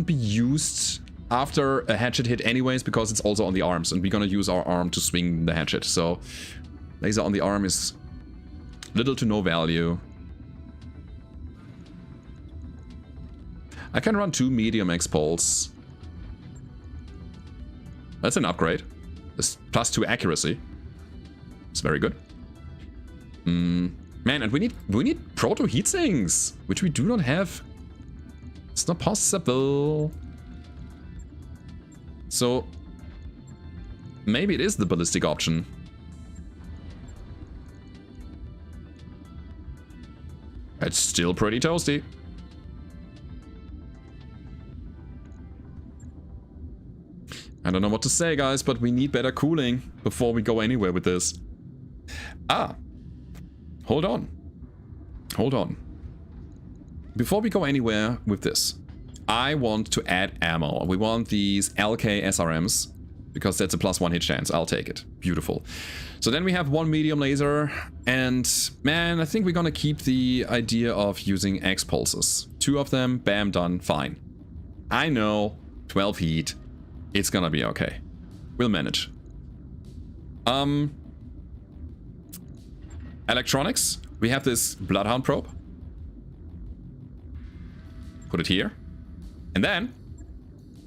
be used after a hatchet hit anyways, because it's also on the arms, and we're gonna use our arm to swing the hatchet. So laser on the arm is little to no value. I can run 2 medium X-Pulse. That's an upgrade. It's +2 accuracy. It's very good. Man, and we need proto heatsinks, which we do not have. It's not possible. So maybe it is the ballistic option. It's still pretty toasty. I don't know what to say, guys, but we need better cooling before we go anywhere with this. Ah, hold on. Hold on. Before we go anywhere with this, I want to add ammo. We want these LK SRMs because that's a +1 hit chance. I'll take it. Beautiful. So then we have 1 medium laser, and man, I think we're gonna keep the idea of using X-Pulses. 2 of them, bam, done, fine. I know, 12 heat. It's gonna be okay. We'll manage. Electronics. We have this Bloodhound probe. Put it here. And then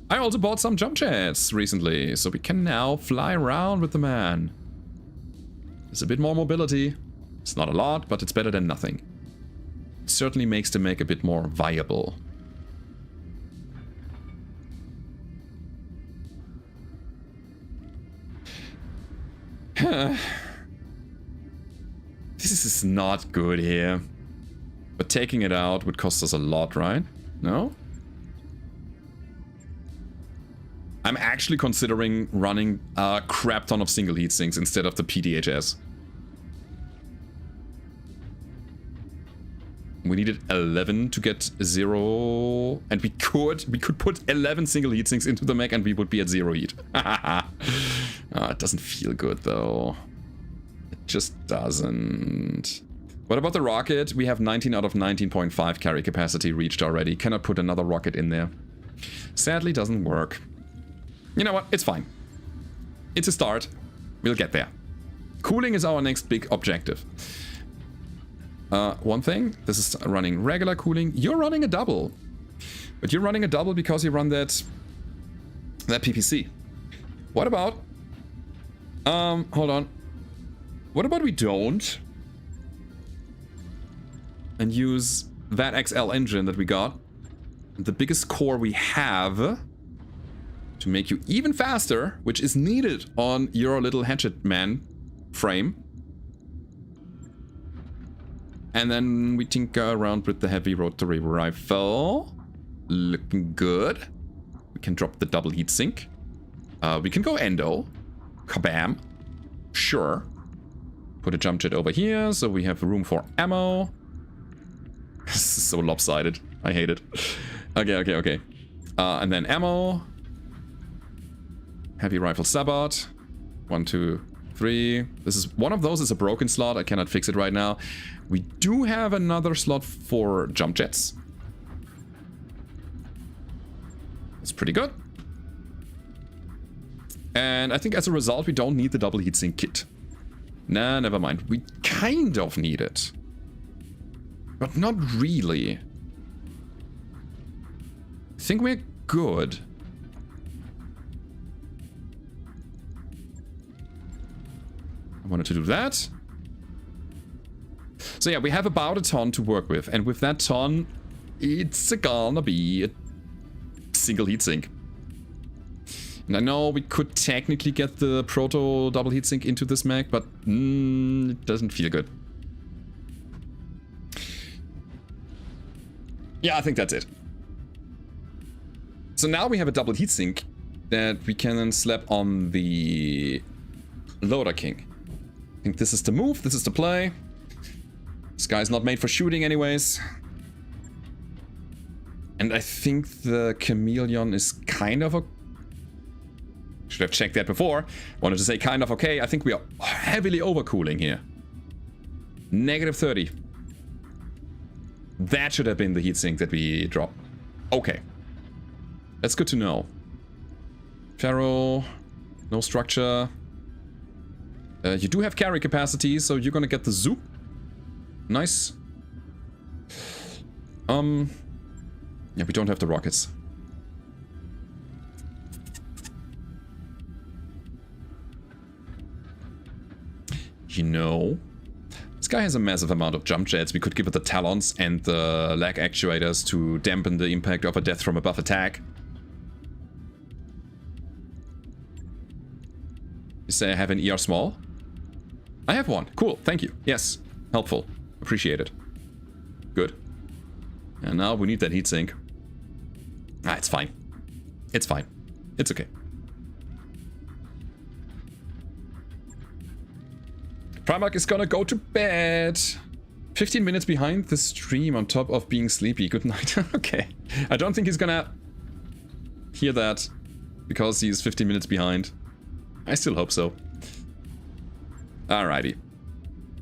I also bought some jump jets recently, so we can now fly around with the man. There's a bit more mobility. It's not a lot, but it's better than nothing. It certainly makes the mech a bit more viable. This is not good here. But taking it out would cost us a lot, right? No? I'm actually considering running a crap ton of single heat sinks instead of the PDHS. We needed 11 to get 0, and we could put 11 single heat sinks into the mech and we would be at 0 heat. It doesn't feel good though. It just doesn't. What about the rocket? We have 19 out of 19.5 carry capacity reached already. Cannot put another rocket in there. Sadly, doesn't work. You know what? It's fine. It's a start. We'll get there. Cooling is our next big objective. One thing, this is running regular cooling. You're running a double. But you're running a double because you run that PPC. What about... hold on. What about we don't? And use that XL engine that we got. The biggest core we have. To make you even faster, which is needed on your little hatchet man frame. And then we tinker around with the heavy rotary rifle. Looking good. We can drop the double heat sink. We can go endo. Kabam. Sure. Put a jump jet over here so we have room for ammo. This is so lopsided. I hate it. Okay. And then ammo. Heavy rifle sabot. 1, 2, 3. This is one of those is a broken slot. I cannot fix it right now. We do have another slot for jump jets. That's pretty good. And I think as a result, we don't need the double heatsink kit. Nah, never mind. We kind of need it. But not really. I think we're good. I wanted to do that. So yeah, we have about a ton to work with. And with that ton, it's gonna be a single heatsink. And I know we could technically get the proto double heatsink into this mech, but it doesn't feel good. Yeah, I think that's it. So now we have a double heatsink that we can then slap on the Loader King. I think this is the move, this is the play. This guy's not made for shooting anyways. And I think the Chameleon is kind of a... Should have checked that before. Wanted to say kind of okay. I think we are heavily overcooling here. Negative 30. That should have been the heatsink that we dropped. Okay. That's good to know. Pharaoh. No structure. You do have carry capacity, so you're gonna get the zoo. Nice. Yeah, we don't have the rockets. You know, this guy has a massive amount of jump jets. We could give it the talons and the lag actuators to dampen the impact of a death from above attack. You say I have an ER small? I have one. Cool. Thank you. Yes. Helpful. Appreciate it. Good. And now we need that heatsink. Ah, it's fine. It's fine. It's okay. Primark is gonna go to bed. 15 minutes behind the stream on top of being sleepy. Good night. Okay. I don't think he's gonna hear that because he's 15 minutes behind. I still hope so. Alrighty.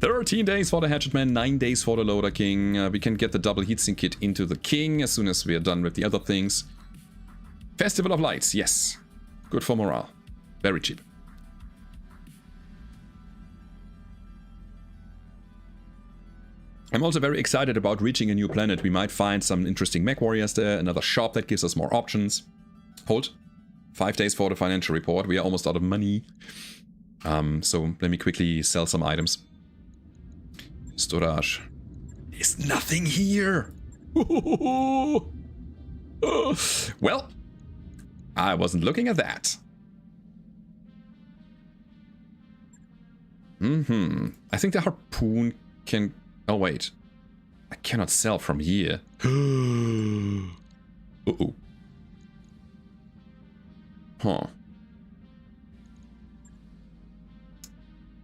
13 days for the Hatchetman, 9 days for the Loader King. We can get the double heatsink kit into the King as soon as we are done with the other things. Festival of Lights, yes. Good for morale. Very cheap. I'm also very excited about reaching a new planet. We might find some interesting mech warriors there, another shop that gives us more options. Hold. 5 days for the financial report. We are almost out of money. So let me quickly sell some items. Storage. There's nothing here. Well, I wasn't looking at that. I think the harpoon can... Oh, wait. I cannot sell from here. Uh-oh. Huh.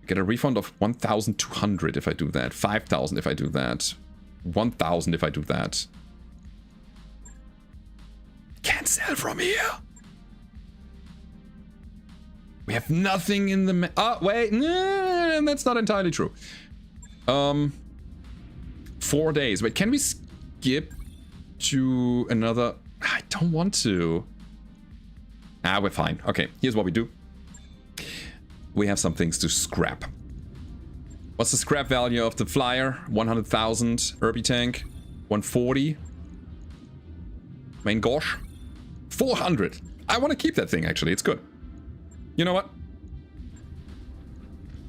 Get a refund of 1,200 if I do that. 5,000 if I do that. 1,000 if I do that. Can't sell from here. We have nothing in the... Oh, wait. No, that's not entirely true. 4 days. Wait, can we skip to another... I don't want to. Ah, we're fine. Okay, here's what we do. We have some things to scrap. What's the scrap value of the flyer? 100,000. Herbie tank. 140. Main gosh. 400. I want to keep that thing, actually. It's good. You know what?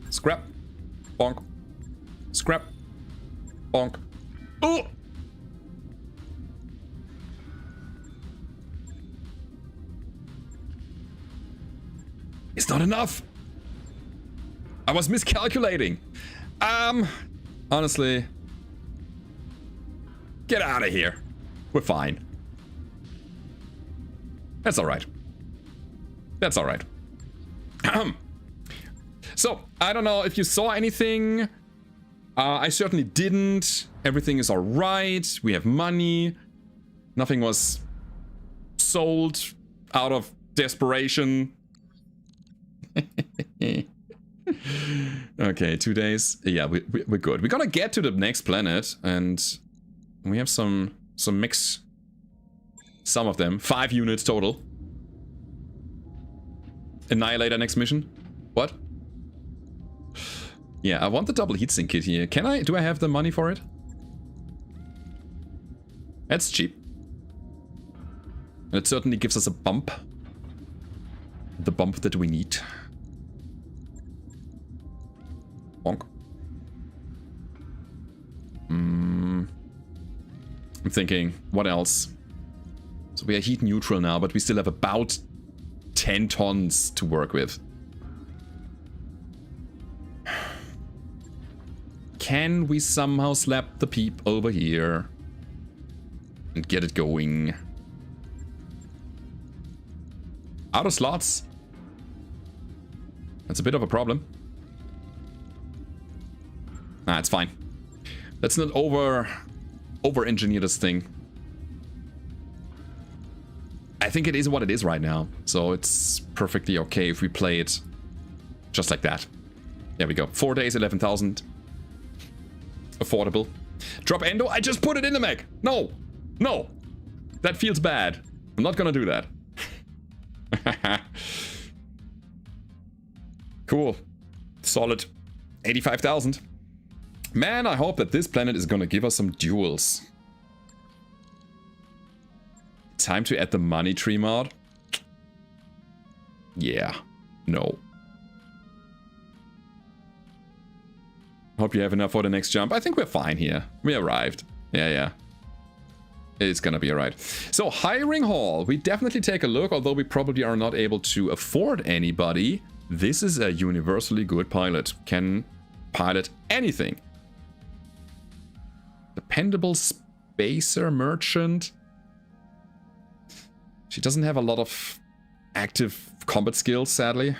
Scrap. Bonk. Scrap. Bonk. Oh! It's not enough. I was miscalculating. Honestly. Get out of here. We're fine. That's alright. That's alright. So, I don't know if you saw anything. I certainly didn't. Everything is alright. We have money. Nothing was sold out of desperation. Okay, 2 days. Yeah, we're good. We're gonna get to the next planet, and we have some mechs. Some of them. 5 units total. Annihilator next mission. What? Yeah, I want the double heatsink kit here. Can I? Do I have the money for it? That's cheap. And it certainly gives us a bump. The bump that we need. Bonk. I'm thinking, what else? So we are heat neutral now, but we still have about 10 tons to work with. Can we somehow slap the peep over here and get it going? Out of slots. That's a bit of a problem. Nah, it's fine. Let's not over-engineer this thing. I think it is what it is right now, so it's perfectly okay if we play it just like that. There we go. 4 days, 11,000. Affordable. Drop endo? I just put it in the mech! No! No! That feels bad. I'm not gonna do that. Cool. Solid 85,000. Man, I hope that this planet is gonna give us some duels. Time to add the money tree mod? Yeah. No. Hope you have enough for the next jump. I think we're fine here. We arrived. Yeah. It's gonna be alright. So, hiring hall. We definitely take a look, although we probably are not able to afford anybody. This is a universally good pilot. Can pilot anything. Dependable spacer merchant. She doesn't have a lot of active combat skills, sadly.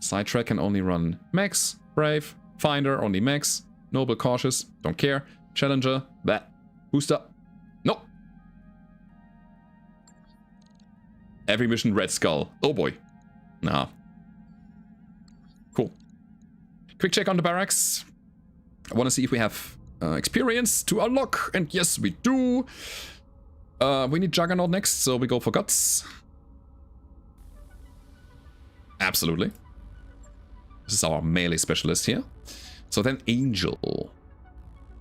Sidetrack can only run Mechs. Brave. Finder, only Mechs. Noble, cautious. Don't care. Challenger. Bleh. Booster. No. Every mission, Red Skull. Oh boy. Nah. Cool. Quick check on the barracks. I want to see if we have experience to unlock. And yes, we do. We need Juggernaut next, so we go for Guts. Absolutely. This is our melee specialist here. So then Angel.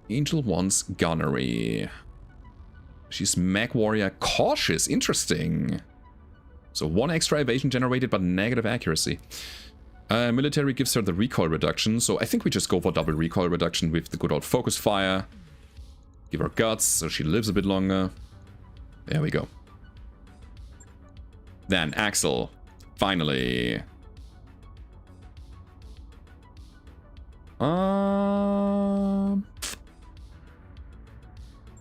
Angel wants Gunnery. She's Mech Warrior Cautious. Interesting. So 1 extra evasion generated, but negative accuracy. Military gives her the recoil reduction, so I think we just go for double recoil reduction with the good old focus fire. Give her Guts, so she lives a bit longer. There we go. Then Axel. Finally.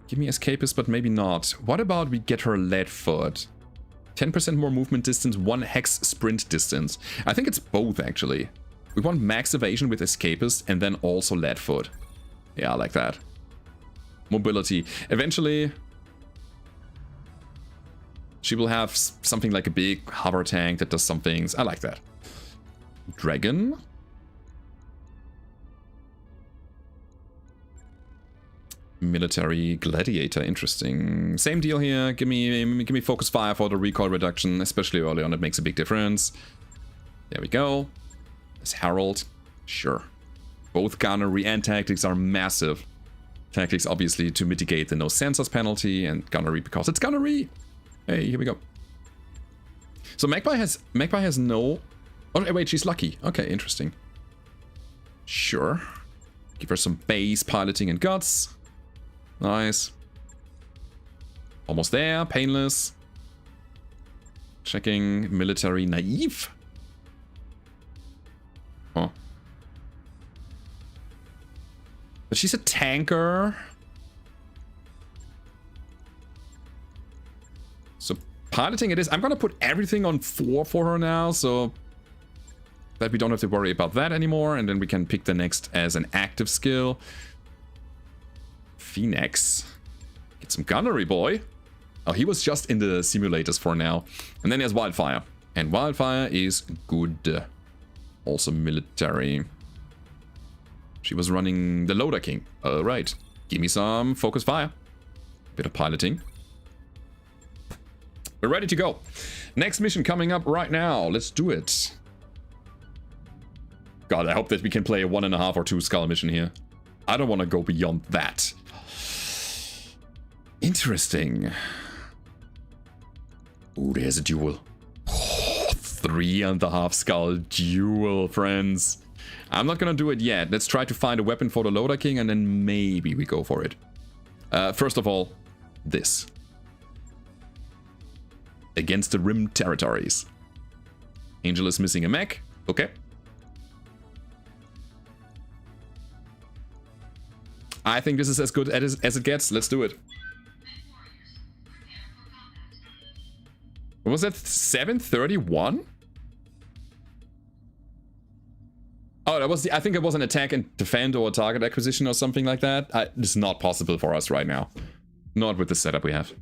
Give me Escapist, but maybe not. What about we get her Leadfoot? 10% more movement distance, 1 hex sprint distance. I think it's both, actually. We want max evasion with Escapist and then also Leadfoot. Yeah, I like that. mobility. Eventually, she will have something like a big hover tank that does some things. I like that. Dragon. Military gladiator, interesting. Same deal here. Give me focus fire for the recoil reduction, especially early on. It makes a big difference. There we go. This Herald, sure. Both gunnery and tactics are massive. Tactics obviously to mitigate the no sensors penalty, and gunnery because it's gunnery. Hey, here we go. So Magpie has no. Oh wait, she's lucky. Okay, interesting. Sure. Give her some base piloting and guts. Nice. Almost there. Painless. Checking military naive. Oh. But she's a tanker. So piloting it is. I'm gonna put everything on 4 for her now, so that we don't have to worry about that anymore, and then we can pick the next as an active skill. Phoenix. Get some gunnery, boy. Oh, he was just in the simulators for now. And then there's Wildfire. And Wildfire is good. Also military. She was running the Loader King. Alright. Give me some focus fire. Bit of piloting. We're ready to go. Next mission coming up right now. Let's do it. God, I hope that we can play a 1.5 or 2 skull mission here. I don't want to go beyond that. Interesting. Ooh, there's a duel. Oh, 3.5 skull duel, friends. I'm not gonna do it yet. Let's try to find a weapon for the Loader King, and then maybe we go for it. First of all, this. Against the Rim territories. Angel is missing a mech. Okay. I think this is as good as it gets. Let's do it. What was that? 731? Oh, that was the. I think it was an attack and defend or target acquisition or something like that. It's not possible for us right now. Not with the setup we have.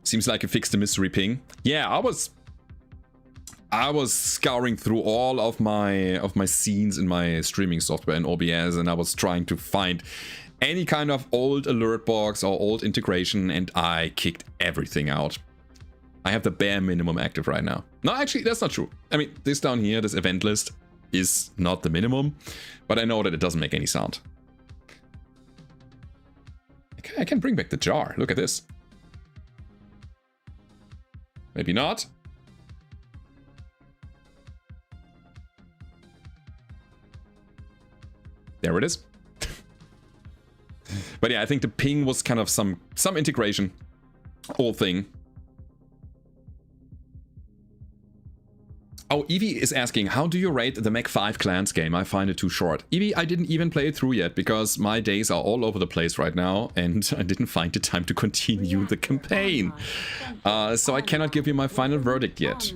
Seems like it fixed the mystery ping. Yeah, I was scouring through all of my scenes in my streaming software in OBS, and I was trying to find any kind of old alert box or old integration, and I kicked everything out. I have the bare minimum active right now. No, actually, that's not true. I mean, this down here, this event list, is not the minimum, but I know that it doesn't make any sound. I can bring back the jar. Look at this. Maybe not. There it is. But yeah, I think the ping was kind of some integration. Whole thing. Oh, Evie is asking, how do you rate the Mech 5 Clans game? I find it too short. Evie, I didn't even play it through yet because my days are all over the place right now and I didn't find the time to continue the campaign. So I cannot give you my final verdict yet.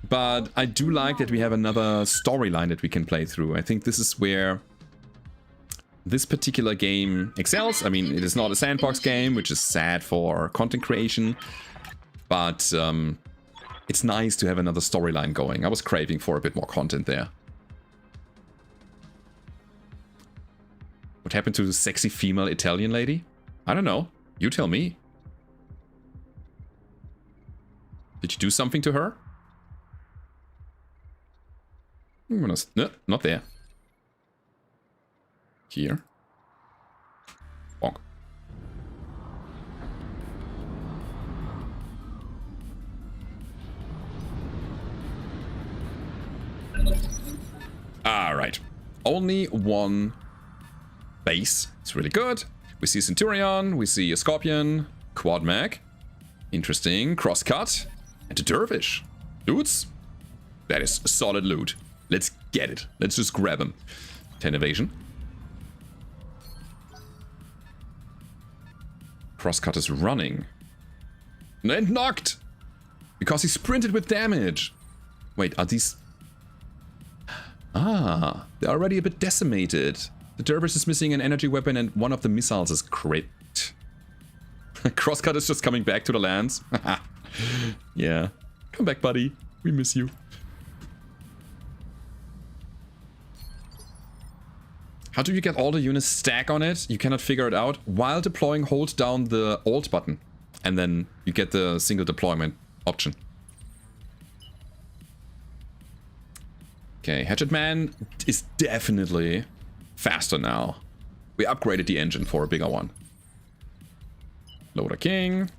But I do like that we have another storyline that we can play through. I think this is where this particular game excels. I mean, it is not a sandbox game, which is sad for content creation, but it's nice to have another storyline going. I was craving for a bit more content there. What happened to the sexy female Italian lady? I don't know. You tell me. Did you do something to her? No, not there. Here. Bonk. Alright. Only one base. It's really good. We see Centurion, we see a Scorpion, Quad Mech. Interesting. Crosscut. And a Dervish. Dudes, that is solid loot. Let's get it. Let's just grab him. 10 evasion. Crosscut is running. And knocked! Because he sprinted with damage. Wait, are these... Ah, they're already a bit decimated. The dervish is missing an energy weapon and one of the missiles is crit. Crosscut is just coming back to the lands. Yeah. Come back, buddy. We miss you. How do you get all the units stack on it? You cannot figure it out. While deploying, hold down the Alt button. And then you get the single deployment option. Okay, Hatchet Man is definitely faster now. We upgraded the engine for a bigger one. Loader King.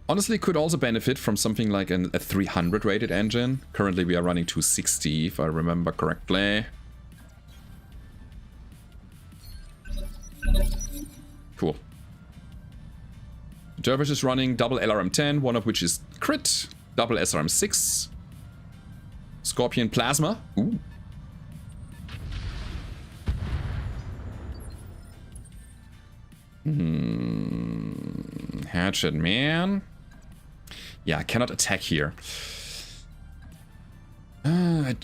Honestly, could also benefit from something like a 300 rated engine. Currently we are running 260, if I remember correctly. Cool. Dervish is running double LRM-10, one of which is crit, double SRM-6. Scorpion Plasma. Ooh. Hatchet Man. Yeah, I cannot attack here. I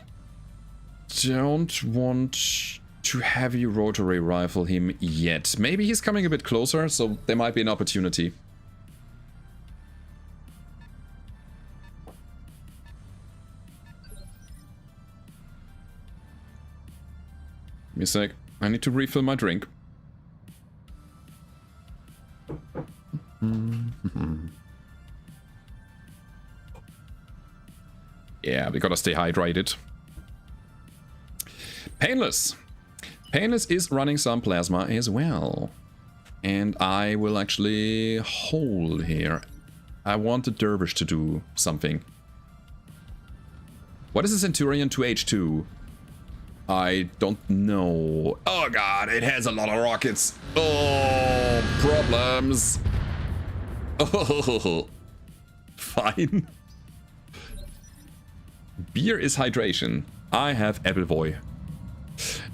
don't want to heavy rotary rifle him yet. Maybe he's coming a bit closer, so there might be an opportunity. Give me a sec. I need to refill my drink. Yeah, we gotta stay hydrated. Painless. Painless is running some plasma as well. And I will actually hold here. I want the dervish to do something. What is a Centurion 2H2? I don't know. Oh god, it has a lot of rockets. Oh, problems. Oh, fine. Beer is hydration. I have Appleboy.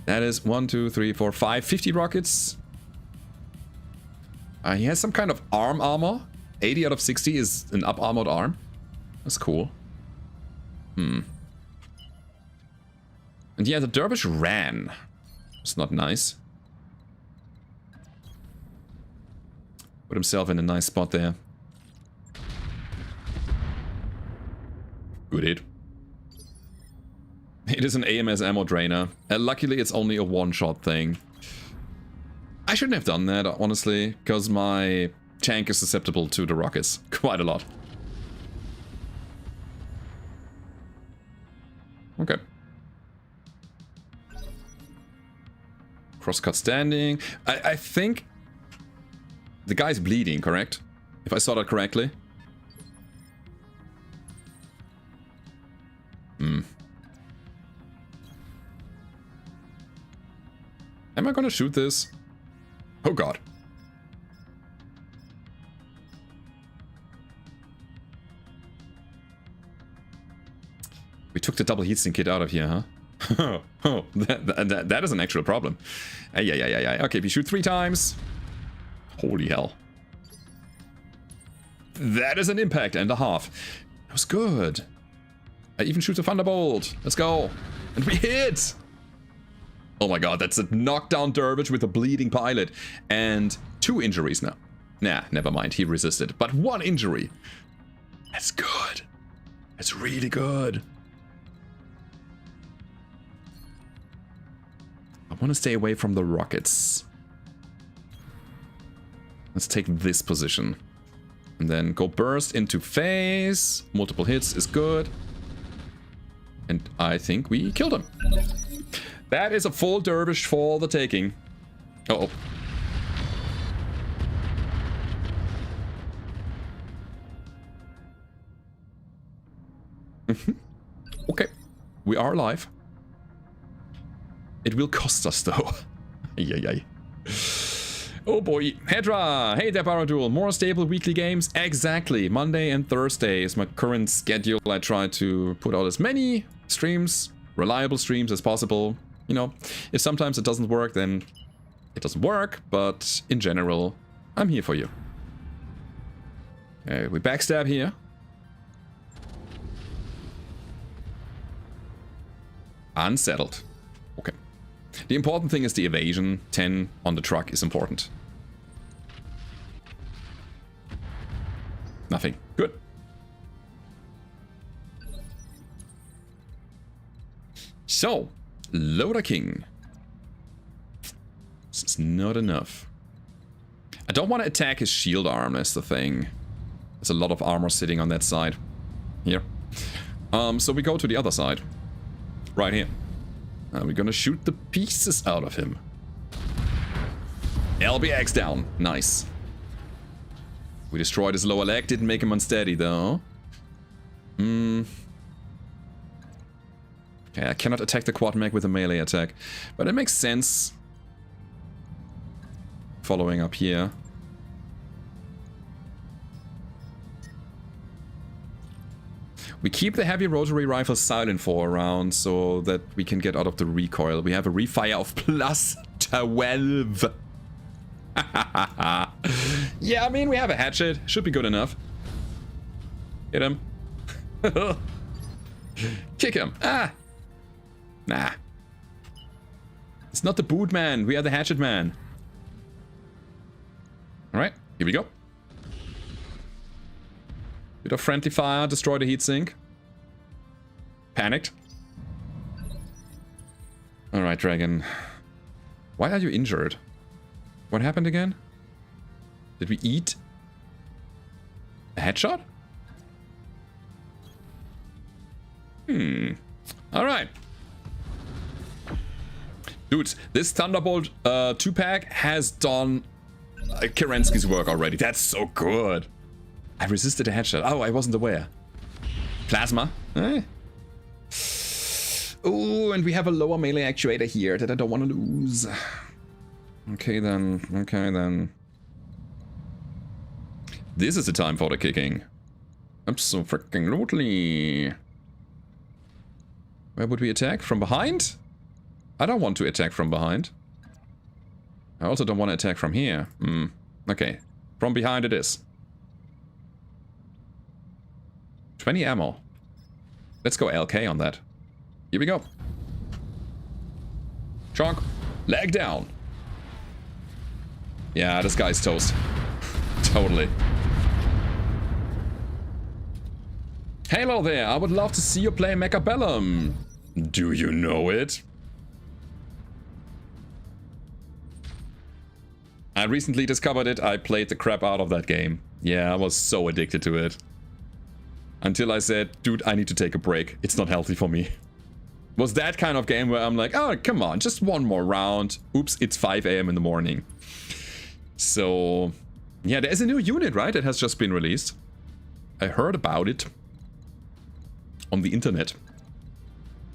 That is 1, 2, 3, 4, 5, 50 rockets. He has some kind of arm armor. 80 out of 60 is an up armored arm. That's cool. And yeah, the dervish ran. It's not nice. Put himself in a nice spot there. Good hit. It is an AMS ammo drainer. Luckily, it's only a one-shot thing. I shouldn't have done that, honestly, because my tank is susceptible to the rockets quite a lot. Okay. Crosscut standing. I think the guy's bleeding, correct? If I saw that correctly. Am I gonna shoot this? Oh god. We took the double heatsink kit out of here, huh? Oh, that is an actual problem. Yeah. Okay, we shoot 3 times. Holy hell. That is an impact and a half. That was good. I even shoot a thunderbolt. Let's go. And we hit! Oh my god, that's a knockdown dervish with a bleeding pilot. And 2 injuries now. Nah, never mind, he resisted. But 1 injury. That's good. That's really good. I want to stay away from the rockets. Let's take this position. And then go burst into phase. Multiple hits is good. And I think we killed him. That is a full dervish for the taking. Uh-oh. Okay. We are alive. It will cost us, though. Yay. Oh boy. Hedra! Hey there, Baradul. More stable weekly games? Exactly. Monday and Thursday is my current schedule. I try to put out as many streams, reliable streams as possible. You know, if sometimes it doesn't work, then it doesn't work. But in general, I'm here for you. We backstab here. Unsettled. Okay. The important thing is the evasion. 10 on the truck is important. Nothing. Good. So, Loader King. This is not enough. I don't want to attack his shield arm, that's the thing. There's a lot of armor sitting on that side. Here. So we go to the other side. Right here. We're gonna shoot the pieces out of him. LBX down. Nice. We destroyed his lower leg, didn't make him unsteady though. Okay, I cannot attack the quad mech with a melee attack. But it makes sense. Following up here. We keep the heavy rotary rifle silent for a round so that we can get out of the recoil. We have a refire of plus 12. Yeah, I mean, we have a hatchet. Should be good enough. Hit him. Kick him. Ah. Nah. It's not the boot man. We are the hatchet man. Alright, here we go. Bit of friendly fire, destroy the heatsink. Panicked. Alright, Dragon. Why are you injured? What happened again? Did we eat a headshot? Alright. Dudes, this Thunderbolt 2-pack has done Kerensky's work already. That's so good. I resisted a headshot. Oh, I wasn't aware. Plasma. Eh. Oh, and we have a lower melee actuator here that I don't want to lose. Okay then. Okay then. This is the time for the kicking. Abso-freaking-lutely. Where would we attack? From behind? I don't want to attack from behind. I also don't want to attack from here. Okay. From behind it is. 20 ammo. Let's go LK on that. Here we go. Chonk. Leg down. Yeah, this guy's toast. Totally. Hello there, I would love to see you play Mechabellum. Do you know it? I recently discovered it, I played the crap out of that game. Yeah, I was so addicted to it. Until I said, dude, I need to take a break. It's not healthy for me. It was that kind of game where I'm like, oh, come on, just one more round. Oops, it's 5 AM in the morning. So, yeah, there's a new unit, right? It has just been released. I heard about it on the internet.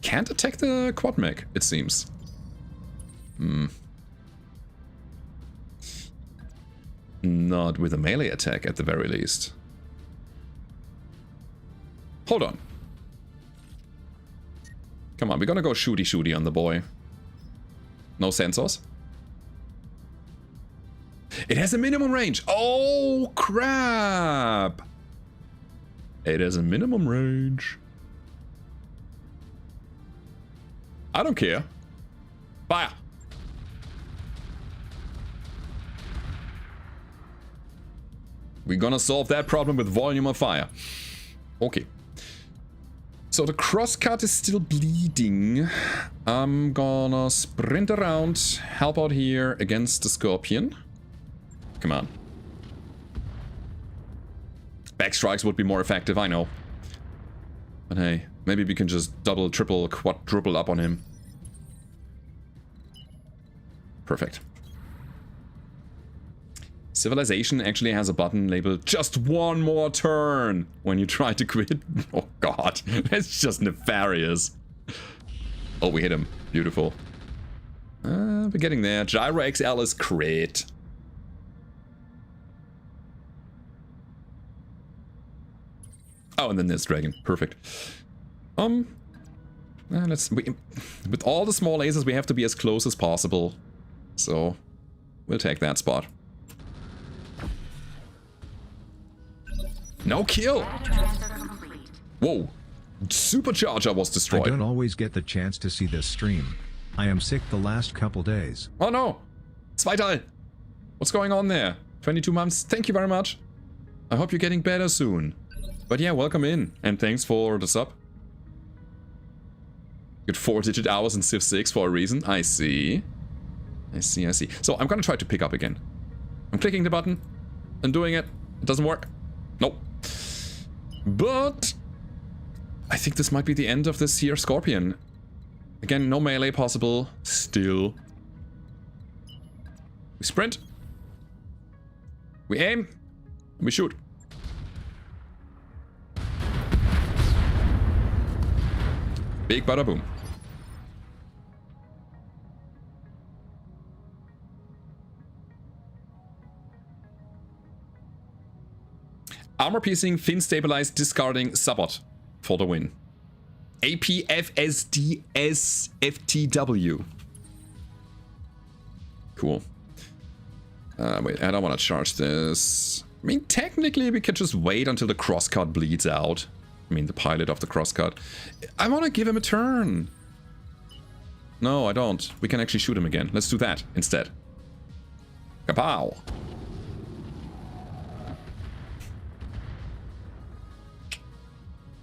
Can't attack the quad mech, it seems. Not with a melee attack, at the very least. Hold on. Come on, we're gonna go shooty on the boy. No sensors. It has a minimum range. Oh, crap. It has a minimum range. I don't care. Fire. We're gonna solve that problem with volume of fire. Okay. So the crosscut is still bleeding. I'm gonna sprint around, help out here against the Scorpion. Come on. Backstrikes would be more effective, I know. But hey, maybe we can just double, triple, quadruple up on him. Perfect. Civilization actually has a button labeled just one more turn when you try to quit. Oh god, that's just nefarious. Oh, we hit him. Beautiful. We're getting there. Gyro XL is great. Oh, and then there's Dragon. Perfect. With all the small lasers, we have to be as close as possible. So, we'll take that spot. No kill. Data transfer complete. Whoa. Supercharger was I destroyed. don't always get the chance to see this stream. I am sick the last couple days. Oh no. Zweital. What's going on there? 22 months. Thank you very much. I hope you're getting better soon. But yeah, welcome in. And thanks for the sub. Good 4-digit hours in Civ 6 for a reason. I see. I see. So I'm gonna try to pick up again. I'm clicking the button and doing it. It doesn't work. Nope. But I think this might be the end of this here Scorpion. Again, no melee possible. Still. We sprint. We aim. We shoot. Big bada boom. Armor piercing, fin stabilized, discarding, Sabot for the win. APFSDSFTW. Cool. Wait, I don't want to charge this. I mean, technically we could just wait until the crosscut bleeds out. I mean, the pilot of the crosscut. I want to give him a turn. No, I don't. We can actually shoot him again. Let's do that instead. Kapow!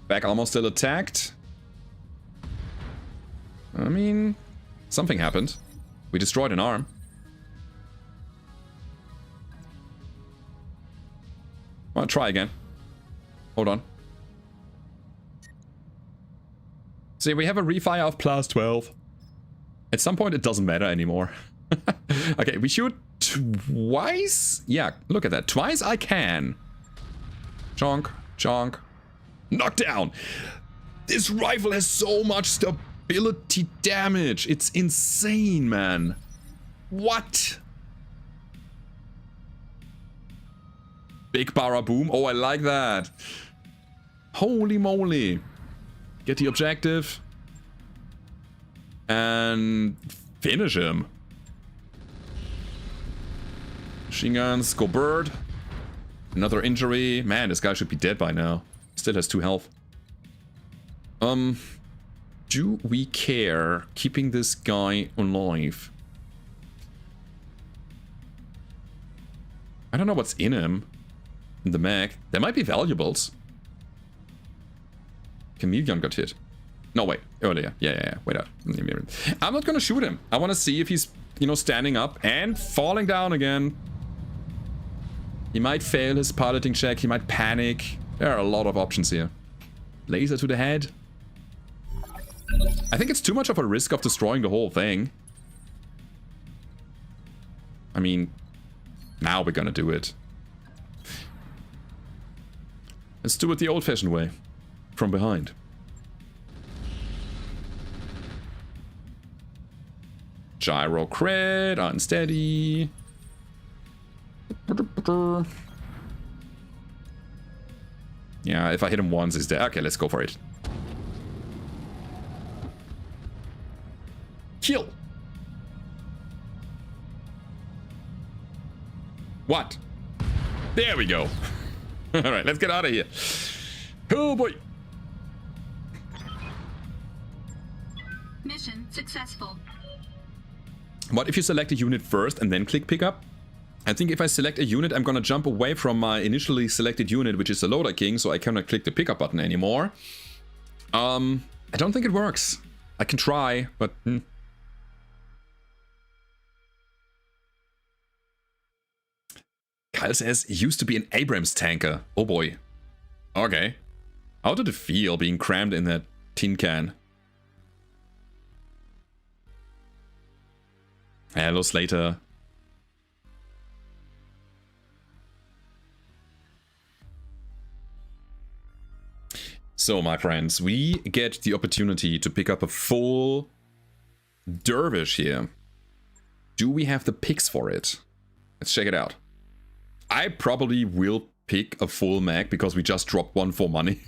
Back almost still attacked. I mean, something happened. We destroyed an arm. I'll try again. Hold on. See, we have a refire of +12. At some point it doesn't matter anymore. Okay, we shoot twice? Yeah, look at that. Twice I can. Chonk, chonk. Knockdown! This rifle has so much stability damage. It's insane, man. What? Big bara boom. Oh, I like that. Holy moly. Get the objective. And finish him. Machine guns, go bird. Another injury. Man, this guy should be dead by now. Still has 2 health. Do we care keeping this guy alive? I don't know what's in him. In the mech. There might be valuables. Chameleon got hit. No, wait. Earlier. Yeah. Wait up. I'm not gonna shoot him. I want to see if he's, you know, standing up and falling down again. He might fail his piloting check. He might panic. There are a lot of options here. Laser to the head. I think it's too much of a risk of destroying the whole thing. I mean, now we're gonna do it. Let's do it the old-fashioned way. From behind. Gyro crit, unsteady. Yeah, if I hit him once, he's dead. Okay, let's go for it. Kill! What? There we go. Alright, let's get out of here. Oh boy! Mission successful. What if you select a unit first and then click pick up? I think if I select a unit, I'm gonna jump away from my initially selected unit, which is the Loader King, so I cannot click the pickup button anymore. I don't think it works. I can try, but... Kyle says, used to be an Abrams tanker. Oh boy. Okay. How did it feel being crammed in that tin can? Hello, Slater. So, my friends, we get the opportunity to pick up a full dervish here. Do we have the picks for it? Let's check it out. I probably will pick a full mag because we just dropped one for money.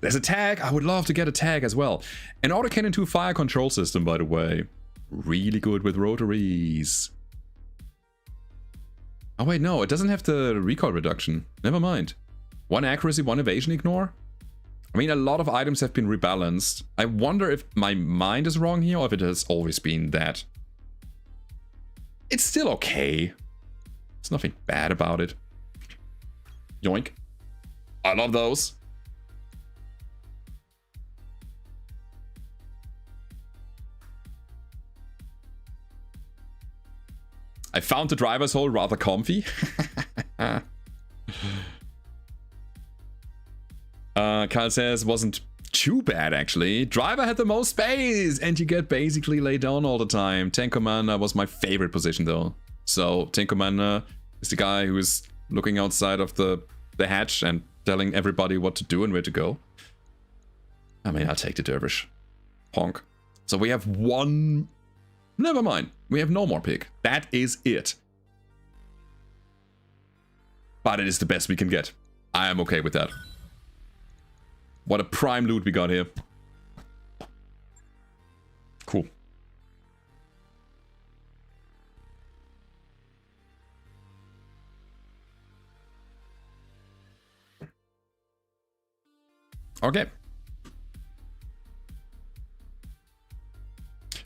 There's a tag. I would love to get a tag as well. An autocannon 2 fire control system, by the way. Really good with rotaries. Oh wait, no, it doesn't have the recoil reduction. Never mind. 1 accuracy, 1 evasion ignore. I mean, a lot of items have been rebalanced. I wonder if my mind is wrong here or if it has always been that. It's still okay. There's nothing bad about it. Yoink. I love those. I found the driver's hole rather comfy. Kyle says, wasn't too bad actually. Driver had the most space and you get basically laid down all the time. Tank Commander was my favorite position though. So Tank Commander is the guy who is looking outside of the hatch and telling everybody what to do and where to go. I mean, I'll take the Dervish. Honk. So we have 1... Never mind. We have no more pick. That is it. But it is the best we can get. I am okay with that. What a prime loot we got here. Cool. Okay.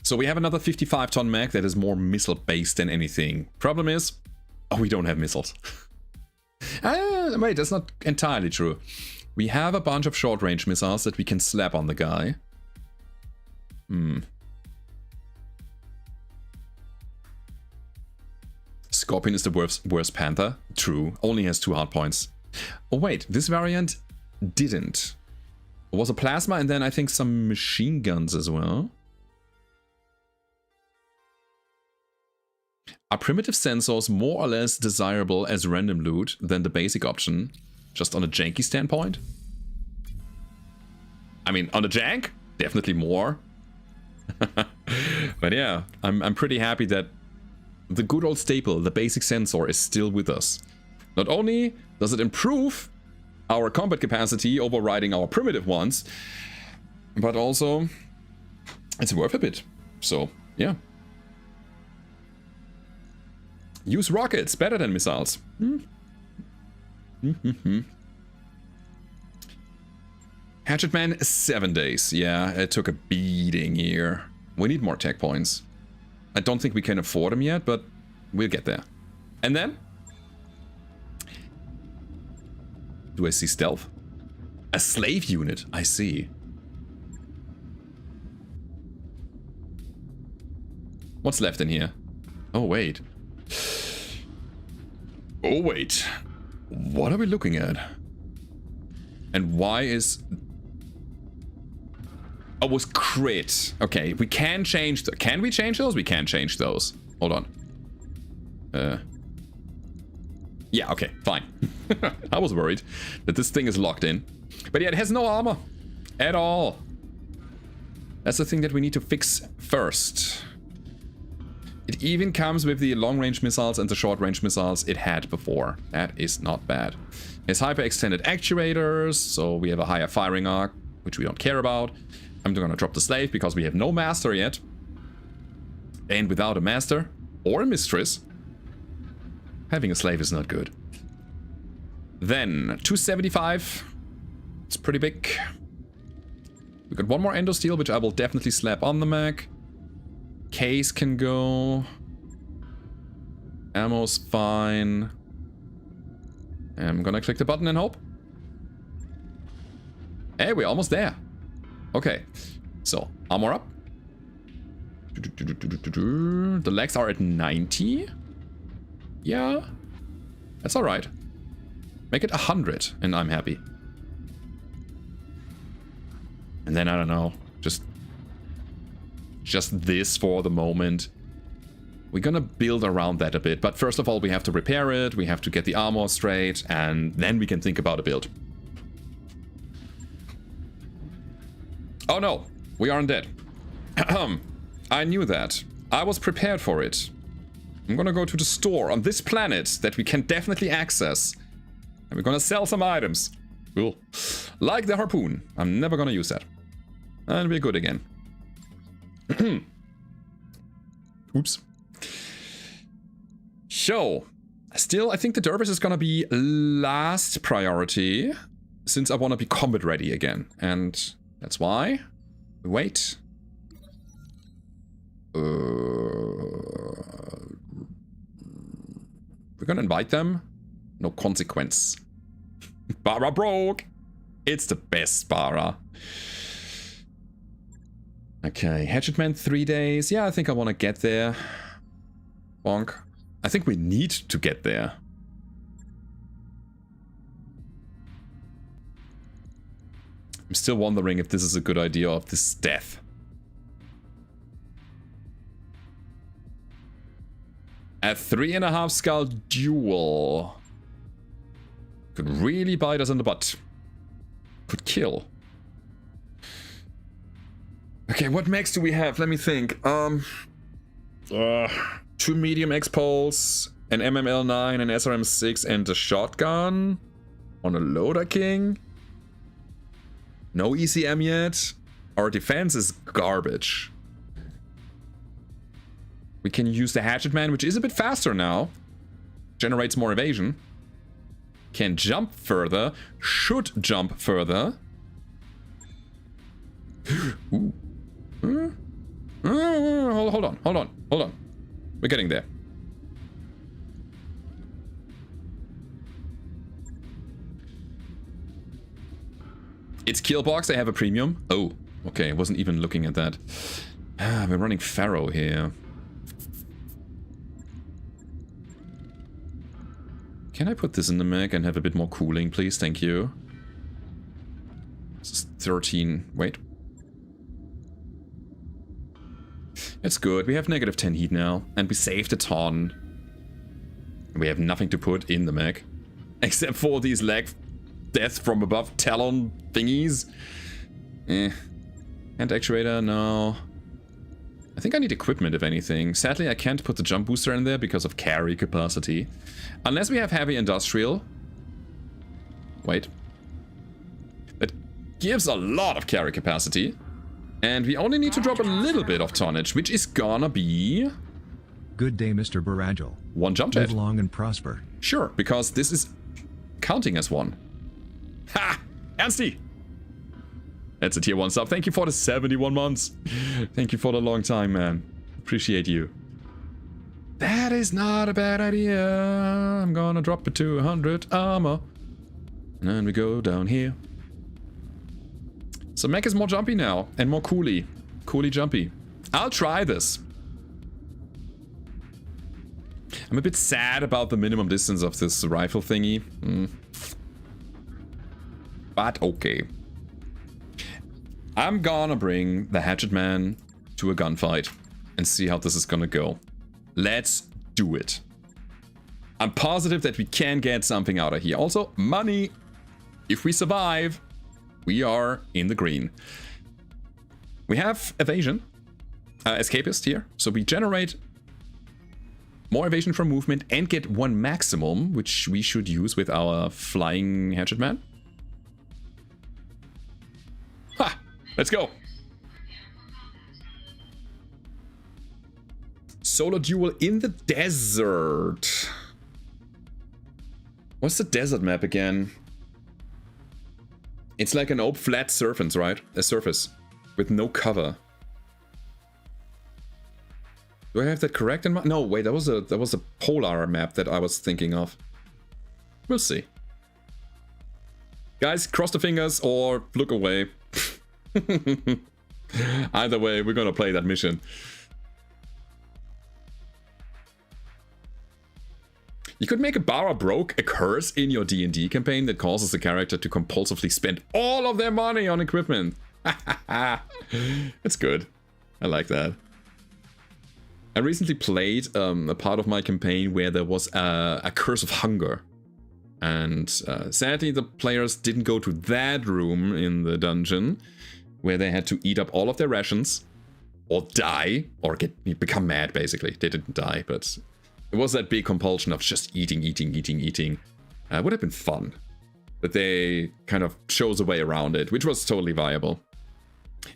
So we have another 55-ton mech that is more missile-based than anything. Problem is, we don't have missiles. Wait, that's not entirely true. We have a bunch of short-range missiles that we can slap on the guy. Scorpion is the worst Panther. True, only has 2 hardpoints. Oh wait, this variant didn't. It was a plasma and then I think some machine guns as well. Are primitive sensors more or less desirable as random loot than the basic option? Just on a janky standpoint? I mean, on a jank? Definitely more. But yeah, I'm pretty happy that the good old staple, the basic sensor, is still with us. Not only does it improve our combat capacity overriding our primitive ones, but also it's worth a bit. So, yeah. Use rockets, better than missiles. Hatchetman, 7 days. Yeah, it took a beating here. We need more tech points. I don't think we can afford them yet, but we'll get there. And then? Do I see stealth? A slave unit, I see. What's left in here? Oh, wait. Oh, wait. What are we looking at? And why is... Oh, it was crit. Okay, we can change... Can we change those? We can change those. Hold on. Yeah, okay, fine. I was worried that this thing is locked in. But yeah, it has no armor. At all. That's the thing that we need to fix first. It even comes with the long-range missiles and the short-range missiles it had before. That is not bad. It's hyper-extended actuators, so we have a higher firing arc, which we don't care about. I'm gonna drop the slave because we have no master yet. And without a master or a mistress, having a slave is not good. Then, 275. It's pretty big. We got one more endosteel, which I will definitely slap on the mech. Case can go. Ammo's fine. I'm gonna click the button and hope. Hey, we're almost there. Okay, so armor up. The legs are at 90. Yeah, that's all right. Make it 100 and I'm happy. And then I don't know, just this for the moment. We're gonna build around that a bit, but first of all we have to repair it, we have to get the armor straight, and then we can think about a build. Oh no, we aren't dead. I knew that. I was prepared for it. I'm gonna go to the store on this planet that we can definitely access. And we're gonna sell some items. Cool. Like the harpoon. I'm never gonna use that. And we're good again. Oops. So, Still, I think the Dervish is gonna be last priority, since I want to be combat ready again. And that's why we wait. We're gonna invite them. No consequence. BRRRr broke. It's the best BRRRR. Okay, Hatchetman 3 days. Yeah, I think I want to get there. Bonk. I think we need to get there. I'm still wondering if this is a good idea of this death. A 3.5 skull duel. Could really bite us in the butt. Could kill. Okay, what mechs do we have? Let me think. 2 medium X-Pulse, an MML9, an SRM6, and a shotgun. On a Loader King. No ECM yet. Our defense is garbage. We can use the Hatchetman, which is a bit faster now. Generates more evasion. Can jump further. Should jump further. Ooh. Hold on. We're getting there. It's Killbox, I have a premium. Oh, okay, I wasn't even looking at that. We're running Pharaoh here. Can I put this in the mech and have a bit more cooling, please? Thank you. This is 13. Wait. It's good. We have negative 10 heat now. And we saved a ton. We have nothing to put in the mech. Except for these lag death from above talon thingies. Hand actuator, no. I think I need equipment, if anything. Sadly, I can't put the jump booster in there because of carry capacity. Unless we have heavy industrial. Wait. That gives a lot of carry capacity. And we only need to drop a little bit of tonnage, which is gonna be... Good day, Mr. Baradul. 1 jump jet. Live long and prosper. Sure, because this is counting as 1. Ha! Ernsty! That's a tier 1 sub. Thank you for the 71 months. Thank you for the long time, man. Appreciate you. That is not a bad idea. I'm gonna drop it to 100 armor. And then we go down here. So Mech is more jumpy now. And more cooly. Cooly jumpy. I'll try this. I'm a bit sad about the minimum distance of this rifle thingy. But okay. I'm gonna bring the Hatchetman to a gunfight and see how this is gonna go. Let's do it. I'm positive that we can get something out of here. Also, money. If we survive, we are in the green. We have evasion. Escapist here. So we generate more evasion from movement and get 1 maximum, which we should use with our flying Hatchetman. Ha! Let's go. Solo duel in the desert. What's the desert map again? It's like an open flat surface, right? A surface with no cover. Do I have that correct in mind? No, wait, that was a polar map that I was thinking of. We'll see. Guys, cross the fingers or look away. Either way, we're gonna play that mission. You could make a BRRRr broke a curse in your D&D campaign that causes the character to compulsively spend all of their money on equipment. That's good. I like that. I recently played a part of my campaign where there was a curse of hunger. And sadly, the players didn't go to that room in the dungeon where they had to eat up all of their rations or die or become mad, basically. They didn't die, but it was that big compulsion of just eating. Would have been fun. But they kind of chose a way around it, which was totally viable.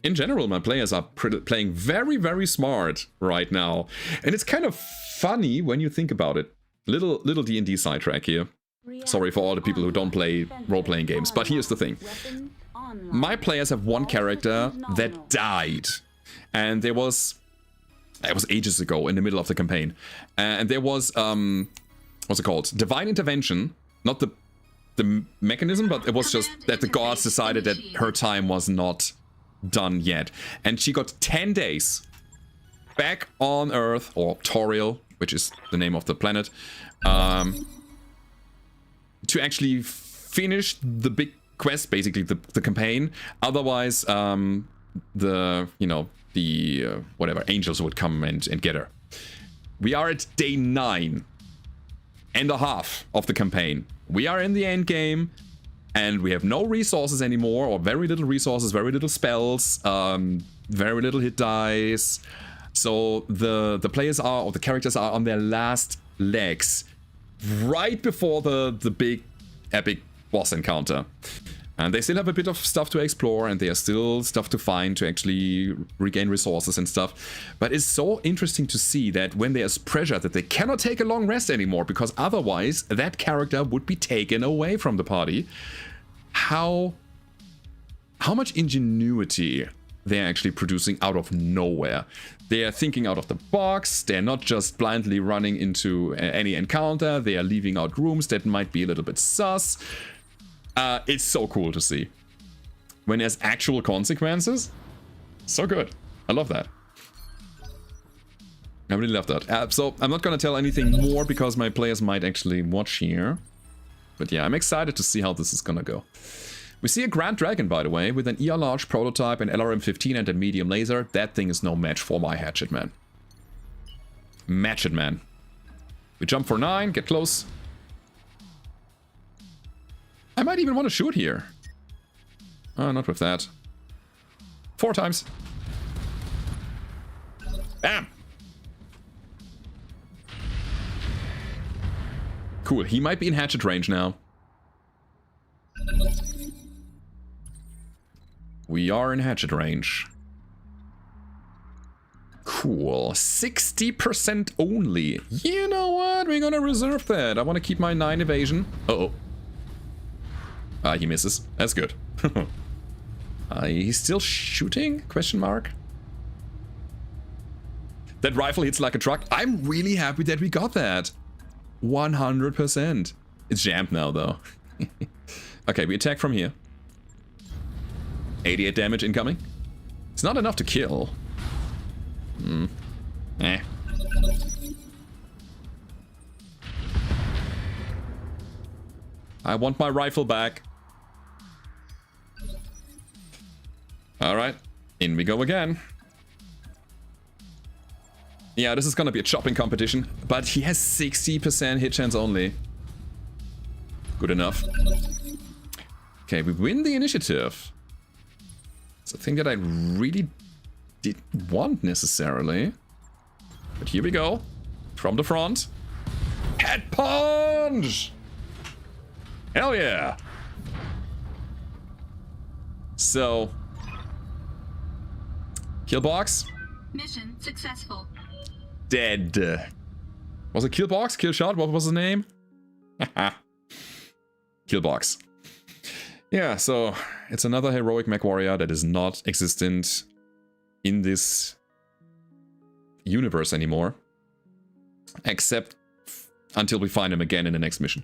In general, my players are playing very, very smart right now. And it's kind of funny when you think about it. Little D&D sidetrack here. Sorry for all the people who don't play role-playing games, but here's the thing. My players have one character that died. And there was... It was ages ago, in the middle of the campaign. And there was, what's it called? Divine Intervention. Not the mechanism, but it was just that the gods decided that her time was not done yet. And she got 10 days back on Earth, or Toriel, which is the name of the planet, to actually finish the big quest, basically the campaign. Otherwise, whatever, angels would come and get her. We are at day 9.5 of the campaign. We are in the end game, and we have no resources anymore, or very little resources, very little spells, very little hit dice. So the players are, or the characters are on their last legs, right before the big epic boss encounter. And they still have a bit of stuff to explore, and there's still stuff to find to actually regain resources and stuff. But it's so interesting to see that when there's pressure that they cannot take a long rest anymore, because otherwise that character would be taken away from the party. How much ingenuity they're actually producing out of nowhere. They are thinking out of the box. They're not just blindly running into any encounter. They are leaving out rooms that might be a little bit sus. It's so cool to see. When there's actual consequences. So good. I love that. I really love that. So I'm not going to tell anything more because my players might actually watch here. But yeah, I'm excited to see how this is going to go. We see a Grand Dragon, by the way, with an ER large prototype, an LRM-15 and a medium laser. That thing is no match for my Hatchet Man. Match it, man. We jump for 9, get close. I might even want to shoot here. Oh, not with that. 4 times. Bam! Cool, he might be in hatchet range now. We are in hatchet range. Cool. 60% only. You know what? We're gonna reserve that. I want to keep my 9 evasion. Uh-oh. He misses. That's good. He's still shooting? Question mark. That rifle hits like a truck. I'm really happy that we got that. 100%. It's jammed now, though. Okay, we attack from here. 88 damage incoming. It's not enough to kill. Eh. I want my rifle back. Alright, in we go again. Yeah, this is gonna be a chopping competition, but he has 60% hit chance only. Good enough. Okay, we win the initiative. It's a thing that I really didn't want necessarily. But here we go. From the front. Head punch! Hell yeah! So... kill box. Mission successful. Dead. Was it kill box? Kill shot? What was his name? Kill box. Yeah, so it's another heroic mech warrior that is not existent in this universe anymore. Except until we find him again in the next mission.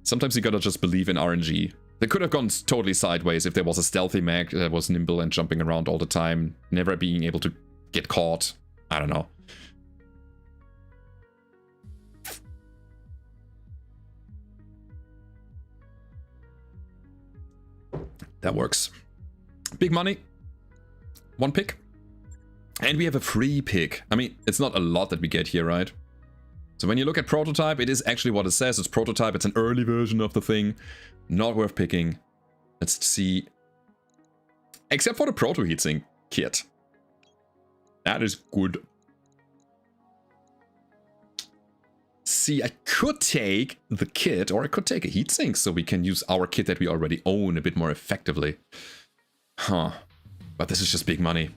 Sometimes you gotta just believe in RNG. They could have gone totally sideways if there was a stealthy mech that was nimble and jumping around all the time, never being able to get caught. I don't know. That works. Big money. 1 pick. And we have a free pick. I mean, it's not a lot that we get here, right? So when you look at prototype, it is actually what it says. It's prototype. It's an early version of the thing. Not worth picking. Let's see. Except for the proto heatsink kit. That is good. See, I could take the kit, or I could take a heatsink so we can use our kit that we already own a bit more effectively. Huh. But this is just big money.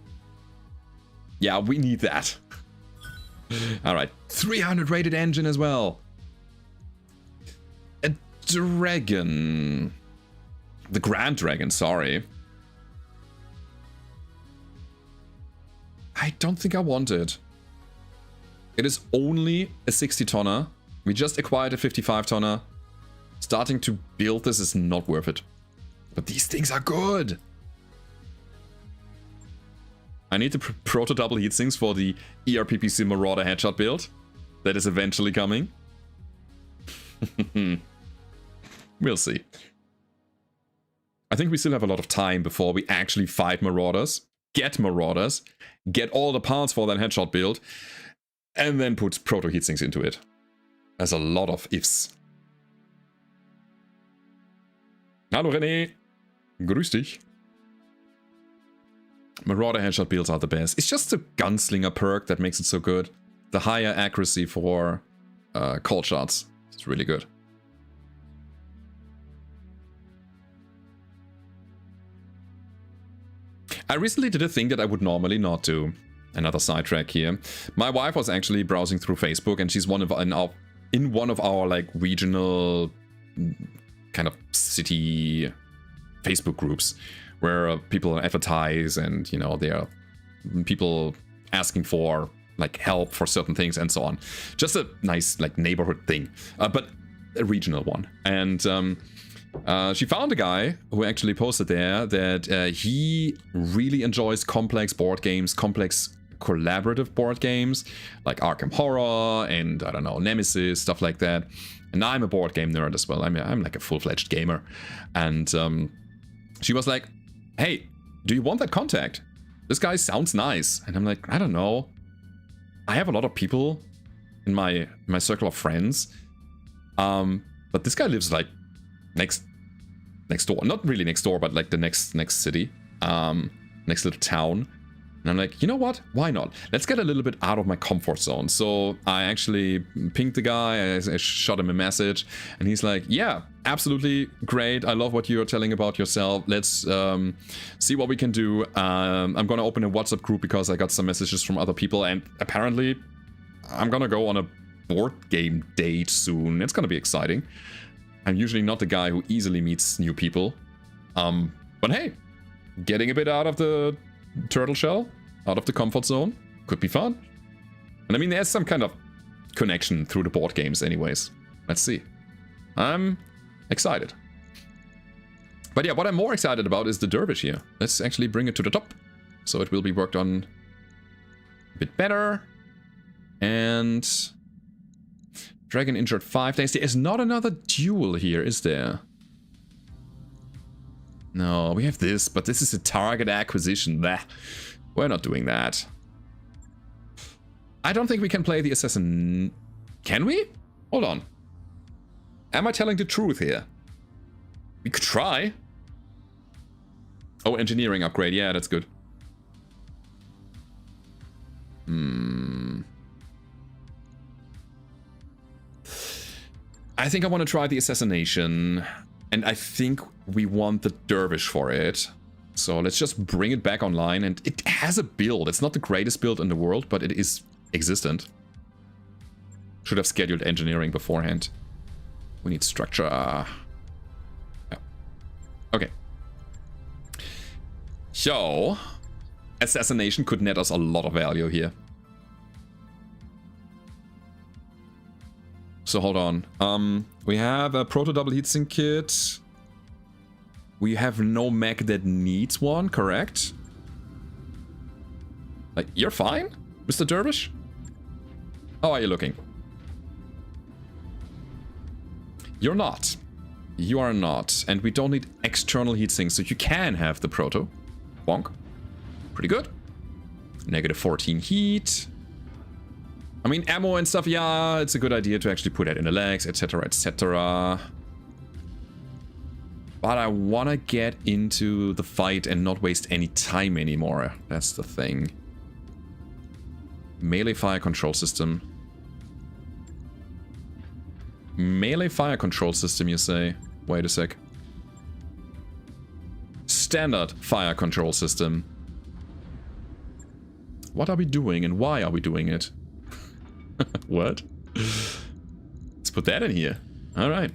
Yeah, we need that. Alright, 300 rated engine as well. A dragon. The Grand Dragon, sorry. I don't think I want it. It is only a 60 tonner. We just acquired a 55 tonner. Starting to build this is not worth it. But these things are good. I need the proto double heatsinks for the ERPPC Marauder headshot build. That is eventually coming. We'll see. I think we still have a lot of time before we actually fight Marauders, get all the parts for that headshot build, and then put proto heatsinks into it. There's a lot of ifs. Hallo René, grüß dich. Marauder headshot builds are the best. It's just the gunslinger perk that makes it so good. The higher accuracy for cold shots. It's really good. I recently did a thing that I would normally not do. Another sidetrack here. My wife was actually browsing through Facebook, and she's in one of our like regional kind of city Facebook groups where people advertise, and you know, there are people asking for like help for certain things and so on. Just a nice like neighborhood thing, but a regional one. And she found a guy who actually posted there that he really enjoys complex board games, complex collaborative board games like Arkham Horror and I don't know, Nemesis, stuff like that. And I'm a board game nerd as well. I'm like a full-fledged gamer. And she was like, hey, do you want that contact? This guy sounds nice. And I'm like, I don't know. I have a lot of people in my circle of friends. But this guy lives like next door. Not really next door, but like the next city. Next little town. And I'm like, you know what? Why not? Let's get a little bit out of my comfort zone. So I actually pinged the guy, I shot him a message, and he's like, yeah, absolutely great. I love what you're telling about yourself. Let's see what we can do. I'm gonna open a WhatsApp group because I got some messages from other people, and apparently I'm gonna go on a board game date soon. It's gonna be exciting. I'm usually not the guy who easily meets new people. But hey, getting a bit out of the turtle shell, out of the comfort zone, could be fun. And I mean, there's some kind of connection through the board games anyways. Let's see. I'm excited. But yeah, what I'm more excited about is the dervish here. Let's actually bring it to the top, so it will be worked on a bit better. And dragon injured 5 days. There is not another duel here, is there? No, we have this, but this is a target acquisition. Bah, we're not doing that. I don't think we can play the assassin. Can we? Hold on. Am I telling the truth here? We could try. Oh, engineering upgrade. Yeah, that's good. I think I want to try the assassination. And I think we want the dervish for it. So let's just bring it back online. And it has a build. It's not the greatest build in the world, but it is existent. Should have scheduled engineering beforehand. We need structure. Yeah. Okay. So, assassination could net us a lot of value here. So hold on. We have a proto double heatsink kit. We have no mech that needs one, correct? Like, you're fine, Mr. Dervish? How are you looking? You're not. You are not. And we don't need external heatsinks, so you can have the proto. Bonk. Pretty good. Negative 14 heat. I mean, ammo and stuff, yeah, it's a good idea to actually put that in the legs, etc., etc. But I want to get into the fight and not waste any time anymore. That's the thing. Melee fire control system. Melee fire control system, you say? Wait a sec. Standard fire control system. What are we doing and why are we doing it? What? Let's put that in here. Alright.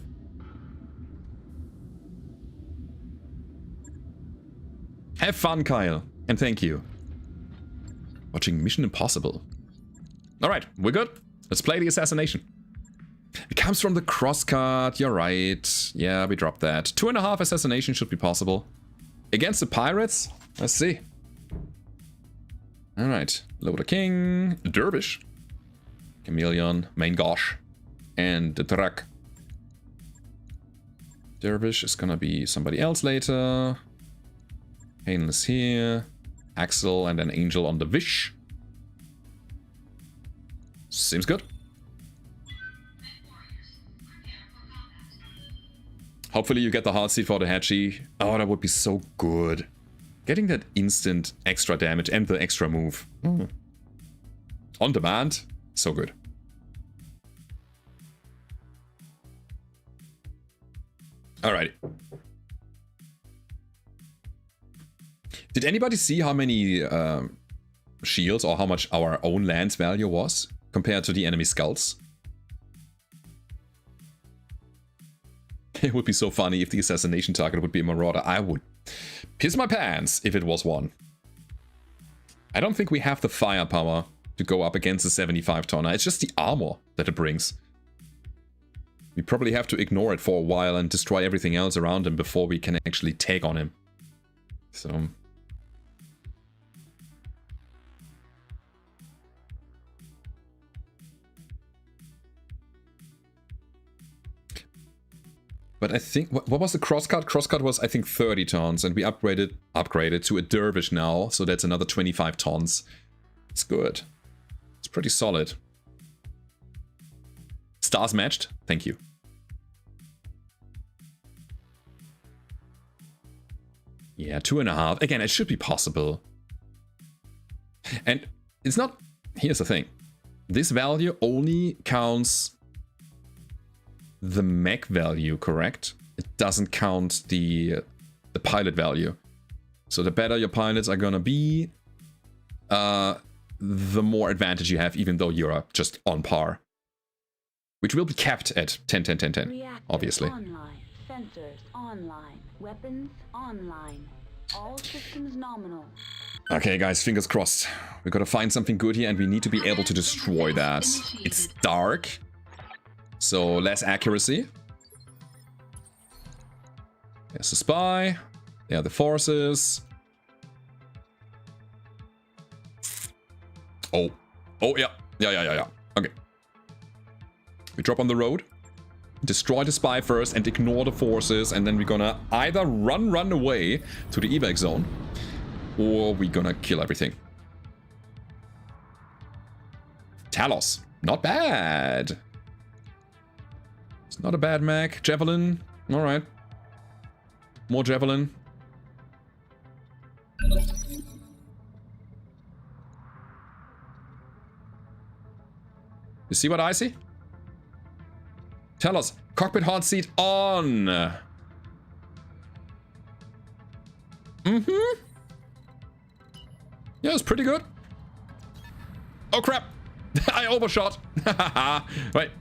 Have fun, Kyle. And thank you. Watching Mission Impossible. Alright, we're good. Let's play the Assassination. It comes from the crosscut, you're right. Yeah, we dropped that. 2.5 Assassination should be possible. Against the pirates? Let's see. Alright. Loader King, Dervish, Chameleon, Main Gosh, and the Truck. Dervish is gonna be somebody else later. Painless here. Axel and an Angel on the Wish. Seems good. Hopefully you get the hard seat for the Hatchie. Oh, that would be so good. Getting that instant extra damage and the extra move. On demand, so good. Alrighty. Did anybody see how many shields or how much our own land's value was compared to the enemy skulls? It would be so funny if the assassination target would be a Marauder. I would piss my pants if it was one. I don't think we have the firepower to go up against a 75-tonner. It's just the armor that it brings. We probably have to ignore it for a while and destroy everything else around him before we can actually take on him. So... But I think, what was the crosscut? Crosscut was, I think, 30 tons, and we upgraded to a Dervish now, so that's another 25 tons. It's good. It's pretty solid. Stars matched? Thank you. Yeah, 2.5. Again, it should be possible. And it's not... Here's the thing. This value only counts... the mech value, correct? It doesn't count the pilot value. So the better your pilots are gonna be, the more advantage you have, even though you're just on par. Which will be capped at 10, 10, 10, 10, Reactors obviously. Online. Sensors online. Weapons online. All systems nominal. Okay, guys, fingers crossed. We gotta find something good here, and we need to be able to destroy that. It's dark. So, less accuracy. There's the spy. There are the forces. Oh. Oh, yeah. Yeah. Okay. We drop on the road. Destroy the spy first and ignore the forces. And then we're gonna either run away to the evac zone. Or we're gonna kill everything. Talos. Not bad. Not a bad mech. Javelin. Alright. More Javelin. You see what I see? Tell us. Cockpit hot seat on. Mm-hmm. Yeah, it's pretty good. Oh, crap. I overshot. Wait.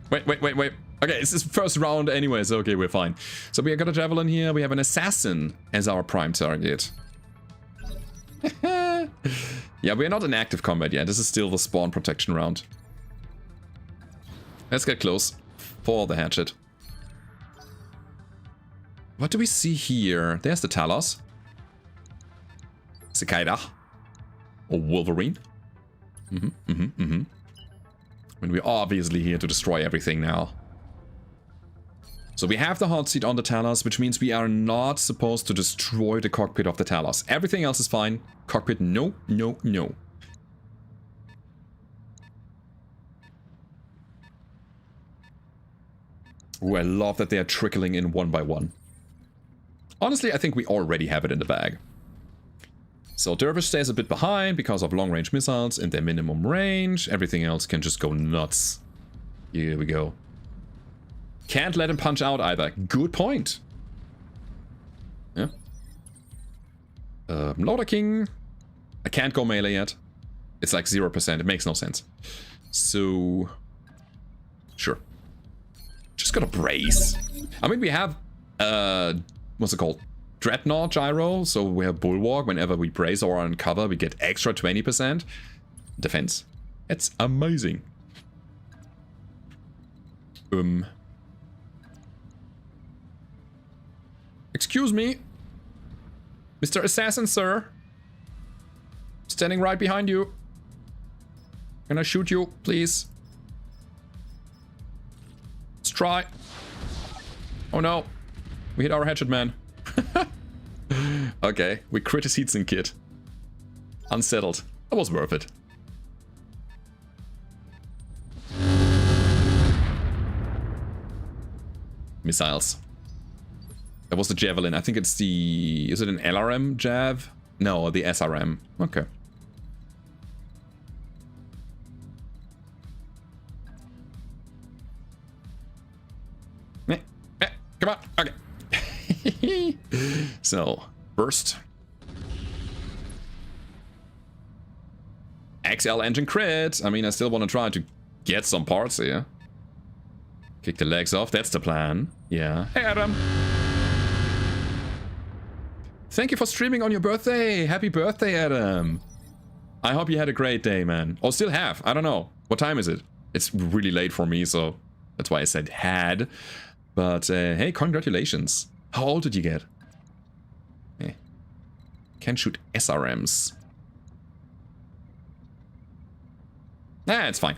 Okay, it's this first round anyway, so okay, we're fine. So we got a Javelin here. We have an Assassin as our prime target. Yeah, we're not in active combat yet. This is still the spawn protection round. Let's get close for the hatchet. What do we see here? There's the Talos. Cicada. Or Wolverine. And we're obviously here to destroy everything now. So we have the hot seat on the Talos, which means we are not supposed to destroy the cockpit of the Talos. Everything else is fine. Cockpit, no. Ooh, I love that they are trickling in one by one. Honestly, I think we already have it in the bag. So Dervish stays a bit behind because of long-range missiles in their minimum range. Everything else can just go nuts. Here we go. Can't let him punch out either. Good point. Yeah. Loader King. I can't go melee yet. It's like 0%. It makes no sense. So, sure. Just gotta brace. I mean, we have, what's it called? Dreadnought gyro. So we have bulwark. Whenever we brace or are on cover, we get extra 20% defense. It's amazing. Excuse me. Mr. Assassin, sir. Standing right behind you. Can I shoot you, please? Let's try. Oh no. We hit our hatchet man. Okay, we crit his heatsink kit. Unsettled. That was worth it. Missiles. That was the javelin. I think it's the... Is it an LRM jav? No, the SRM. Okay. Come on. Okay. So, burst. XL engine crit. I mean, I still want to try to get some parts here. Kick the legs off. That's the plan. Yeah. Hey, Adam. Thank you for streaming on your birthday. Happy birthday, Adam. I hope you had a great day, man. Or still have. I don't know. What time is it? It's really late for me, so that's why I said had. But, hey, congratulations. How old did you get? Eh. Can shoot SRMs. Nah, it's fine.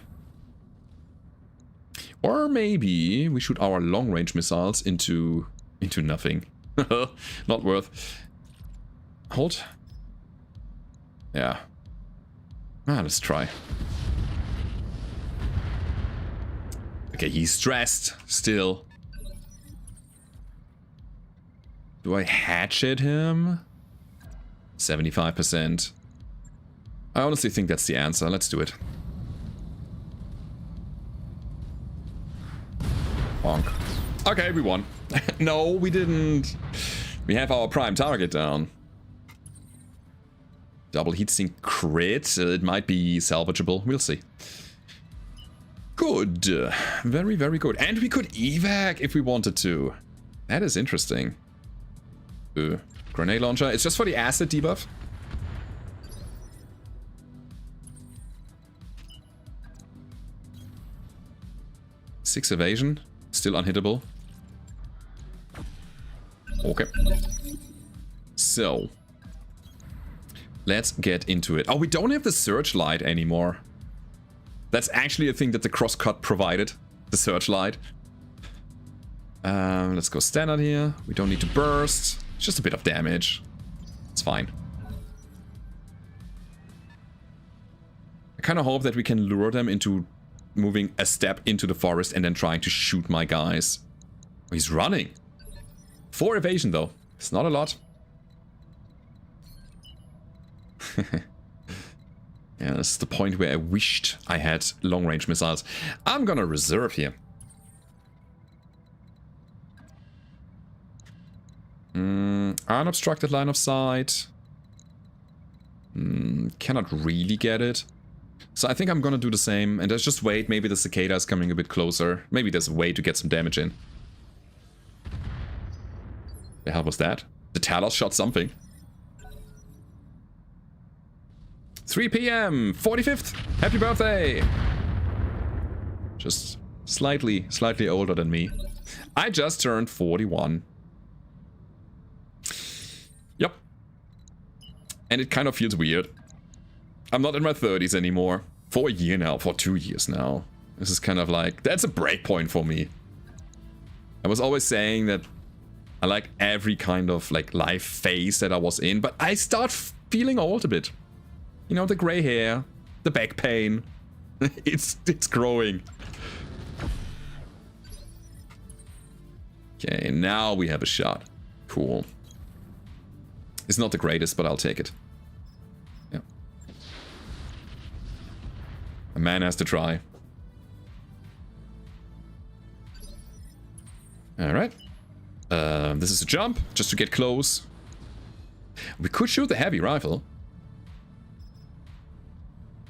Or maybe we shoot our long-range missiles into nothing. Not worth. Hold. Yeah. Ah, let's try. Okay, he's stressed still. Do I hatchet him? 75%. I honestly think that's the answer. Let's do it. Bonk. Okay, we won. No, we didn't. We have our prime target down. Double heatsink crit. It might be salvageable. We'll see. Good. Very, very good. And we could evac if we wanted to. That is interesting. Grenade launcher. It's just for the acid debuff. Six evasion. Still unhittable. Okay. So. Let's get into it. Oh, we don't have the searchlight anymore. That's actually a thing that the crosscut provided. The searchlight. Let's go standard here. We don't need to burst. It's just a bit of damage. It's fine. I kind of hope that we can lure them into moving a step into the forest and then trying to shoot my guys. Oh, he's running. 4 evasion though. It's not a lot. Yeah, this is the point where I wished I had long-range missiles. I'm gonna reserve here. Unobstructed line of sight. Cannot really get it. So I think I'm gonna do the same. And let's just wait. Maybe the cicada is coming a bit closer. Maybe there's a way to get some damage in. The hell was that? The Talos shot something. 3 PM, 45th. Happy birthday. Just slightly older than me. I just turned 41. Yep. And it kind of feels weird. I'm not in my 30s anymore. For a year now, for 2 years now. This is kind of like, that's a break point for me. I was always saying that I like every kind of like life phase that I was in, but I start feeling old a bit. You know, the gray hair, the back pain. it's growing. Okay, now we have a shot. Cool. It's not the greatest, but I'll take it. Yeah. A man has to try. Alright. This is a jump, just to get close. We could shoot the heavy rifle.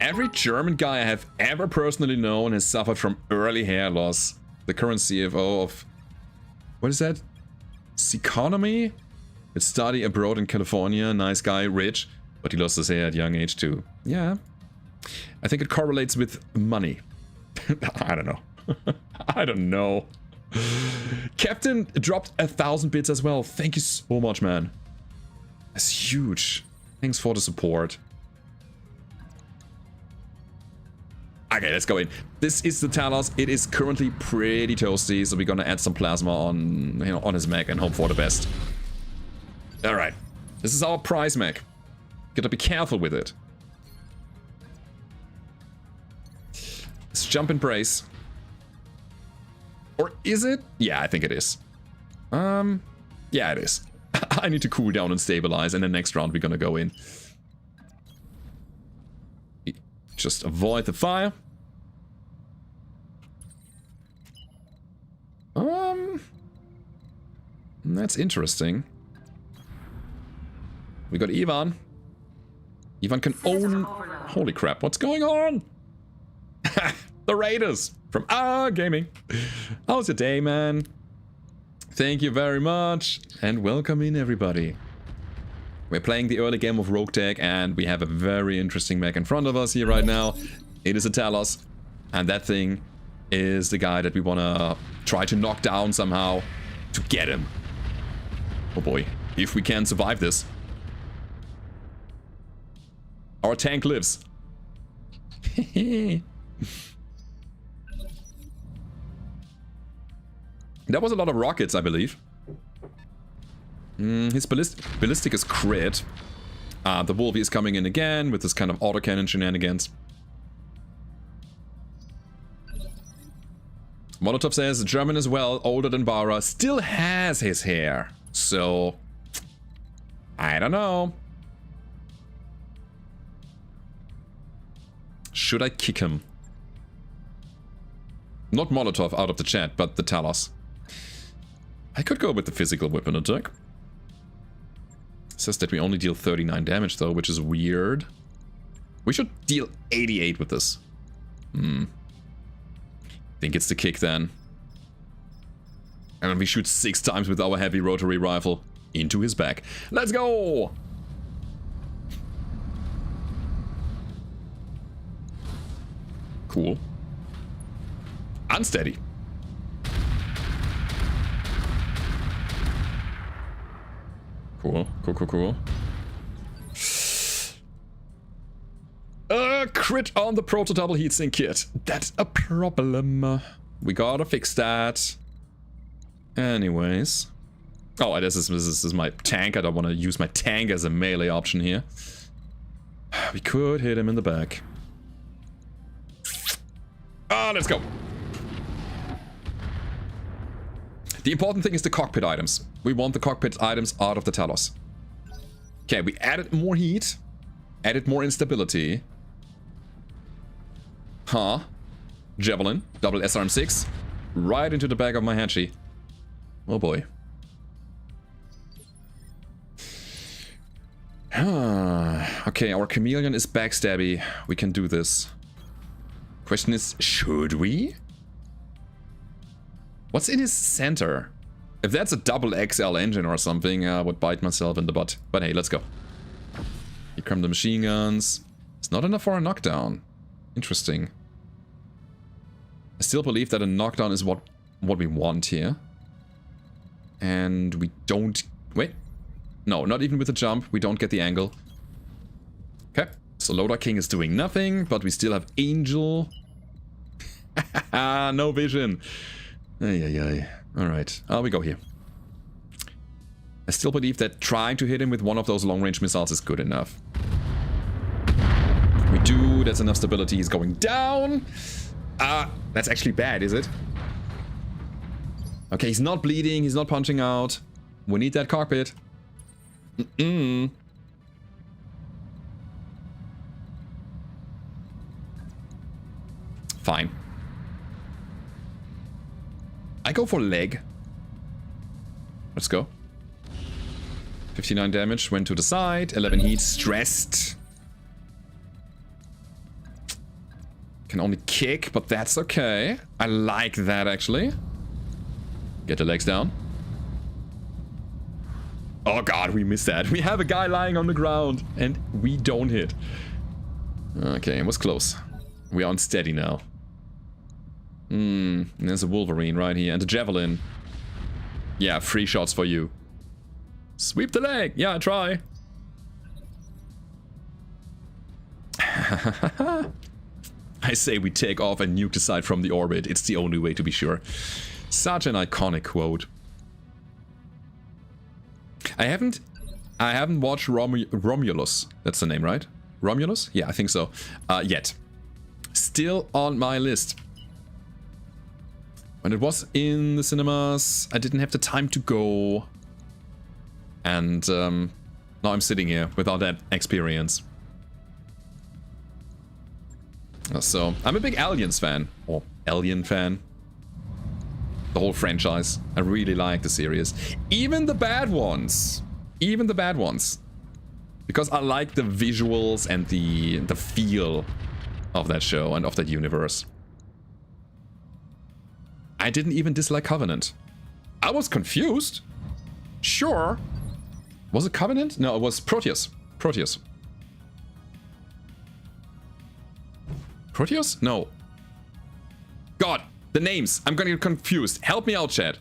Every German guy I have ever personally known has suffered from early hair loss. The current CFO of... What is that? Seconomy? It's study abroad in California. Nice guy, rich. But he lost his hair at young age too. Yeah. I think it correlates with money. I don't know. I don't know. Captain dropped 1,000 bits as well. Thank you so much, man. That's huge. Thanks for the support. Okay, let's go in. This is the Talos. It is currently pretty toasty, so we're gonna add some plasma on, you know, on his mech and hope for the best. All right, this is our prize mech. Gotta be careful with it. Let's jump in brace. Or is it? Yeah, I think it is. Yeah, it is. I need to cool down and stabilize, and the next round we're gonna go in. Just avoid the fire. That's interesting. We got Ivan. Ivan can own... Holy crap, what's going on? The Raiders from Gaming. How's your day, man? Thank you very much. And welcome in, everybody. We're playing the early game of Roguetech, and we have a very interesting mech in front of us here right now. It is a Talos, and that thing is the guy that we want to try to knock down somehow to get him. Oh boy, if we can survive this. Our tank lives. That was a lot of rockets, I believe. His ballistic is crit. The Wolvie is coming in again with this kind of autocannon shenanigans. Molotov says German as well, older than BRRRrrt, still has his hair. So, I don't know. Should I kick him? Not Molotov out of the chat, but the Talos. I could go with the physical weapon attack. Says that we only deal 39 damage though, which is weird. We should deal 88 with this. Think it's the kick then. And then we shoot 6 times with our heavy rotary rifle into his back. Let's go! Cool. Unsteady. Cool, cool, cool, cool. Crit on the proto-double heatsink kit. That's a problem. We gotta fix that. Anyways. Oh, this is my tank. I don't want to use my tank as a melee option here. We could hit him in the back. Let's go. The important thing is the cockpit items. We want the cockpit items out of the Talos. Okay, we added more heat. Added more instability. Huh. Javelin. Double SRM6. Right into the back of my Hachi. Oh boy. Okay, our chameleon is backstabby. We can do this. Question is, should we? What's in his center? If that's a double XL engine or something, I would bite myself in the butt. But hey, let's go. Here come the machine guns. It's not enough for a knockdown. Interesting. I still believe that a knockdown is what we want here. And we don't... Wait. No, not even with the jump. We don't get the angle. Okay. So Loader King is doing nothing, but we still have Angel. No vision. Ay. Alright, we go here. I still believe that trying to hit him with one of those long-range missiles is good enough. We do, that's enough stability, he's going down. That's actually bad, is it? Okay, he's not bleeding, he's not punching out. We need that cockpit. Fine. I go for leg. Let's go. 59 damage, went to the side. 11 heat, stressed. Can only kick, but that's okay. I like that, actually. Get the legs down. Oh god, we missed that. We have a guy lying on the ground, and we don't hit. Okay, it was close. We are unsteady now. There's a Wolverine right here, and a Javelin. Yeah, 3 shots for you. Sweep the leg! Yeah, try. I say we take off and nuke the site from the orbit. It's the only way to be sure. Such an iconic quote. I haven't watched Romulus. That's the name, right? Romulus? Yeah, I think so. Yet. Still on my list. When it was in the cinemas, I didn't have the time to go. And now I'm sitting here without that experience. So, I'm a big Aliens fan. Or Alien fan. The whole franchise. I really like the series. Even the bad ones. Even the bad ones. Because I like the visuals and the feel of that show and of that universe. I didn't even dislike Covenant. I was confused. Sure. Was it Covenant? No, it was Proteus. Proteus. Proteus? No. God, the names. I'm gonna get confused. Help me out, chat.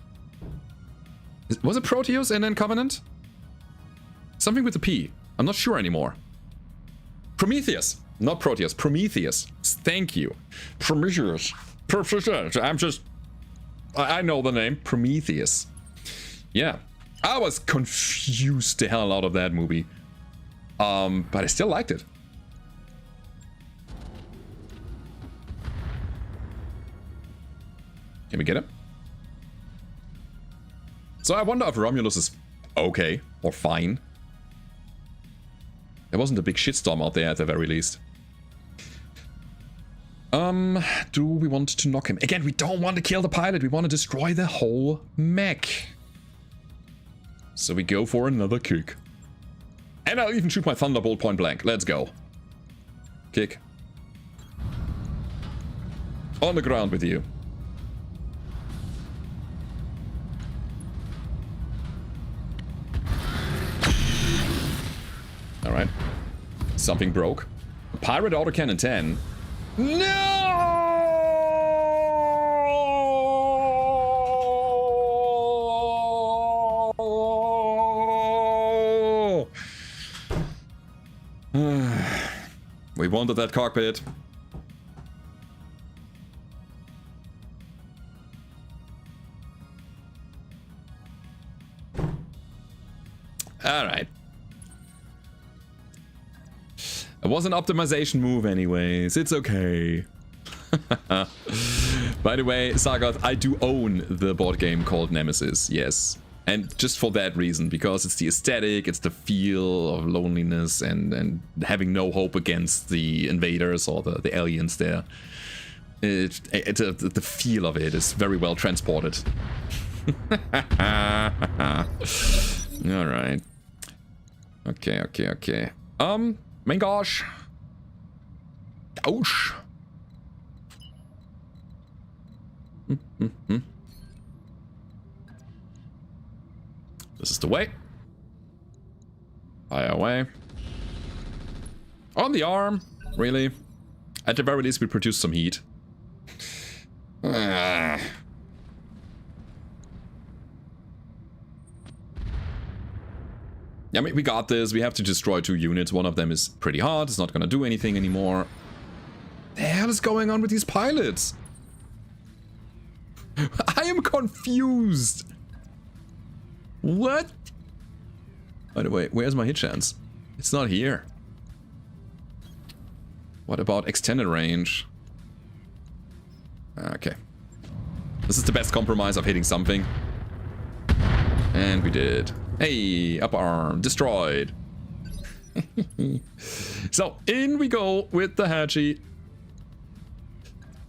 Was it Proteus and then Covenant? Something with a P. I'm not sure anymore. Prometheus. Not Proteus. Prometheus. Thank you. Prometheus. I'm just... I know the name. Prometheus. Yeah. I was confused the hell out of that movie. But I still liked it. Can we get him? So I wonder if Romulus is okay or fine. There wasn't a big shitstorm out there at the very least. Do we want to knock him? Again, we don't want to kill the pilot. We want to destroy the whole mech. So we go for another kick. And I'll even shoot my Thunderbolt point blank. Let's go. Kick. On the ground with you. Alright. Something broke. Pirate autocannon 10. No! We wanted that cockpit. Alright. It was an optimization move anyways, it's okay. By the way, Sagat, I do own the board game called Nemesis, yes. And just for that reason, because it's the aesthetic, it's the feel of loneliness and having no hope against the invaders or the aliens there. The feel of it is very well transported. Alright. Okay. Main gosh. Ouch. This is the way. Fire away. On the arm. Really? At the very least, we produce some heat. Yeah, I mean, we got this. We have to destroy 2 units. One of them is pretty hard. It's not going to do anything anymore. The hell is going on with these pilots? I am confused. What? By the way, where's my hit chance? It's not here. What about extended range? Okay. This is the best compromise of hitting something. And we did. Hey, up arm, destroyed. So, in we go with the Hatchie.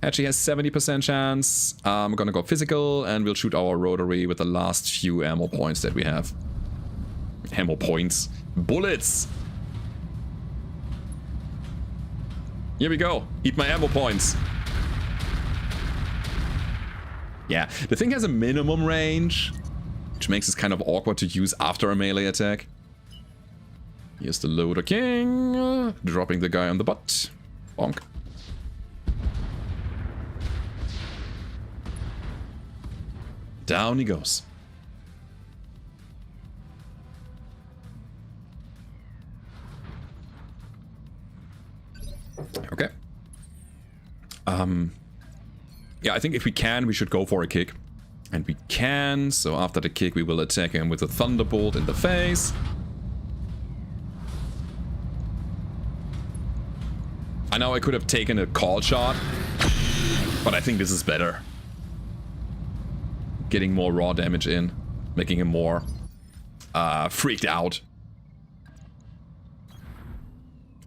Hatchie has 70% chance. I'm gonna go physical, and we'll shoot our rotary with the last few ammo points that we have. Ammo points. Bullets! Here we go. Eat my ammo points. Yeah, the thing has a minimum range, which makes it kind of awkward to use after a melee attack. Here's the Loader King, dropping the guy on the butt. Bonk. Down he goes. Okay. Yeah, I think if we can, we should go for a kick. And we can, so after the kick we will attack him with a Thunderbolt in the face. I know I could have taken a call shot, but I think this is better. Getting more raw damage in, making him more freaked out.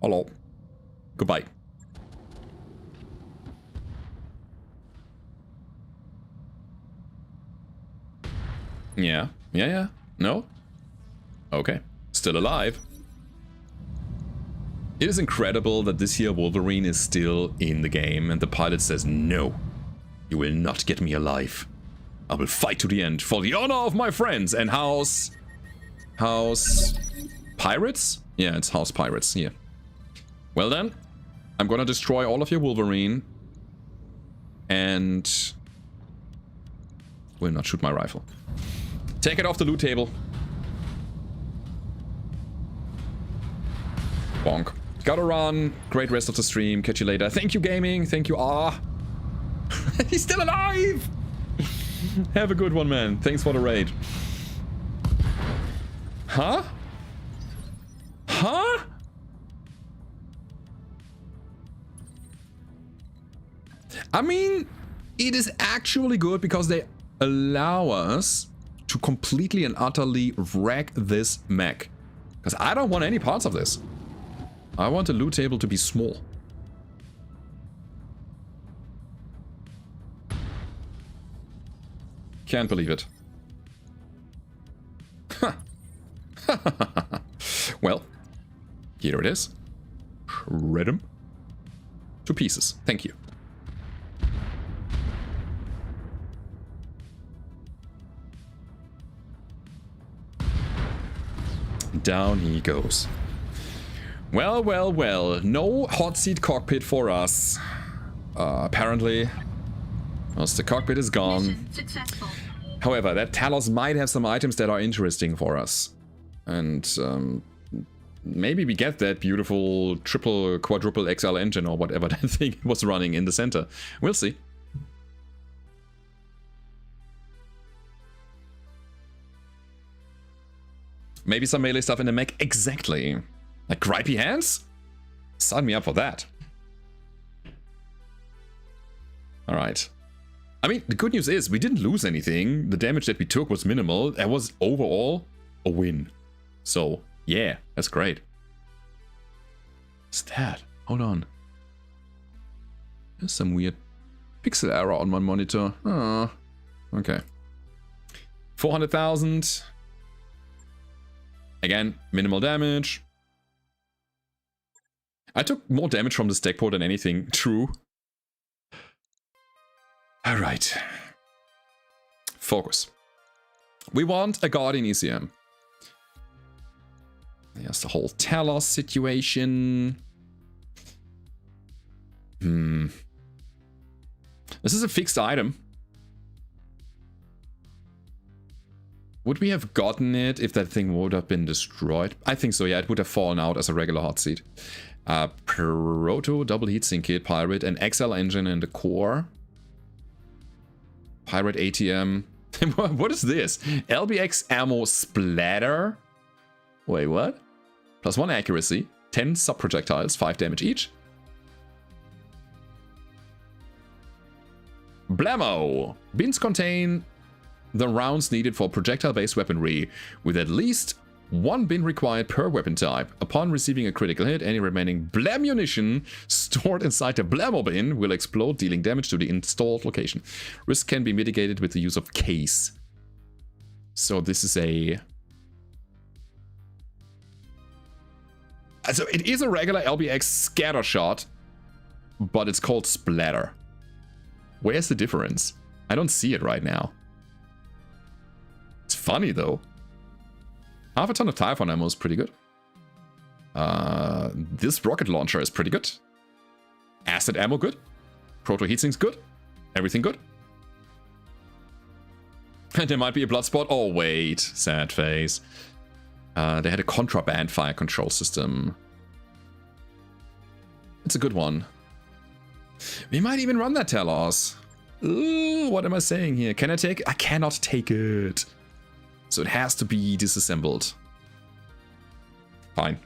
Hello. Goodbye. Yeah. No? Okay. Still alive. It is incredible that this here Wolverine is still in the game and the pilot says, no, you will not get me alive. I will fight to the end for the honor of my friends and House Pirates? Yeah, it's House Pirates, yeah. Well then, I'm gonna destroy all of your Wolverine and will not shoot my rifle. Take it off the loot table. Bonk. Gotta run. Great rest of the stream. Catch you later. Thank you, gaming. Thank you. Ah. He's still alive. Have a good one, man. Thanks for the raid. Huh? Huh? I mean, it is actually good because they allow us to completely and utterly wreck this mech. Because I don't want any parts of this. I want the loot table to be small. Can't believe it. Well, here it is. Shred him to pieces. Thank you. Down he goes. Well, well, well. No hot seat cockpit for us. Apparently. Because the cockpit is gone. However, that Talos might have some items that are interesting for us. And maybe we get that beautiful triple, quadruple XL engine or whatever that thing was running in the center. We'll see. Maybe some melee stuff in the mech. Exactly. Like gripey hands? Sign me up for that. Alright. I mean, the good news is we didn't lose anything. The damage that we took was minimal. That was overall a win. So, yeah, that's great. What's that? Hold on. There's some weird pixel error on my monitor. Oh, okay. 400,000. Again, minimal damage. I took more damage from the stack port than anything. True. Alright. Focus. We want a Guardian ECM. There's the whole Talos situation. This is a fixed item. Would we have gotten it if that thing would have been destroyed? I think so, yeah. It would have fallen out as a regular hot seat. Proto, double heatsink kit, Pirate, an XL engine in the core. Pirate ATM. What is this? LBX ammo splatter? Wait, what? +1 accuracy, 10 sub-projectiles, 5 damage each. Blammo! Bins contain the rounds needed for projectile-based weaponry, with at least 1 bin required per weapon type. Upon receiving a critical hit, any remaining blam munition stored inside the blammo bin will explode, dealing damage to the installed location. Risk can be mitigated with the use of case. So this is a... So it is a regular LBX scatter shot, but it's called splatter. Where's the difference? I don't see it right now. It's funny though. Half a ton of Typhon ammo is pretty good. This rocket launcher is pretty good. Acid ammo good. Proto heatsink's good. Everything good. And there might be a blood spot. Oh wait, sad face. They had a contraband fire control system. It's a good one. We might even run that Telos. Ooh, what am I saying here? Can I take it? I cannot take it. So it has to be disassembled. Fine.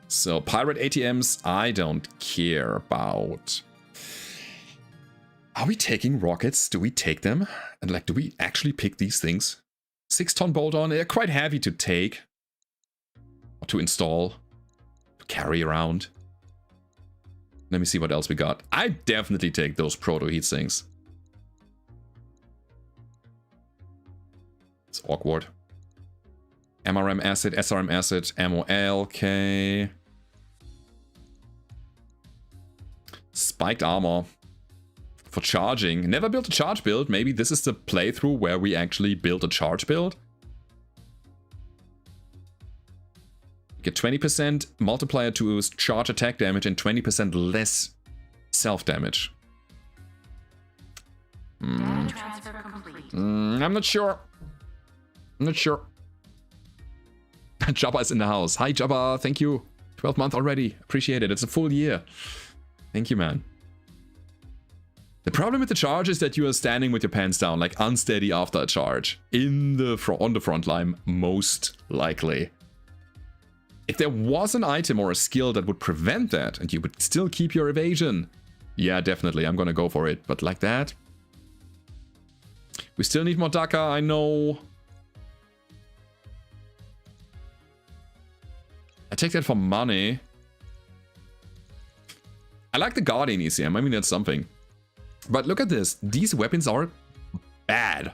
So pirate ATMs, I don't care about. Are we taking rockets? Do we take them? And like, do we actually pick these things? 6-ton bolt-on, they're quite heavy to take. Or to install. To carry around. Let me see what else we got. I definitely take those proto heat sinks. It's awkward. MRM acid, SRM acid, ammo LK. Spiked armor. For charging. Never built a charge build. Maybe this is the playthrough where we actually build a charge build. Get 20% multiplier to charge attack damage and 20% less self-damage. Data transfer complete. I'm not sure. I'm not sure. Jabba is in the house. Hi Jabba, thank you. 12 months already. Appreciate it. It's a full year. Thank you, man. The problem with the charge is that you are standing with your pants down, like unsteady after a charge. On the front line, most likely. If there was an item or a skill that would prevent that, and you would still keep your evasion, yeah, definitely, I'm gonna go for it. But like that? We still need more Daka, I know. I take that for money. I like the Guardian ECM, I mean that's something. But look at this, these weapons are bad.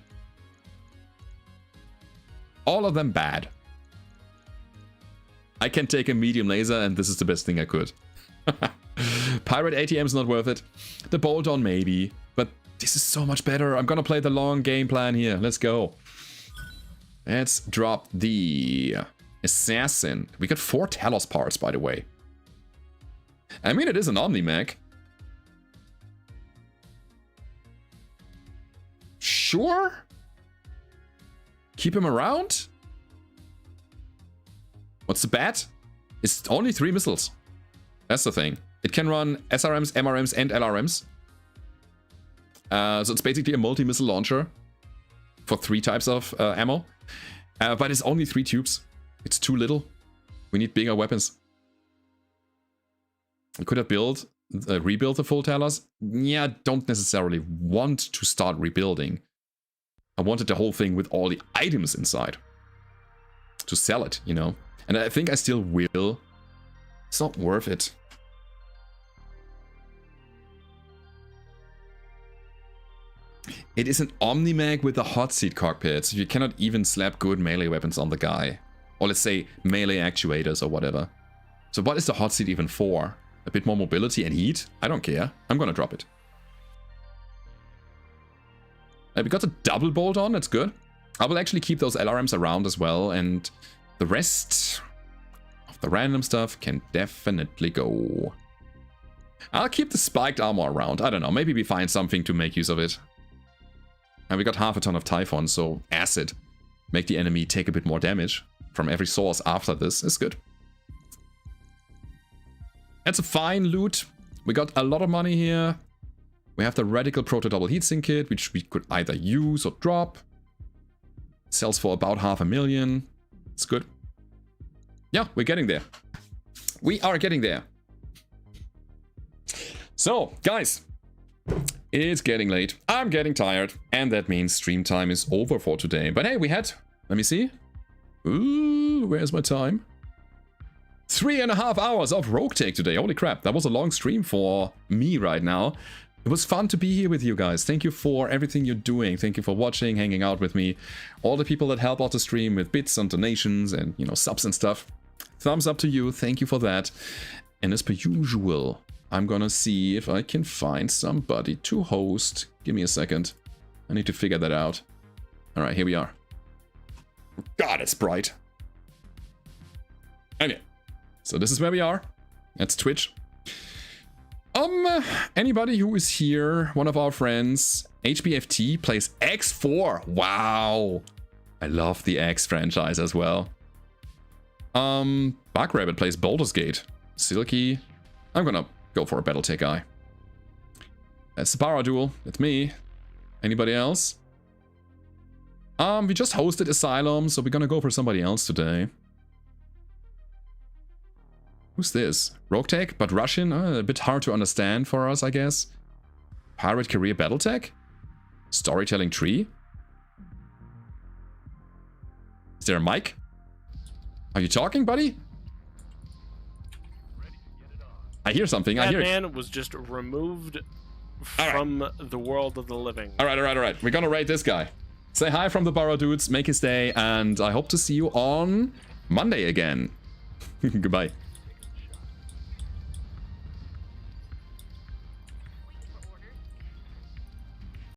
All of them bad. I can take a medium laser and this is the best thing I could. Pirate ATM's not worth it. The bolt-on maybe, but this is so much better. I'm gonna play the long game plan here. Let's go. Let's drop the Assassin. We got 4 Talos parts, by the way. I mean, it is an Omni-Mech. Sure. Keep him around? What's the bat? It's only 3 missiles. That's the thing. It can run SRMs, MRMs, and LRMs. So it's basically a multi-missile launcher for 3 types of ammo. But it's only 3 tubes. It's too little. We need bigger weapons. Could I rebuild the full Talos? Yeah, I don't necessarily want to start rebuilding. I wanted the whole thing with all the items inside. To sell it, you know. And I think I still will. It's not worth it. It is an Omni-Mech with a hot seat cockpit, so you cannot even slap good melee weapons on the guy. Or let's say melee actuators or whatever. So what is the hot seat even for? A bit more mobility and heat? I don't care. I'm gonna drop it. We got a double bolt on, that's good. I will actually keep those LRMs around as well, and the rest of the random stuff can definitely go. I'll keep the spiked armor around. I don't know, maybe we find something to make use of it. And we got half a ton of Typhon, so acid. Make the enemy take a bit more damage from every source after this is good. That's a fine loot. We got a lot of money here. We have the Radical Proto Double Heatsink Kit, which we could either use or drop. Sells for about 500,000. It's good. Yeah, we're getting there. We are getting there. So, guys, it's getting late. I'm getting tired. And that means stream time is over for today. But hey, we had, let me see. Ooh, where's my time? 3.5 hours of Roguetech today. Holy crap, that was a long stream for me right now. It was fun to be here with you guys. Thank you for everything you're doing. Thank you for watching, hanging out with me. All the people that help out the stream with bits and donations and, you know, subs and stuff. Thumbs up to you. Thank you for that. And as per usual, I'm gonna see if I can find somebody to host. Give me a second. I need to figure that out. All right, here we are. God, it's bright. Okay, so this is where we are. That's Twitch. Anybody who is here, one of our friends, HBFT plays X4. Wow. I love the X franchise as well. BRRRrrt plays Baldur's Gate. Silky. I'm gonna go for a Battletech guy. That's Baradul. That's me. Anybody else? We just hosted Asylum, so we're gonna go for somebody else today. Who's this? Roguetech, but Russian? A bit hard to understand for us, I guess. Pirate Career Battletech? Storytelling Tree? Is there a mic? Are you talking, buddy? I hear something. I hear it. That man was just removed from the world of the living. All right. We're gonna rate this guy. Say hi from the Baradudes, make his day, and I hope to see you on Monday again. Goodbye.